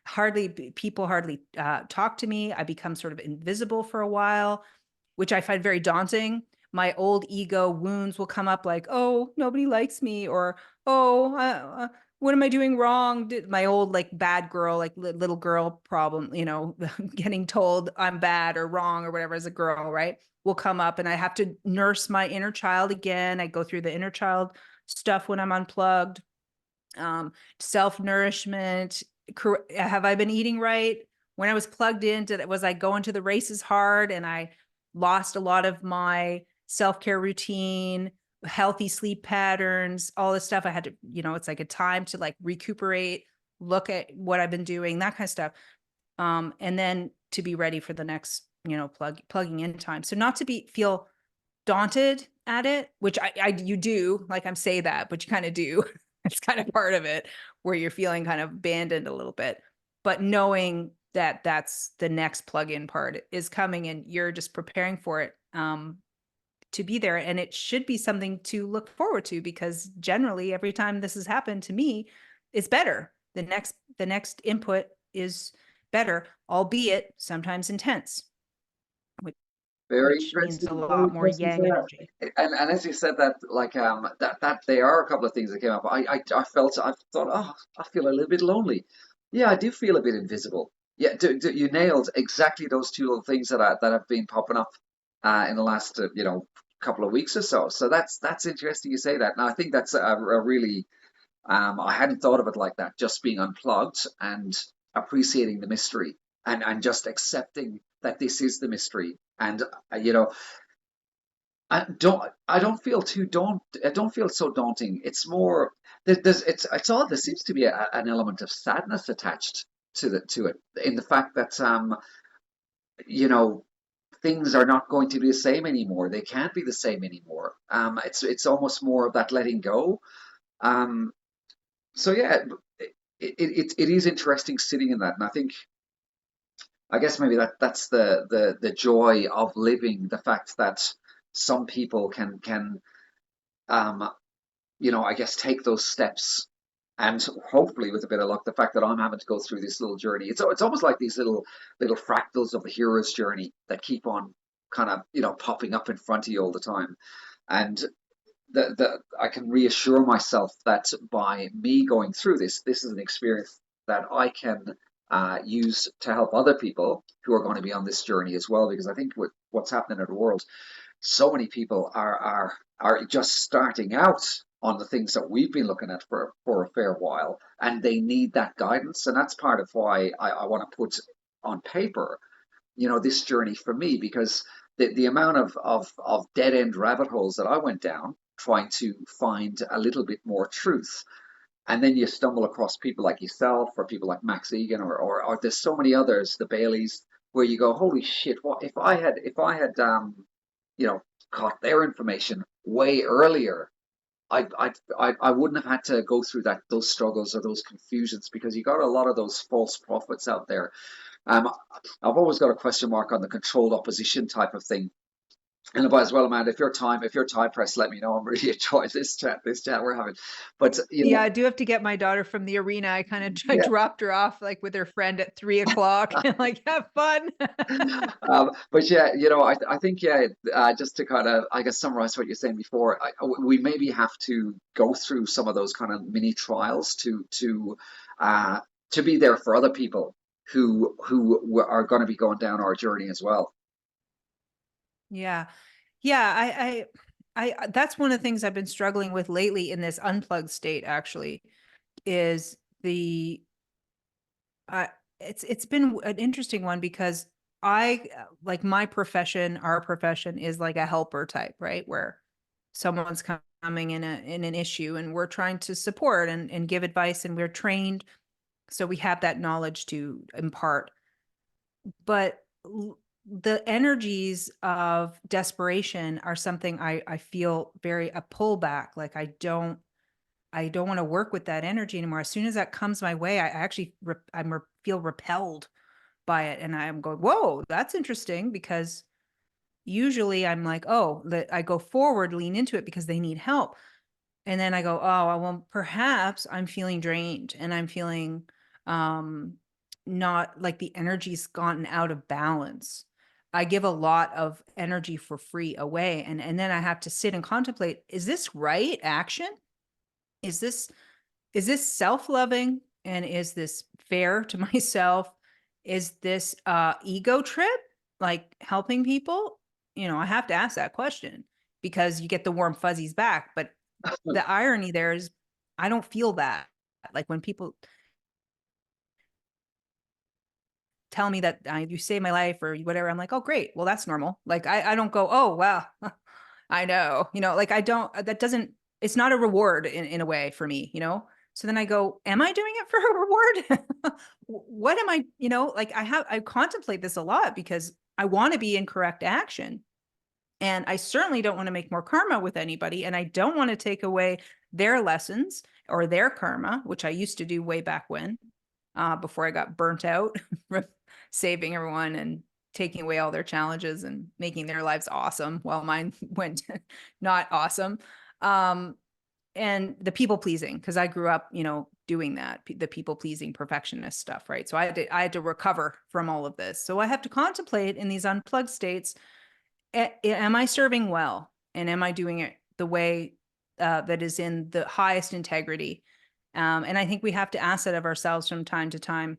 Hardly people hardly talk to me. I become sort of invisible for a while, which I find very daunting. My old ego wounds will come up like, oh, nobody likes me, or oh, what am I doing wrong? My old like bad girl, like little girl problem, getting told I'm bad or wrong or whatever as a girl, right? Will come up and I have to nurse my inner child again. I go through the inner child stuff when I'm unplugged. Self-nourishment. Have I been eating right? When I was plugged in, was I going to the races hard and I lost a lot of my self-care routine, healthy sleep patterns, all this stuff? I had to, it's like a time to like recuperate, look at what I've been doing, that kind of stuff. And then to be ready for the next, plugging in time. So not to feel daunted at it, which you do, like I'm say that, but you kind of do. It's kind of part of it where you're feeling kind of abandoned a little bit, but knowing that that's the next plug-in part is coming and you're just preparing for it to be there. And it should be something to look forward to because generally every time this has happened to me, it's better. The next input is better, albeit sometimes intense, which, Very which means a interesting. Very lot more interesting to say yang energy. that. And as you said that, like that there are a couple of things that came up. I thought, oh, I feel a little bit lonely. Yeah, I do feel a bit invisible. Yeah, you nailed exactly those two little things that have been popping up in the last couple of weeks or so. So that's interesting you say that. Now I think that's a really I hadn't thought of it like that. Just being unplugged and appreciating the mystery and just accepting that this is the mystery. And you know, I don't feel too I don't feel so daunting. It's more it's odd. There seems to be an element of sadness attached to it in the fact that you know things are not going to be the same anymore. They can't be the same anymore. It's almost more of that letting go. Um, so yeah, it is interesting sitting in that, and I guess maybe that's the joy of living, the fact that some people can um I guess take those steps, and hopefully with a bit of luck, the fact that I'm having to go through this little journey, it's almost like these little fractals of the hero's journey that keep on kind of popping up in front of you all the time, and the I can reassure myself that by me going through this is an experience that I can use to help other people who are going to be on this journey as well. Because I think with what's happening in the world, so many people are just starting out on the things that we've been looking at for a fair while, and they need that guidance. And that's part of why I want to put on paper, this journey for me, because the amount of dead end rabbit holes that I went down trying to find a little bit more truth. And then you stumble across people like yourself or people like Max Egan or there's so many others, the Baileys, where you go, holy shit, what if I had you know, caught their information way earlier, I wouldn't have had to go through those struggles or those confusions, because you got a lot of those false prophets out there. Um, I've always got a question mark on the controlled opposition type of thing. And about as well, Amanda, if you're time pressed, let me know. I'm really enjoying this chat we're having. But Yeah, I do have to get my daughter from the arena. I yeah. dropped her off like with her friend at 3 o'clock and like, have fun. But yeah, I think yeah, just to kind of, I guess, summarize what you're saying before, we maybe have to go through some of those kind of mini trials uh, to be there for other people who are going to be going down our journey as well. Yeah. Yeah, that's one of the things I've been struggling with lately in this unplugged state, actually, is the uh it's been an interesting one because like my profession, our profession is like a helper type, right? Where someone's coming in an issue and we're trying to support and give advice, and we're trained, so we have that knowledge to impart. But the energies of desperation are something I feel very a pullback. Like I don't want to work with that energy anymore. As soon as that comes my way, I actually feel repelled by it, and I'm going, whoa, that's interesting, because usually I'm like, oh, I go forward, lean into it because they need help. And then I go, oh, well, perhaps I'm feeling drained and I'm feeling um not like the energy's gotten out of balance. I give a lot of energy for free away, and then I have to sit and contemplate, is this right action? Is this self-loving, and is this fair to myself? Is this ego trip, like helping people? I have to ask that question because you get the warm fuzzies back. But the irony there is I don't feel that. Like when people tell me that you saved my life or whatever, I'm like, oh, great. Well, that's normal. Like I don't go, oh, wow, I know, like I don't, that doesn't, it's not a reward in a way for me, So then I go, am I doing it for a reward? What am I, like I contemplate this a lot because I want to be in correct action. And I certainly don't want to make more karma with anybody. And I don't want to take away their lessons or their karma, which I used to do way back when, before I got burnt out, saving everyone and taking away all their challenges and making their lives awesome while mine went not awesome. And the people pleasing, because I grew up, doing that, the people pleasing perfectionist stuff, right? So I had to recover from all of this. So I have to contemplate in these unplugged states, am I serving well? And am I doing it the way that is in the highest integrity? And I think we have to ask that of ourselves from time to time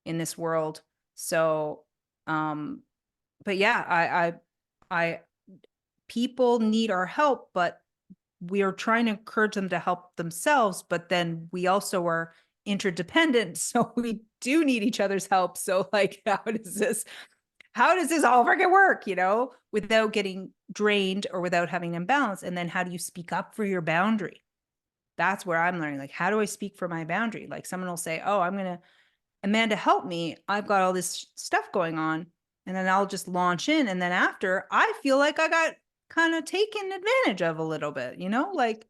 in this world. So, but yeah, I, people need our help, but we are trying to encourage them to help themselves. But then we also are interdependent, so we do need each other's help. So, like, how does this all freaking work, without getting drained or without having an imbalance? And then how do you speak up for your boundary? That's where I'm learning. Like, how do I speak for my boundary? Like someone will say, oh, Amanda, help me. I've got all this stuff going on. And then I'll just launch in. And then after, I feel like I got kind of taken advantage of a little bit, like,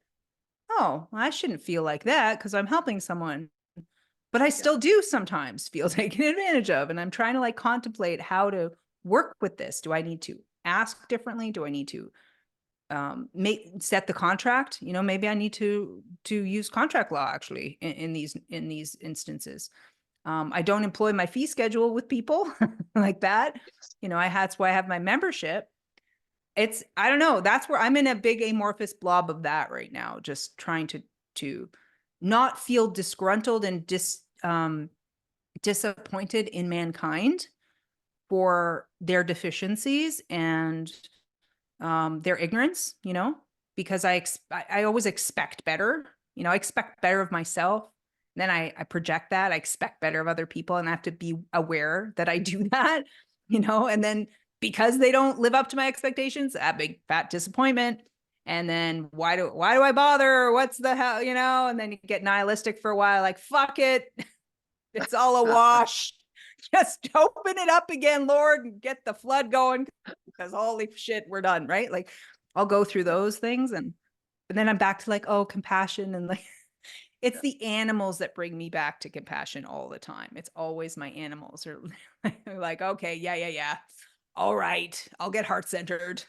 oh, I shouldn't feel like that because I'm helping someone. But I Yeah. still do sometimes feel taken advantage of. And I'm trying to like contemplate how to work with this. Do I need to ask differently? Do I need to set the contract? Maybe I need to use contract law actually in these instances. I don't employ my fee schedule with people like that. That's why I have my membership. I don't know. That's where I'm in a big amorphous blob of that right now. Just trying to not feel disgruntled and disappointed in mankind for their deficiencies and their ignorance, because I always expect better. I expect better of myself. Then I project that. I expect better of other people, and I have to be aware that I do that, and then because they don't live up to my expectations, a big fat disappointment. And then why do I bother? What's the hell, and then you get nihilistic for a while, like, fuck it. It's all a wash. Just open it up again, Lord, and get the flood going, because holy shit, we're done, right? Like, I'll go through those things, and then I'm back to like, oh, compassion, and like it's the animals that bring me back to compassion all the time. It's always my animals are like, okay, yeah. All right, I'll get heart-centered.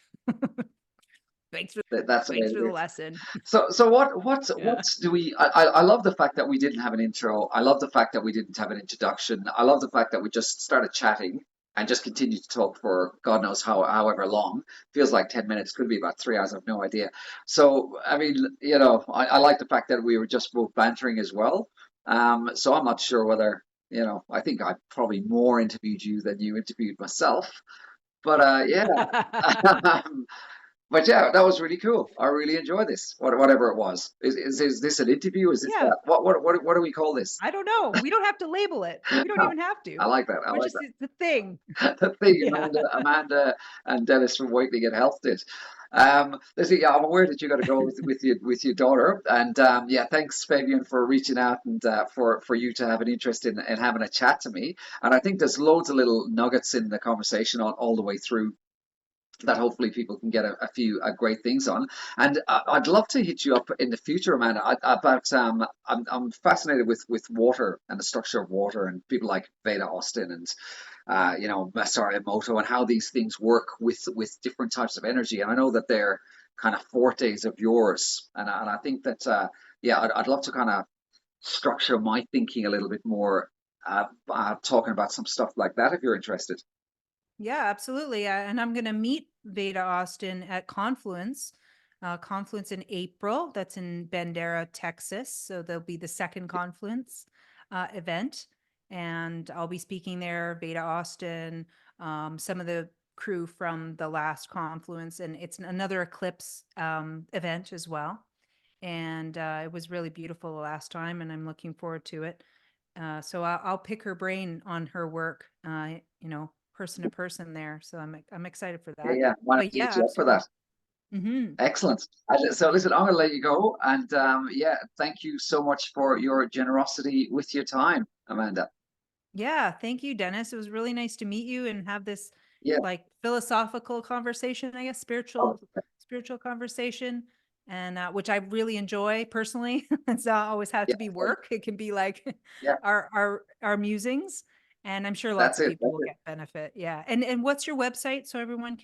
That's Thanks for the amazing. lesson. So what Yeah. do we? I love the fact that we didn't have an intro. I love the fact that we didn't have an introduction. I love the fact that we just started chatting and just continued to talk for God knows however long. Feels like 10 minutes, could be about 3 hours. I've no idea. So I mean, I like the fact that we were just both bantering as well. So I'm not sure whether I think I probably more interviewed you than you interviewed myself. But yeah. But yeah, that was really cool. I really enjoyed this. Whatever it was. Is this an interview? Is this Yeah. that? What do we call this? I don't know. We don't have to label it. We don't even have I to. like that. I We're like just, it's the thing. that. The thing Yeah. Amanda and Dennis from Wakeling and Health did. Listen, yeah, I'm aware that you got to go with your daughter, and yeah, thanks Fabian for reaching out and for you to have an interest in having a chat to me. And I think there's loads of little nuggets in the conversation all the way through that hopefully people can get a few great things on. And I'd love to hit you up in the future, Amanda, about I'm fascinated with water and the structure of water and people like Veda Austin and Masaru Emoto and how these things work with different types of energy. And I know that they're kind of fortes of yours, and I think that yeah, I'd love to kind of structure my thinking a little bit more. Talking about some stuff like that, if you're interested. Yeah, absolutely. And I'm going to meet Veda Austin at Confluence in April. That's in Bandera, Texas. So there'll be the second Confluence event. And I'll be speaking there, Veda Austin, some of the crew from the last Confluence. And it's another eclipse event as well. And it was really beautiful the last time, and I'm looking forward to it. So I'll pick her brain on her work, person to person there. So I'm excited for Yeah, that. yeah. Why don't But we yeah, hit you up for that? absolutely. Hmm. Excellent. So listen, I'm going to let you go, and yeah, thank you so much for your generosity with your time, Amanda. Yeah, thank you, Dennis. It was really nice to meet you and have this Yeah. like philosophical conversation, I guess, Oh, spiritual conversation, and which I really enjoy personally. It's not always have yeah. to be work. It can be like Yeah. our musings, and I'm sure lots That's of it. people That's will it. get benefit. Yeah, and what's your website so everyone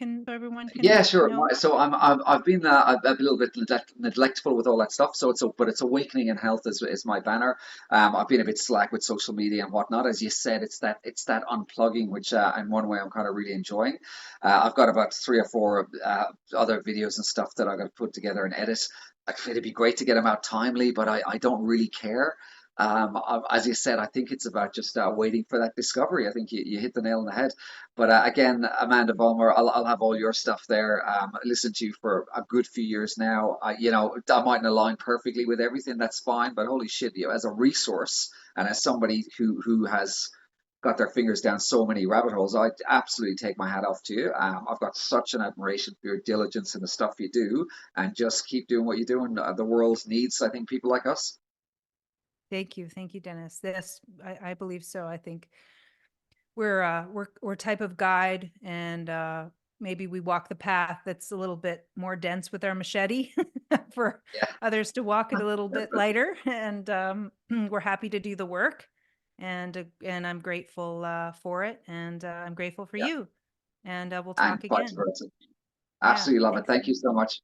Yeah, can sure. know? So I've been a little bit neglectful with all that stuff. So but it's Awakening in Health is my banner. I've been a bit slack with social media and whatnot. As you said, it's that unplugging, which in one way I'm kind of really enjoying. I've got about 3 or 4 other videos and stuff that I've got to put together and edit. It'd be great to get them out timely, but I don't really care. As you said, I think it's about just waiting for that discovery. I think you hit the nail on the head. But again, Amanda Vollmer, I'll have all your stuff there. I listened to you for a good few years now. I mightn't align perfectly with everything. That's fine. But holy shit, as a resource and as somebody who has got their fingers down so many rabbit holes, I absolutely take my hat off to you. I've got such an admiration for your diligence and the stuff you do, and just keep doing what you're doing. The world needs, I think, people like us. Thank you, Dennis. Yes, I believe so. I think we're type of guide, and maybe we walk the path that's a little bit more dense with our machete for Yeah, others to walk it a little bit lighter, and we're happy to do the work, and I'm grateful for it, and I'm grateful for yeah, you, and we'll and talk vice again. versa. Yeah, Absolutely love it. thanks. Thank you so much.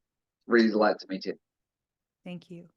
Really delighted to meet you. Thank you.